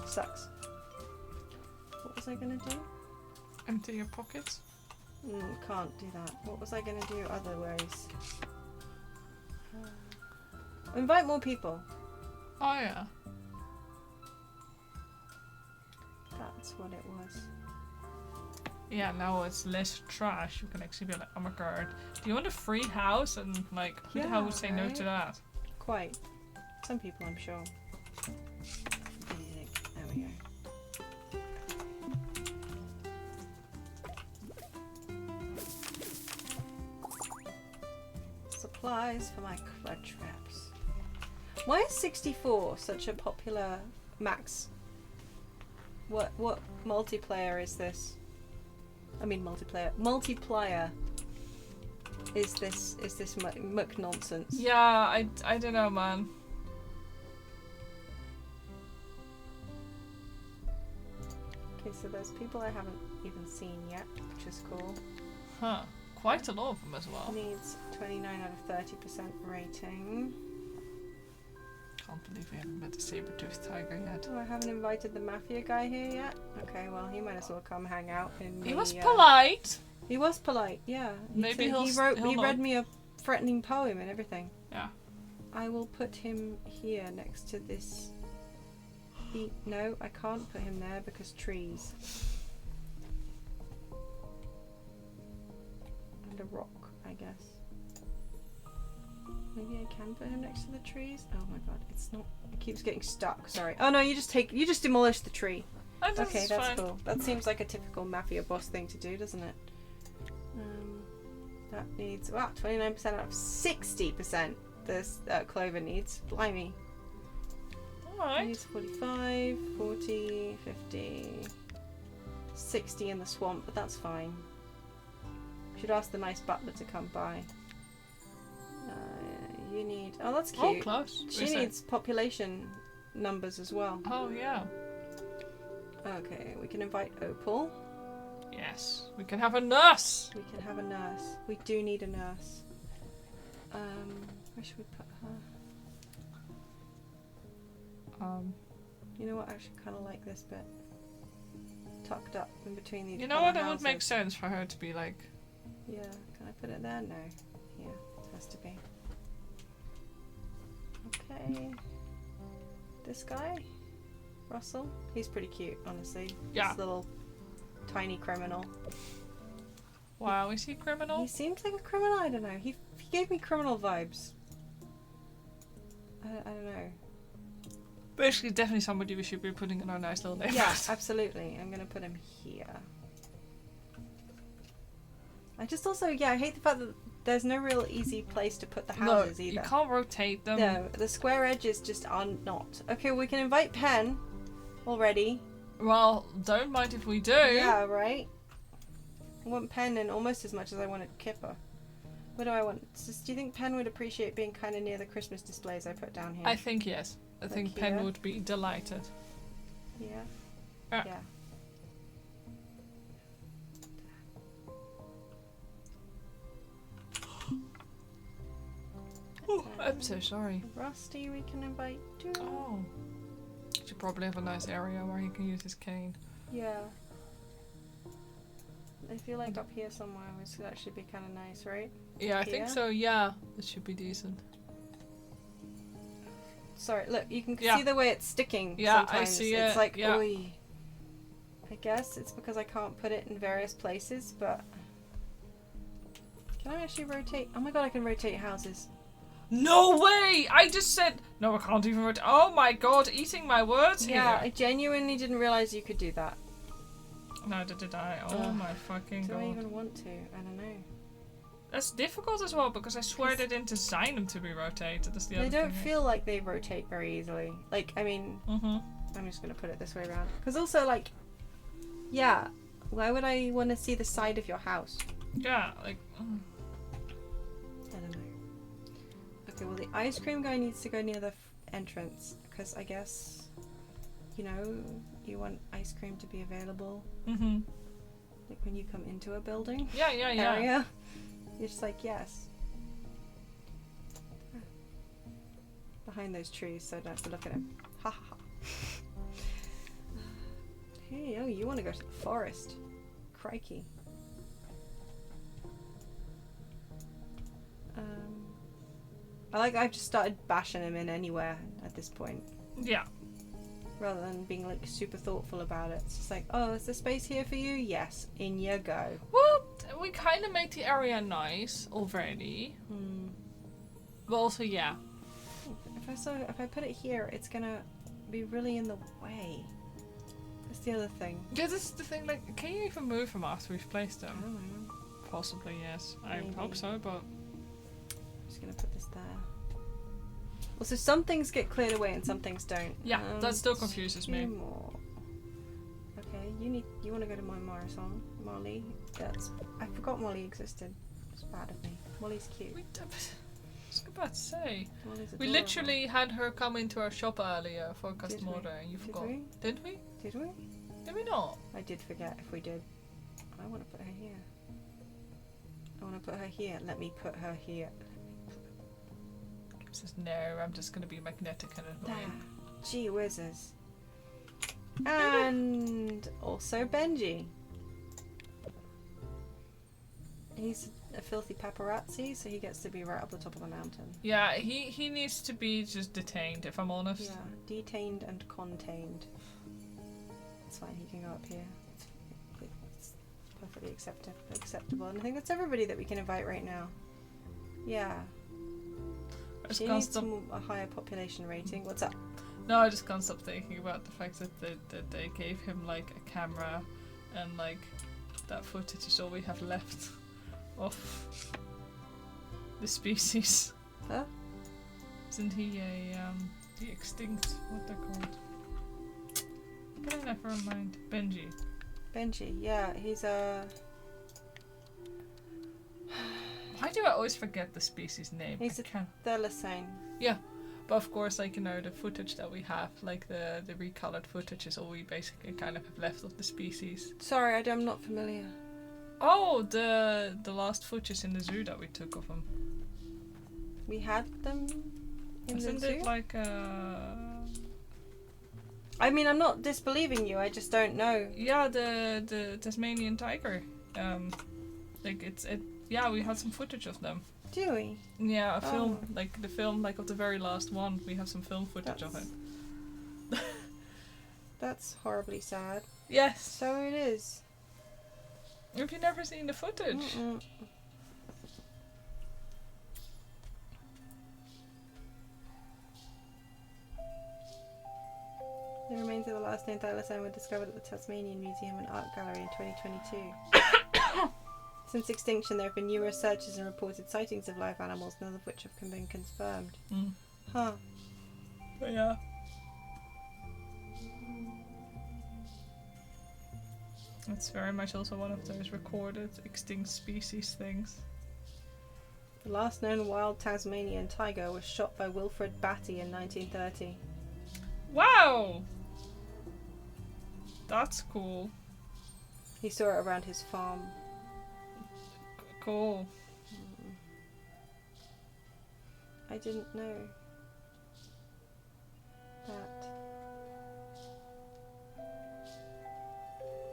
Sucks. What was I gonna do? Empty your pockets. Can't do that. What was I gonna do otherwise? Invite more people. Oh yeah. That's what it was. Yeah, now it's less trash. You can actually be like, oh my god, do you want a free house? And like, who the hell would say no to that? Quite. Some people, I'm sure. There we go. Supplies for my crud traps. Why is 64 such a popular max? What multiplayer is this? I mean multiplier is this muck nonsense? Yeah, I don't know, man. Okay, so there's people I haven't even seen yet, which is cool. Huh. Quite a lot of them as well. Needs 29 out of 30% rating. Can't believe we haven't met the saber-toothed tiger yet. Oh, I haven't invited the mafia guy here yet. Okay, well, he might as well come hang out in He the, was polite. He was polite, yeah. Maybe he read me a threatening poem and everything. Yeah. I will put him here next to this. No, I can't put him there because trees. And a rock, I guess. Maybe I can put him next to the trees. Oh my god, it's not. It keeps getting stuck. Sorry. Oh no, you just demolish the tree. Okay, that's fine. cool. That seems like a typical mafia boss thing to do, doesn't it? That needs 29% out of 60%. This Clover needs. Blimey. Alright. Needs 45, 40, 50, 60 in the swamp, but that's fine. Should ask the nice butler to come by. You need. Oh, that's cute. Oh, close. She needs population numbers as well. Oh, yeah. Okay, we can invite Opal. Yes. We can have a nurse. We can have a nurse. We do need a nurse. Where should we put her? You know what? I actually kind of like this bit. Tucked up in between these. You know what? It houses. would make sense for her to be like. Yeah. Can I put it there? No. Here. It has to be. Okay. This guy? Russell? He's pretty cute, honestly. Yeah. This little tiny criminal. Wow, is he criminal? He seems like a criminal. I don't know. He gave me criminal vibes. I don't know. Basically, definitely somebody we should be putting in our nice little neighborhood. Yeah, absolutely. I'm gonna put him here. I just also, I hate the fact that there's no real easy place to put the houses either. You can't rotate them. No, the square edges just are not. Okay, we can invite Pen already. Well, don't mind if we do. Yeah, right? I want Pen in almost as much as I wanted Kipper. What do I want? Do you think Pen would appreciate being kind of near the Christmas displays I put down here? I think yes. I think here? Pen would be delighted. Yeah. Yeah. Oh, I'm so sorry. Rusty we can invite too. Oh. Should probably have a nice area where he can use his cane. Yeah. I feel like up here somewhere that should be kind of nice, right? Yeah, I think so, yeah. This should be decent. Sorry, look, you can see the way it's sticking Yeah, sometimes. I see it. It's like, yeah. Oy. I guess it's because I can't put it in various places, but... Can I actually rotate? Oh my god, I can rotate houses. No way! I just said... No, I can't even rotate. Oh my god, eating my words here. Yeah, I genuinely didn't realise you could do that. Neither did I. Oh my fucking Do god. I even want to? I don't know. That's difficult as well because I swear they didn't design them to be rotated. That's the other They thing. don't feel like they rotate very easily. Like, I mean... I'm just going to put it this way around. Because also, like... Yeah, why would I want to see the side of your house? Yeah, like... I don't know. Okay, well the ice cream guy needs to go near the entrance. Because I guess... You know, you want ice cream to be available. Like when you come into a building. Yeah. Area. You're just like, yes. Behind those trees, so I don't have to look at him. Ha ha ha. Hey, oh, you want to go to the forest. Crikey. I've just started bashing him in anywhere at this point. Yeah. Rather than being like super thoughtful about it. It's just like, oh, is there space here for you? Yes. In you go. Well, we kind of made the area nice already. But also, yeah. If I put it here, it's gonna be really in the way. That's the other thing. Yeah, this is the thing, like, can you even move them after we've placed I them? don't know. Possibly, yes. Maybe. I hope so, but... I'm just gonna put this there. Well, so some things get cleared away and some things don't. Yeah, that still confuses me. 2 more. Okay, you want to go to my marathon, Molly? I forgot Molly existed. It's bad of me. Molly's cute. I was about to say. Molly's We adorable. literally had her come into our shop earlier for a customer order and you forgot. we? Did we? Did we? Did we not? I did forget if we did. I want to put her here. I want to put her here. Let me put her here. Says no, I'm just going to be magnetic and annoying. Gee whizzes. And also Benji. He's a filthy paparazzi, so he gets to be right up the top of the mountain. Yeah, he needs to be just detained, if I'm honest. Yeah, detained and contained. It's fine, he can go up here. It's perfectly acceptable. And I think that's everybody that we can invite right now. Yeah. She needs a higher population rating. What's up? No, I just can't stop thinking about the fact that they gave him like a camera and like that footage is all we have left of the species. Huh? Isn't he the extinct, what they're called? Never mind. Benji. Benji, yeah, he's a... Why do I always forget the species name? He's a thylacine. Yeah, but of course, like, you know, the footage that we have, like the recolored footage is all we basically kind of have left of the species. Sorry, I'm not familiar. Oh, the last footage in the zoo that we took of them. We had them in Isn't the zoo? it like I mean, I'm not disbelieving you, I just don't know. Yeah, the Tasmanian tiger. Yeah, we had some footage of them. Do we? Yeah, a film, like the film, like of the very last one. We have some film footage of it. That's horribly sad. Yes. So it is. Have you never seen the footage? Mm-mm. The remains of the last named thylacine were discovered at the Tasmanian Museum and Art Gallery in 2022. Since extinction, there have been numerous searches and reported sightings of live animals, none of which have been confirmed. Huh. But yeah. It's very much also one of those recorded extinct species things. The last known wild Tasmanian tiger was shot by Wilfred Batty in 1930. Wow! That's cool. He saw it around his farm. Cool. I didn't know that.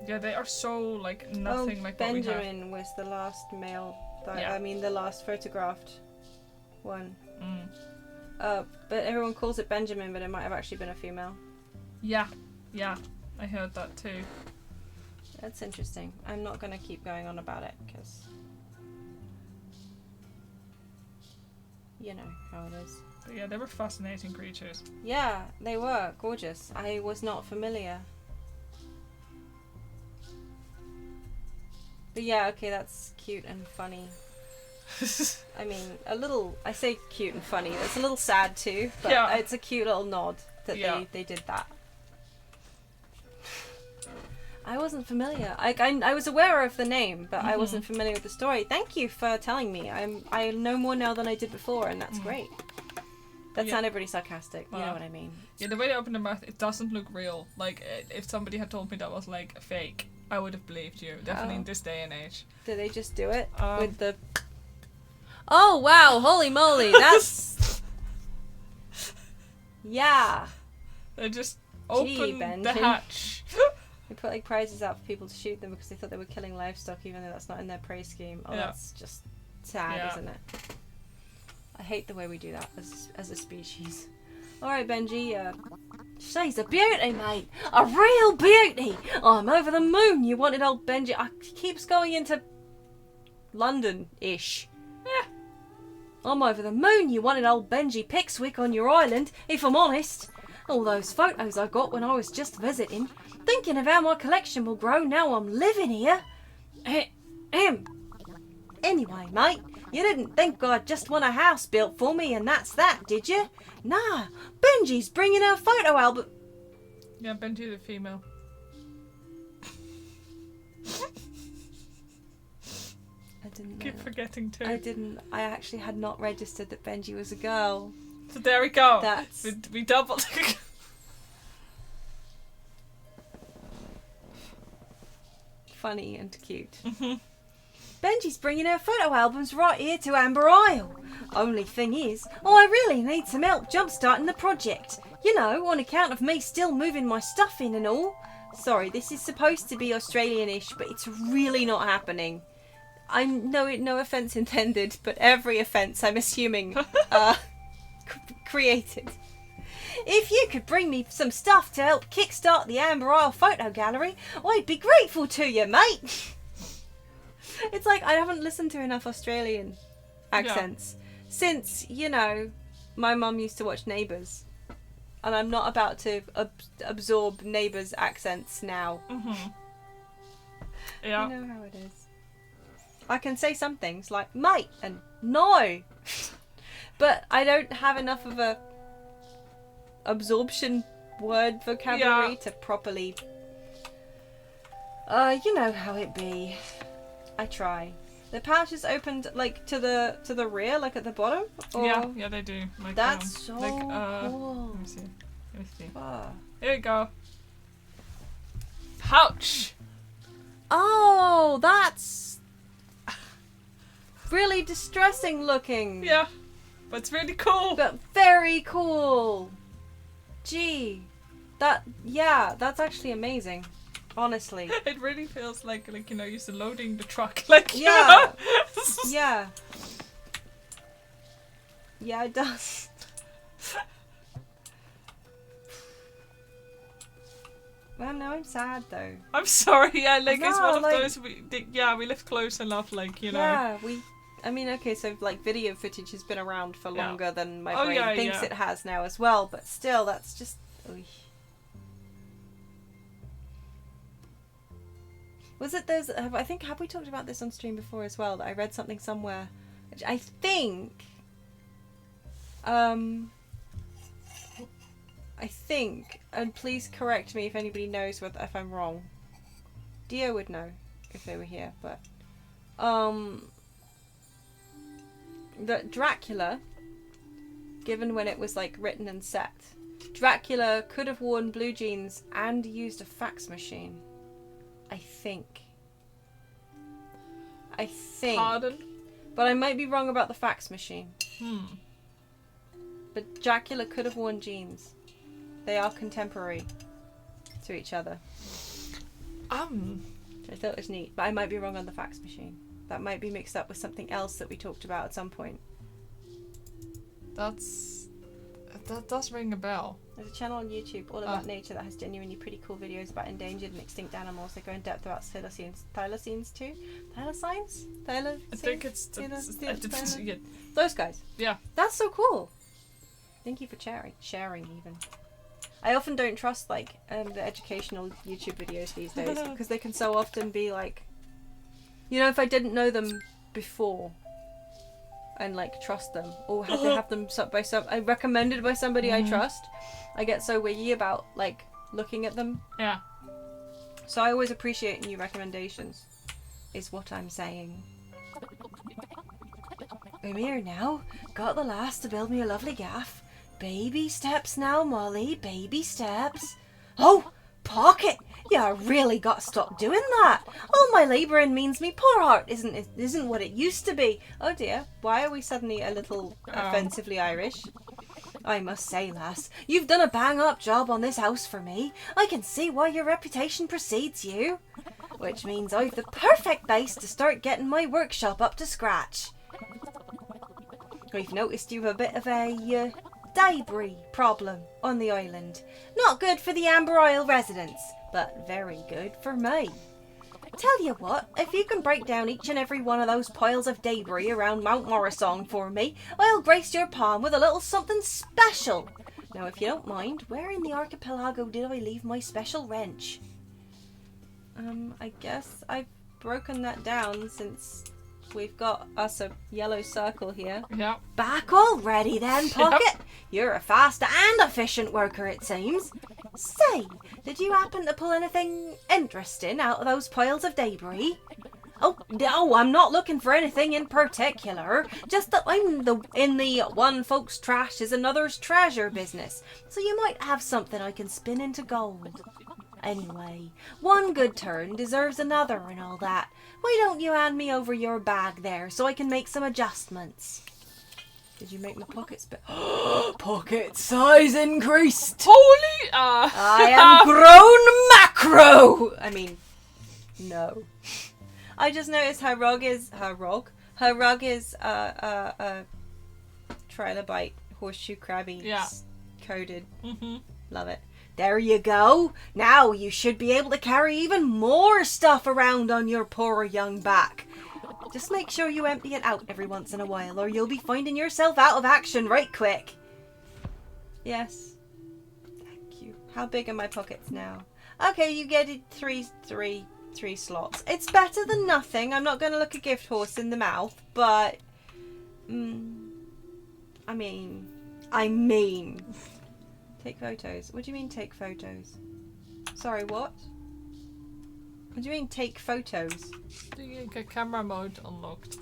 Yeah, they are so like nothing like Benjamin what we have. was the last male. Yeah. I mean, the last photographed one. Mm. But everyone calls it Benjamin, but it might have actually been a female. Yeah, I heard that too. That's interesting. I'm not going to keep going on about it because you know how it is. But yeah, they were fascinating creatures. Yeah, they were gorgeous. I was not familiar. But yeah, okay, that's cute and funny. I mean, I say cute and funny, it's a little sad too, but yeah. It's a cute little nod that they did that. I wasn't familiar. I was aware of the name, but I wasn't familiar with the story. Thank you for telling me. I know more now than I did before, and that's great. That sounded really sarcastic. You know what I mean? Yeah, the way they open their mouth, it doesn't look real. Like, if somebody had told me that was like fake, I would have believed you. Definitely in this day and age. Do they just do it with the... Oh, wow. Holy moly. That's... yeah. They just open the hatch. They put like prizes out for people to shoot them because they thought they were killing livestock, even though that's not in their prey scheme. Oh, that's just sad, isn't it? I hate the way we do that as a species. Alright, Benji, she's a beauty, mate. A real beauty. I'm over the moon. You wanted old Benji. I keeps going into London-ish. Yeah. I'm over the moon. You wanted old Benji Pickswick on your island, if I'm honest. All those photos I got when I was just visiting. Thinking of how my collection will grow now I'm living here. Anyway, mate, you didn't think I'd just want a house built for me and that's that, did you? Nah, Benji's bringing her photo album. Yeah, Benji the female. I didn't know. Keep forgetting too. I actually had not registered that Benji was a girl. So there we go. That's... We doubled. funny and cute. Benji's bringing her photo albums right here to Amber Isle. Only thing is, I really need some help jump-starting the project. You know, on account of me still moving my stuff in and all. Sorry, this is supposed to be Australian-ish, but it's really not happening. No offence intended, but every offence I'm assuming created. If you could bring me some stuff to help kickstart the Amber Isle photo gallery, I'd be grateful to you, mate. It's like I haven't listened to enough Australian accents since, you know, my mum used to watch Neighbours. And I'm not about to absorb Neighbours accents now. Yeah. You know how it is. I can say some things like mate and no. But I don't have enough of a absorption word vocabulary to properly... you know how it be. I try. The pouch is opened like to the rear, like at the bottom. Or... Yeah, they do. Like, that's so like, cool. Let me see. Ah. Here we go. Pouch. Oh, that's really distressing looking. Yeah, but it's really cool. But very cool. Gee, that's actually amazing. Honestly. It really feels like you know, you're loading the truck. Like, you Yeah. know? Yeah. Yeah, it does. Well, no, I'm sad though. I'm sorry. Yeah, like it's No, one of like- those. We live close enough. Like, you know. Yeah, I mean, okay, so like video footage has been around for longer than my brain thinks it has now as well, but still, that's just. Oy. Was it those? I think have we talked about this on stream before as well? That I read something somewhere, which I think, and please correct me if anybody knows if I'm wrong. Dio would know if they were here, but that Dracula, given when it was like written and set, Dracula could have worn blue jeans and used a fax machine. I think. Pardon? But I might be wrong about the fax machine. But Dracula could have worn jeans. They are contemporary to each other. I thought it was neat, but I might be wrong on the fax machine. That might be mixed up with something else that we talked about at some point. That does ring a bell. There's a channel on YouTube all about nature that has genuinely pretty cool videos about endangered and extinct animals. They go in depth about thylacines too. Thylacines? I think it's yeah. Those guys. Yeah. That's so cool. Thank you for sharing even. I often don't trust like the educational YouTube videos these days because they can so often be like, you know, if I didn't know them before and like trust them or had to have them recommended by somebody I trust, I get so wiggy about like looking at them. Yeah. So I always appreciate new recommendations, is what I'm saying. I'm here now. Got the lass to build me a lovely gaff. Baby steps now, Molly. Baby steps. Oh, Pocket! Yeah, I really got to stop doing that. All my labouring means me poor heart isn't what it used to be. Oh dear, why are we suddenly a little offensively Irish? I must say, lass, you've done a bang-up job on this house for me. I can see why your reputation precedes you. Which means I've the perfect base to start getting my workshop up to scratch. I've noticed you've a bit of a debris problem on the island. Not good for the Amber Isle residents, but very good for me. Tell you what, if you can break down each and every one of those piles of debris around Mount Morrisong for me, I'll grace your palm with a little something special. Now, if you don't mind, where in the archipelago did I leave my special wrench? I guess I've broken that down since we've got us a yellow circle here. Yeah. Back already then, Pocket? Yep. You're a fast and efficient worker, it seems. Say, did you happen to pull anything interesting out of those piles of debris? Oh, no, I'm not looking for anything in particular. Just that I'm in the one folk's trash is another's treasure business. So you might have something I can spin into gold. Anyway, one good turn deserves another and all that. Why don't you hand me over your bag there so I can make some adjustments? Did you make my pockets bit? Pocket size increased! Holy I am grown macro! I mean, no. I just noticed her rug is trilobite horseshoe crabby coated. Love it. There you go. Now you should be able to carry even more stuff around on your poor young back. Just make sure you empty it out every once in a while or you'll be finding yourself out of action right quick. Yes. Thank you. How big are my pockets now? Okay, you get it three slots. It's better than nothing. I'm not going to look a gift horse in the mouth, but I mean take photos. What do you mean take photos? Sorry, what? What do you mean take photos? Do you get camera mode unlocked?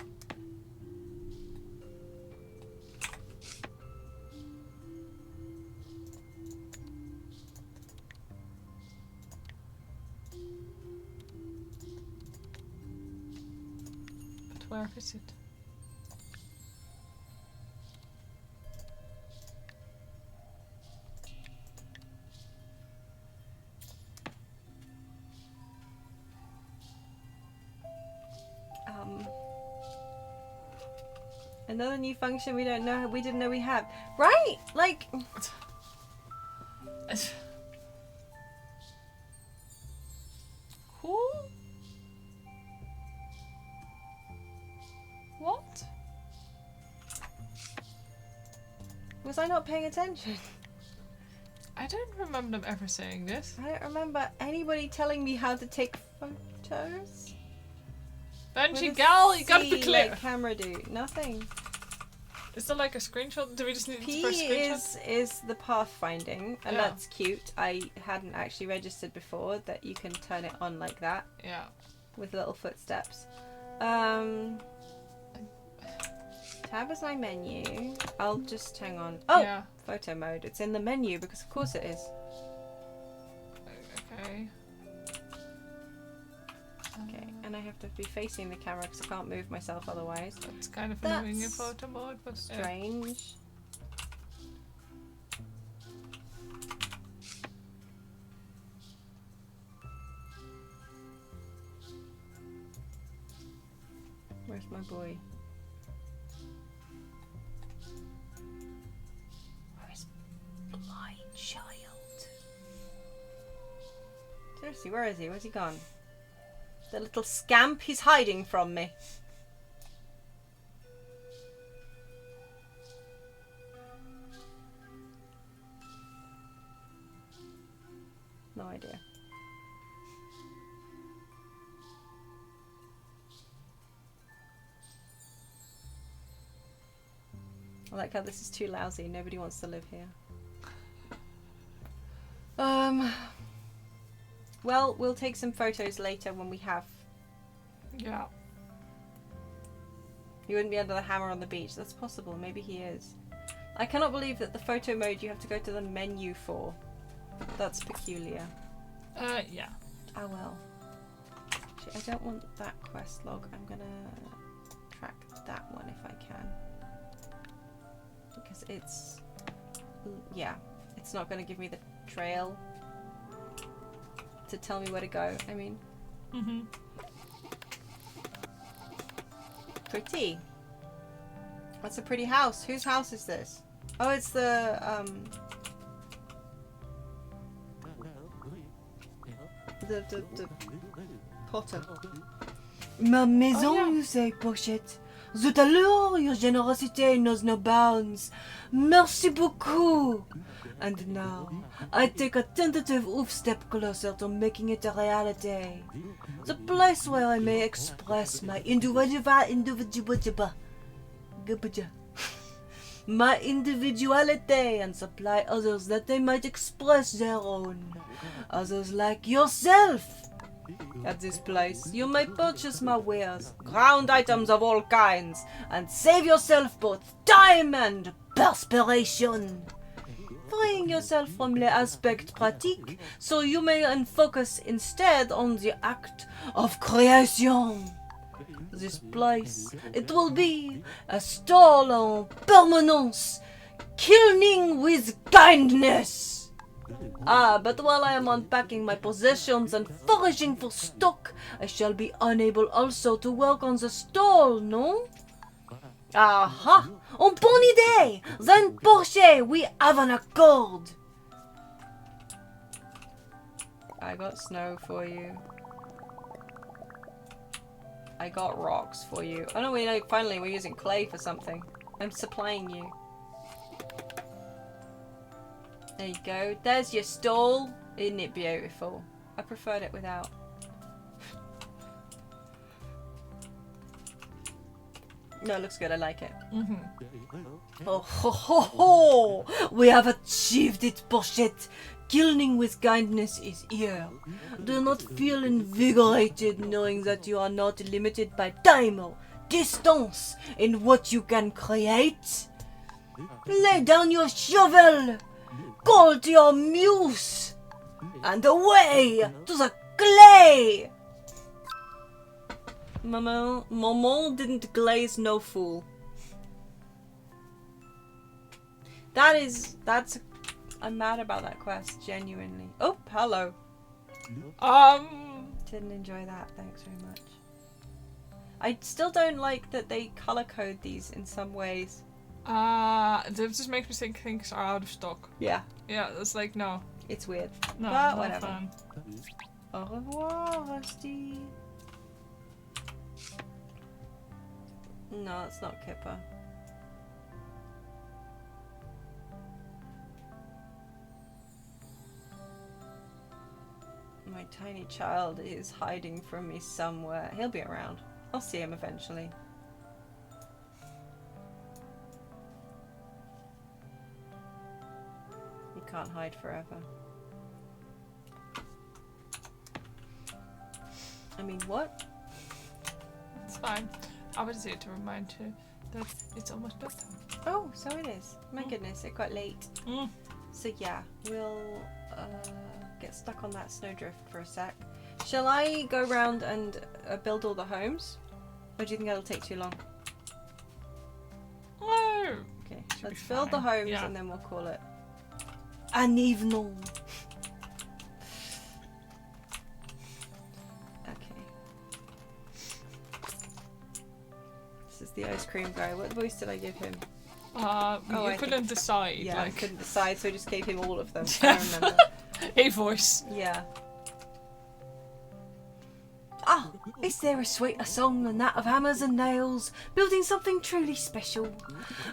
But where is it? Another new function we didn't know we have. Right? Like Who? What? was I not paying attention? I don't remember them ever saying this. I don't remember anybody telling me how to take photos. Benji Gal, you gotta be C, clear. like camera do nothing. Is there like a screenshot? Do we just need P the first screenshot? is the pathfinding, and Yeah. that's cute. I hadn't actually registered before that you can turn it on like that Yeah. with little footsteps. Tab is my menu. I'll just hang on. Oh, Yeah. photo mode. It's in the menu because of course it is. Okay. Okay, and I have to be facing the camera because I can't move myself otherwise. That's kind of annoying in That's photo mode, but yeah. Strange. Where's my boy? Where's my child? Seriously, where is he? Where's he gone? The little scamp, he's hiding from me. No idea. I like how this is too lousy. Nobody wants to live here. Well, we'll take some photos later when we have. Yeah. He wouldn't be under the hammer on the beach. That's possible. Maybe he is. I cannot believe that the photo mode you have to go to the menu for. That's peculiar. Yeah. Oh well. Actually, I don't want that quest log. I'm gonna track that one if I can. Because it's... yeah. It's not gonna give me the trail to tell me where to go. I mean... Mm-hmm. Pretty. That's a pretty house. Whose house is this? Oh, it's the Potter. Ma maison, you say, Pochette. Tout à l'heure, your generosity knows no bounds. Merci beaucoup. And now, I take a tentative step closer to making it a reality. The place where I may express my my individuality and supply others that they might express their own. Others like yourself. At this place, you may purchase my wares, ground items of all kinds, and save yourself both time and perspiration. freeing yourself from the aspect pratique so you may focus instead on the act of creation. This place, it will be a stall en permanence, killing with kindness. Ah, but while I am unpacking my possessions and foraging for stock, I shall be unable also to work on the stall, no? Aha! En bonne idée! Then, Porche, we have an accord! I got snow for you. I got rocks for you. Oh no, finally we're using clay for something. I'm supplying you. There you go. There's your stall. Isn't it beautiful? I preferred it without. No, it looks good. I like it. Oh ho ho ho! We have achieved it, Pochette. Killing with kindness is here. Do not feel invigorated knowing that you are not limited by time or distance in what you can create. Lay down your shovel, call to your muse, and away to the clay. Maman didn't glaze no fool. That's I'm mad about that quest, genuinely. Oh, hello. Didn't enjoy that, thanks very much. I still don't like that they color code these in some ways. That just makes me think things are out of stock. Yeah. Yeah, it's like, no. It's weird. No, but not whatever. fun. Au revoir, Rusty. No, it's not Kipper. My tiny child is hiding from me somewhere. He'll be around. I'll see him eventually. You can't hide forever. I mean, what? It's fine. I was here to remind you that it's almost bedtime. Oh, so it is. My goodness, it got late. So yeah, we'll get stuck on that snowdrift for a sec. Shall I go round and build all the homes? Or do you think that'll take too long? No. Okay, Should let's be build the fine, homes yeah. and then we'll call it an evening. Okay. This is the ice cream guy. What voice did I give him? You couldn't decide. Yeah, like... I couldn't decide, so I just gave him all of them. I remember. Hey, voice. Yeah. Ah, is there a sweeter song than that of hammers and nails, building something truly special?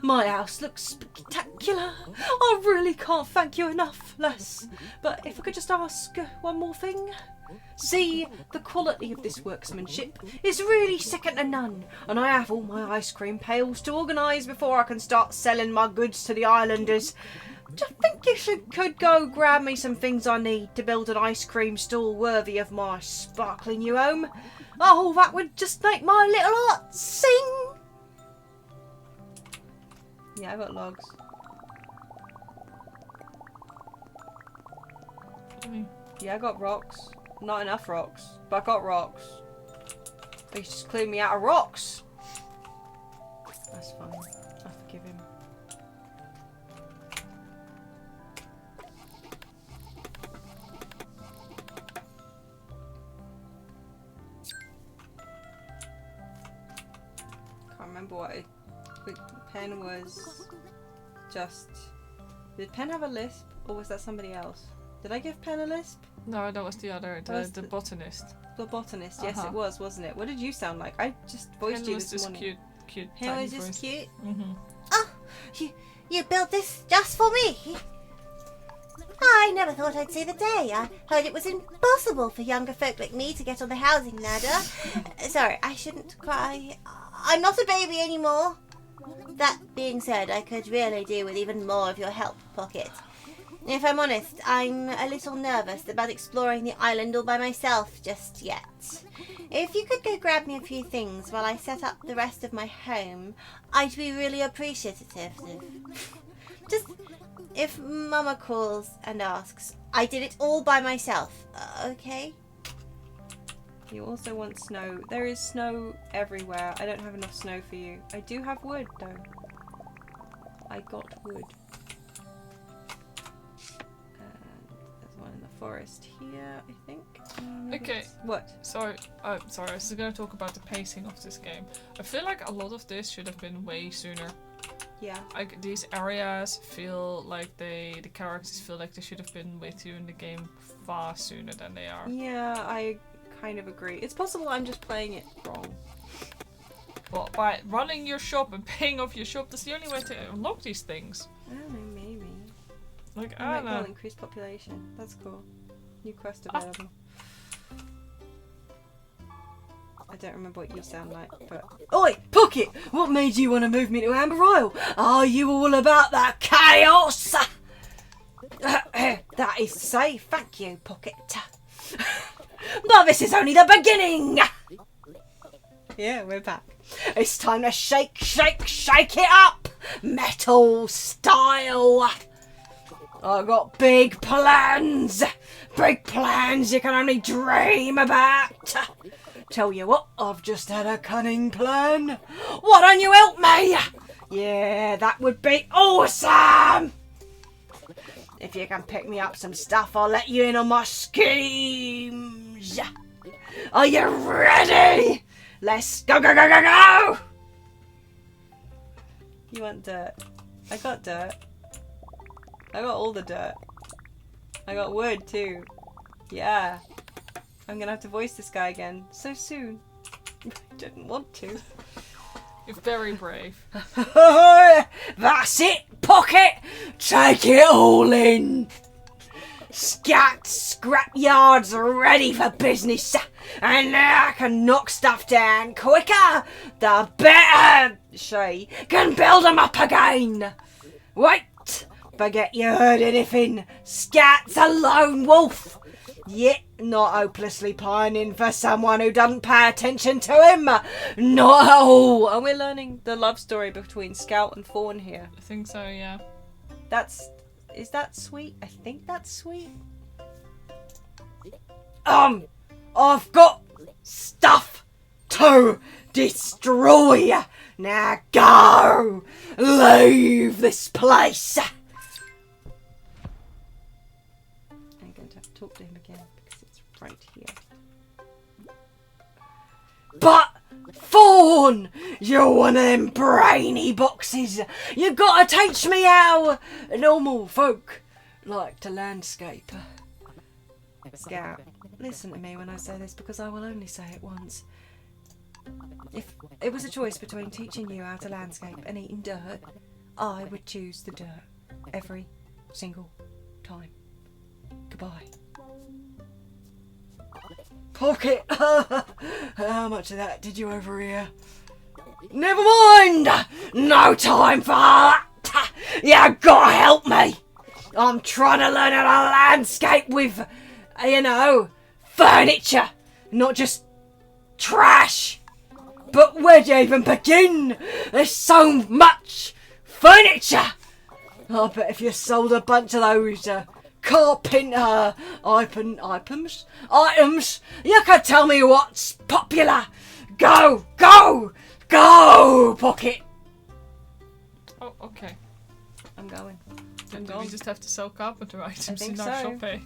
My house looks spectacular. I really can't thank you enough, Les. But if I could just ask one more thing. See, the quality of this workmanship is really second to none, and I have all my ice cream pails to organise before I can start selling my goods to the islanders. Do you think you could go grab me some things I need to build an ice cream stall worthy of my sparkling new home? Oh, that would just make my little heart sing! Yeah, I got logs. Yeah, I got rocks. Not enough rocks, but I got rocks. He's just cleared me out of rocks! That's fine. I forgive him. Remember what Pen was just... Did Pen have a lisp or was that somebody else? Did I give Pen a lisp? No, that was the other, the botanist. The botanist, yes it was, wasn't it? What did you sound like? I just voiced you this morning. Cute. He was just cute? Oh, you built this just for me? I never thought I'd see the day. I heard it was impossible for younger folk like me to get on the housing ladder. Sorry, I shouldn't cry. I'm not a baby anymore. That being said, I could really do with even more of your help, Pocket. If I'm honest, I'm a little nervous about exploring the island all by myself just yet. If you could go grab me a few things while I set up the rest of my home, I'd be really appreciative. Just If Mama calls and asks, I did it all by myself. Okay. You also want snow. There is snow everywhere. I don't have enough snow for you. I do have wood though. I got wood. And there's one in the forest here, I think. Okay. What? Sorry, I was going to talk about the pacing of this game. I feel like a lot of this should have been way sooner. Yeah. Like these areas feel like the characters feel like they should have been with you in the game far sooner than they are. Yeah, I kind of agree. It's possible I'm just playing it wrong. Well, by running your shop and paying off your shop, that's the only way to unlock these things. I don't know, maybe. Like, I I don't might know. increased population. That's cool. New quest available. I don't remember what you sound like, but... Oi, Pocket! What made you want to move me to Amber Isle? Are you all about that chaos? That is to say, thank you, Pocket. But this is only the beginning! Yeah, we're back. It's time to shake, shake, shake it up! Metal style! I got big plans! Big plans you can only dream about! Tell you what, I've just had a cunning plan. Why don't you help me? Yeah, that would be awesome! If you can pick me up some stuff, I'll let you in on my schemes. Are you ready? Let's go, go, go, go, go! You want dirt? I got dirt. I got all the dirt. I got wood too. Yeah. I'm gonna have to voice this guy again so soon. I didn't want to. You're very brave. That's it, Pocket! Take it all in! Scat scrapyards ready for business, and now I can knock stuff down quicker, the better she can build them up again. Wait, forget you heard anything. Scat's a lone wolf, yet not hopelessly pining for someone who doesn't pay attention to him. Not at all. And we're learning the love story between Scout and Fawn here. I think so, yeah. Is that sweet? I think that's sweet. I've got stuff to destroy. Now go! Leave this place! I'm going to have to talk to him again because it's right here. But Fawn, you're one of them brainy boxes. You gotta teach me how normal folk like to landscape. Scout, listen to me when I say this because I will only say it once. If it was a choice between teaching you how to landscape and eating dirt, I would choose the dirt every single time. Goodbye. Pocket! How much of that did you overhear? Never mind! No time for that! You gotta help me! I'm trying to learn how to landscape with, you know, furniture, not just trash. But where do you even begin? There's so much furniture! I bet if you sold a bunch of those carpenter items, you could tell me what's popular. Go, go, go, Pocket. Oh, okay. I'm going. Do we just have to sell carpenter items think in our so. shop, eh?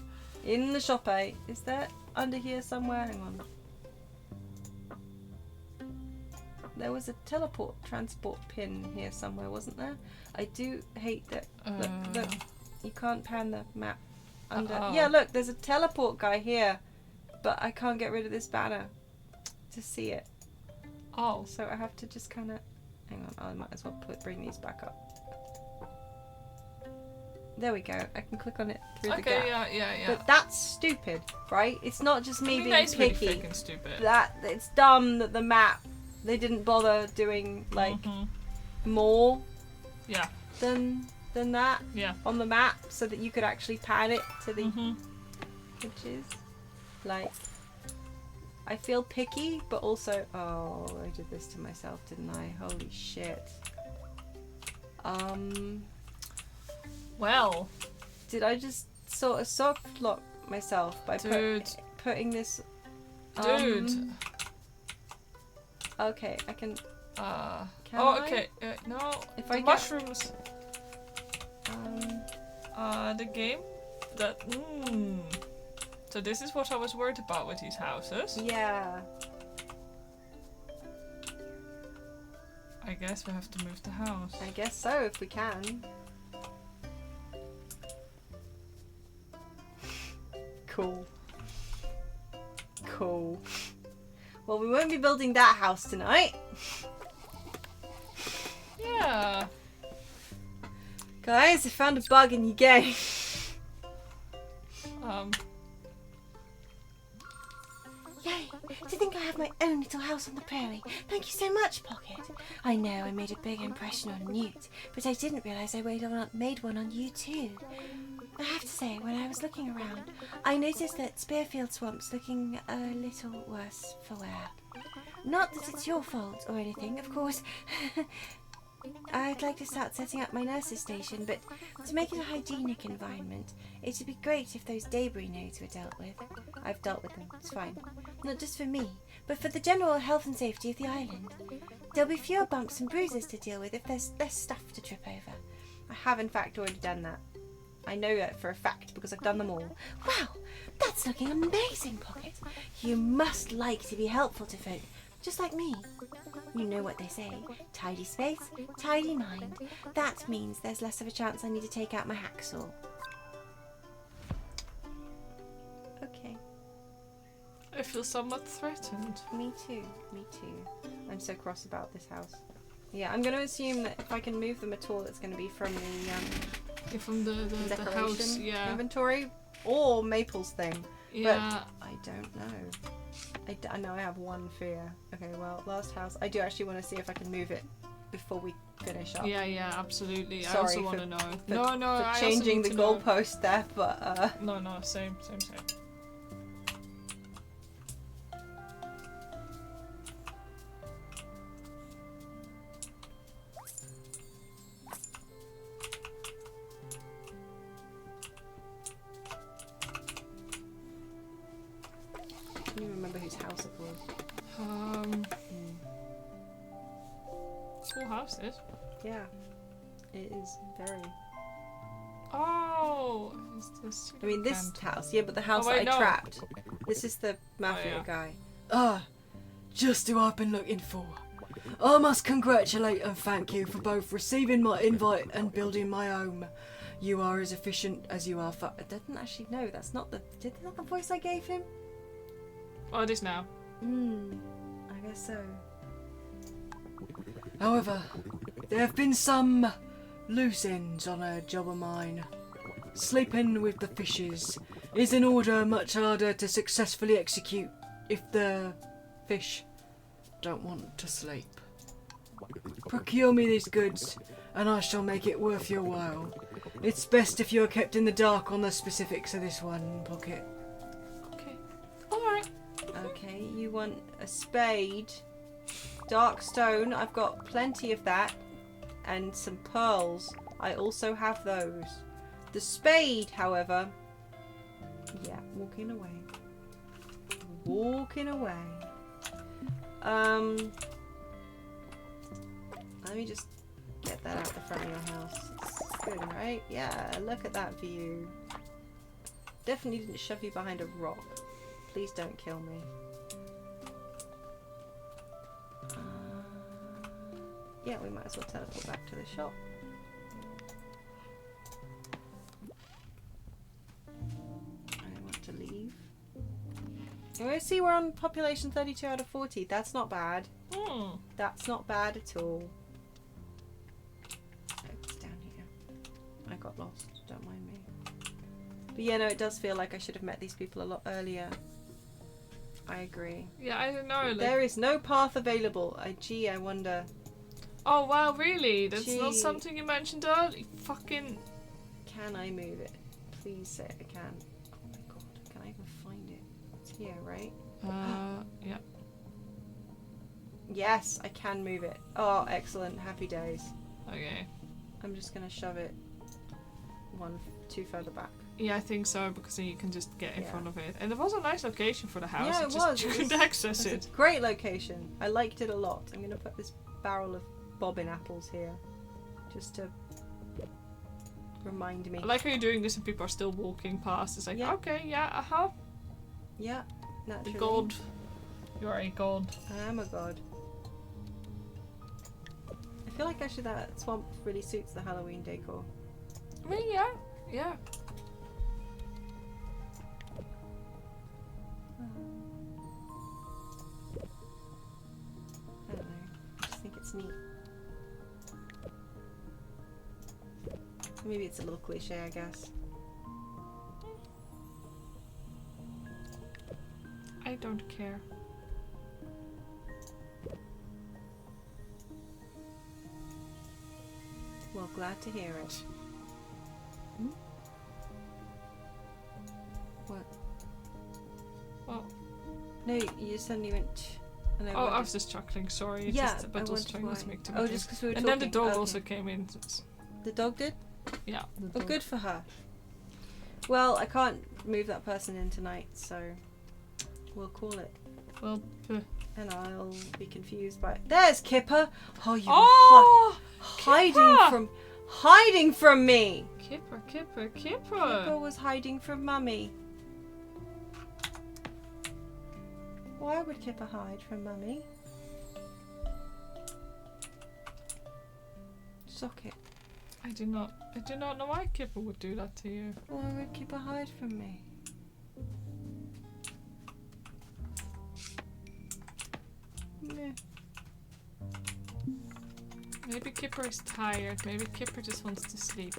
In the shop, eh? Is that under here somewhere? Hang on. There was a transport pin here somewhere, wasn't there? I do hate that. Look, you can't pan the map under. Yeah, look, there's a teleport guy here, but I can't get rid of this banner to see it. Oh. So I have to just kind of. Hang on, I might as well bring these back up. There we go. I can click on it through the gap. Okay, yeah. But that's stupid, right? It's not just me being that is really picky. freaking stupid. That it's dumb that the map they didn't bother doing like more than that on the map so that you could actually pan it to the which is like I feel picky but also I did this to myself, didn't I? Holy shit. Well. Did I just sort of soft lock myself by putting this... Dude. Okay, I can... okay. No. If the I get- mushrooms. Um... The game. That. So this is what I was worried about with these houses. Yeah. I guess we have to move the house. I guess so, if we can. Cool. Cool. Well, we won't be building that house tonight. Yeah. Guys, I found a bug in your game. Yay! To think I have my own little house on the prairie. Thank you so much, Pocket. I know I made a big impression on Newt, but I didn't realise I made one on you too. I have to say, when I was looking around, I noticed that Spearfield Swamp's looking a little worse for wear. Not that it's your fault or anything, of course. I'd like to start setting up my nurse's station, but to make it a hygienic environment, it would be great if those debris nodes were dealt with. I've dealt with them, it's fine. Not just for me, but for the general health and safety of the island. There'll be fewer bumps and bruises to deal with if there's less stuff to trip over. I have in fact already done that. I know that for a fact because I've done them all. Wow, that's looking amazing, Pocket. You must like to be helpful to folk, just like me. You know what they say, tidy space, tidy mind. That means there's less of a chance I need to take out my hacksaw. Okay. I feel somewhat threatened. Me too, me too. I'm so cross about this house. Yeah, I'm going to assume that if I can move them at all, it's going to be from the from the house, yeah. inventory or Maple's thing. Yeah. But I don't know. I know I have one fear. Okay, well, last house. I do actually want to see if I can move it before we finish up. Yeah, absolutely. Sorry I also want to know. No, for I changing also the need to know. goalpost there, but No, same. can you remember whose house it was? Cool houses. Yeah, it is very. Oh, is this? I mean, this house, yeah, but the house wait, that I no. trapped. This is the mafia yeah. guy. Just who I've been looking for. I must congratulate and thank you for both receiving my invite and building my home. You are as efficient as you are I didn't actually know. That's not the. Did that not the voice I gave him? Oh, it is now. I guess so. However, there have been some loose ends on a job of mine. Sleeping with the fishes is an order much harder to successfully execute if the fish don't want to sleep. Procure me these goods and I shall make it worth your while. It's best if you're kept in the dark on the specifics of this one, Pocket. Okay. Alright. Okay, you want a spade, dark stone. I've got plenty of that, and some pearls. I also have those. The spade, however, yeah, walking away. Walking away. Let me just get that out the front of your house. It's good, right? Yeah, look at that view. Definitely didn't shove you behind a rock. Please don't kill me. Yeah, we might as well teleport back to the shop. I want to leave. We see we're on population 32 out of 40. That's not bad. That's not bad at all. Oh, it's down here. I got lost. Don't mind me. But yeah, no, it does feel like I should have met these people a lot earlier. I agree. Yeah, I don't know. Like... There is no path available. I wonder. Oh wow, really? That's not Gee. something you mentioned earlier. Fucking. Can I move it? Please say I can. Oh my god, can I even find it? It's here, right? Yeah. Yes, I can move it. Oh, excellent. Happy days. Okay. I'm just gonna shove it two further back. Yeah, I think so, because then you can just get in Yeah. front of it. And it was a nice location for the house. Yeah, you it just was. couldn't access It's it. a great location. I liked it a lot. I'm going to put this barrel of bobbin apples here just to remind me. I like how you're doing this and people are still walking past. It's like, Yeah. okay, yeah, Yeah, The naturally. god. You're a god. I am a god. I feel like actually that swamp really suits the Halloween decor. I mean, yeah. I don't know. I just think it's neat. Maybe it's a little cliche, I guess. I don't care. Well, glad to hear it. What? Well, No, you suddenly went. And oh, I was just chuckling, sorry. Yeah, Just, I but was wondered trying why. to make too Oh, much. just because we were And talking. then the dog Okay. also came in. The dog did? Yeah. Oh, good for her. Well, I can't move that person in tonight, so we'll call it. Well, And I'll be confused by. There's Kipper. Oh, you oh! were hiding from me. Kipper. Kipper was hiding from Mummy. Why would Kipper hide from Mummy? Socket. I do not know why Kipper would do that to you. Why would Kipper hide from me? Meh. Maybe Kipper is tired. Maybe Kipper just wants to sleep.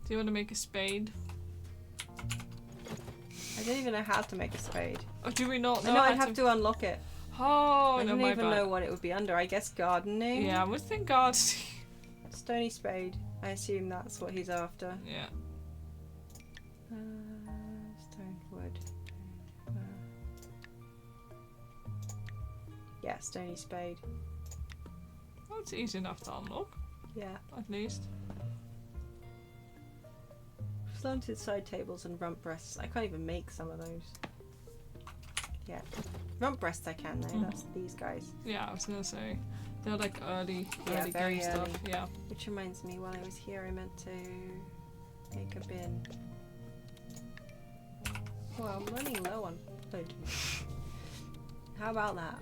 Do you want to make a spade? I don't even know how to make a spade. Or do we not know? I know how I'd have to unlock it. Oh, I no, don't my even bad. know what it would be under. I guess gardening. Yeah, I would think God. Stony spade. I assume that's what he's after. Yeah. Stone wood. Yeah, stony spade. That's easy enough to unlock, Yeah. at least. Slanted side tables and rump breasts. I can't even make some of those. Yeah. Rump breasts I can though. That's these guys. Yeah, I was gonna say. They're like early Yeah, very game stuff. early. Yeah. Which reminds me, while I was here I meant to make a bin. Well, I'm running low on wood. How about that?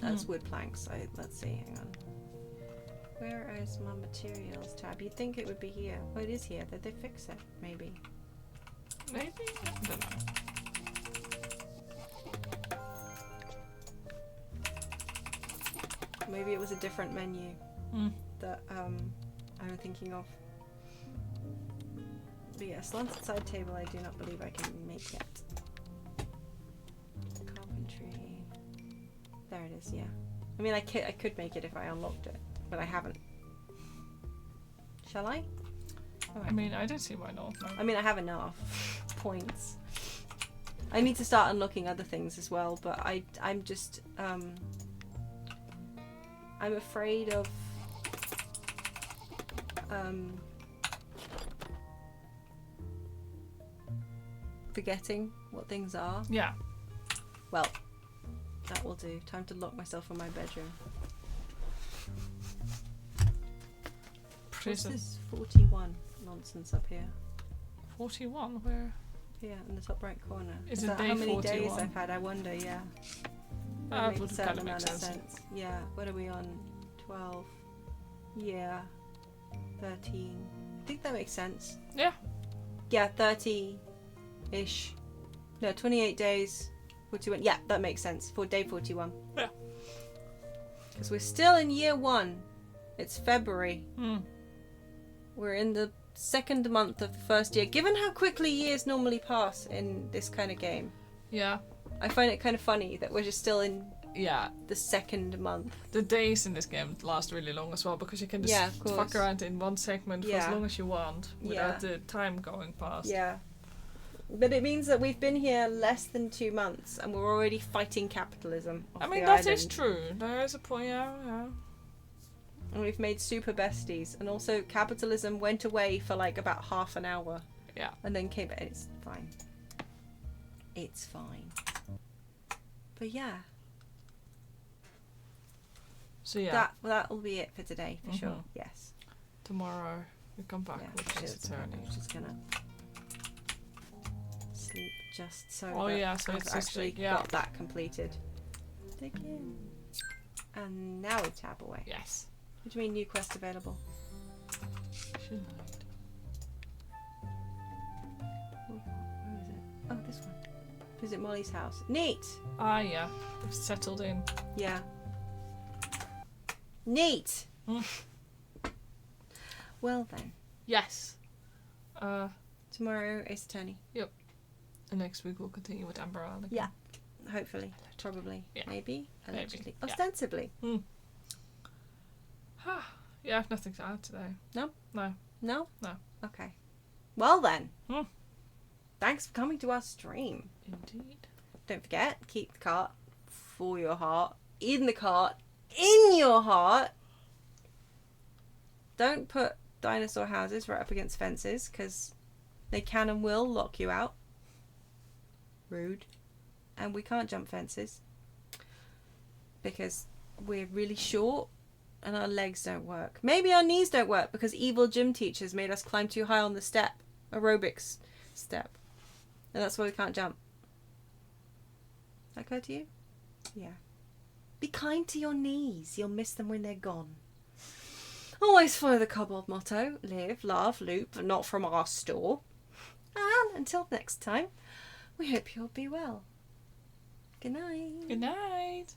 That's wood planks. Let's see, hang on. Where is my materials tab? You'd think it would be here. Oh, it is here. Did they fix it? Maybe. Maybe? I don't know. Maybe it was a different menu that I'm thinking of. But yeah, slanted side table I do not believe I can make yet. Carpentry. There it is, yeah. I mean, I could make it if I unlocked it, but I haven't. Shall I? I mean, I don't see why not. No. I mean, I have enough points. I need to start unlocking other things as well, but I'm just I'm afraid of forgetting what things are. Yeah. Well, that will do. Time to lock myself in my bedroom. Prison. What's this 41 nonsense up here? 41? Where? Yeah, in the top right corner. Is Is it that day how many 41? days I've had? I wonder, yeah. That Makes would a certain kinda make amount of sense. Yeah, what are we on? 12. Yeah. 13. I think that makes sense. Yeah. Yeah, 30-ish. No, 28 days. 41. Yeah, that makes sense. For day 41. Yeah. Because we're still in year 1. It's February. Mm. We're in the second month of the first year. Given how quickly years normally pass in this kind of game, Yeah. I find it kind of funny that we're just still in Yeah. the second month. The days in this game last really long as well, because you can just Yeah, of course. fuck around in one segment for as Yeah. long as you want without Yeah. the time going past. Yeah. But it means that we've been here less than 2 months and we're already fighting capitalism. I off mean, the that is island. true. There is a point, yeah. And we've made super besties. And also capitalism went away for like about half an hour. Yeah. And then came back. It's fine. It's fine. But yeah. So yeah. That'll be it for today, for sure. Yes. Tomorrow we come back with this attorney. I'm just gonna sleep just so Oh that yeah, so I've it's just actually like, yeah. got that completed. Dig in. And now we tab away. Yes. What do you mean new quest available? Shouldn't Where is it? Oh, this one. Visit Molly's house. Neat! Ah yeah. We've settled in. Yeah. Neat! Well then. Yes. Tomorrow is attorney. And next week we'll continue with Amber Island again. Yeah. Hopefully. Probably. Yeah. Maybe. Allegedly. Yeah. Ostensibly. Yeah, I've nothing to add today. No? No. No? No. Okay. Well then. Hmm. Thanks for coming to our stream. Indeed. Don't forget, keep the cart for your heart. In the cart. In your heart. Don't put dinosaur houses right up against fences, because they can and will lock you out. Rude. And we can't jump fences. Because we're really short and our legs don't work. Maybe our knees don't work because evil gym teachers made us climb too high on the step. Aerobics step. And that's why we can't jump. That occur to you? Yeah. Be kind to your knees. You'll miss them when they're gone. Always follow the kobold motto. Live, laugh, loop, but not from our store. And until next time, we hope you'll be well. Good night. Good night.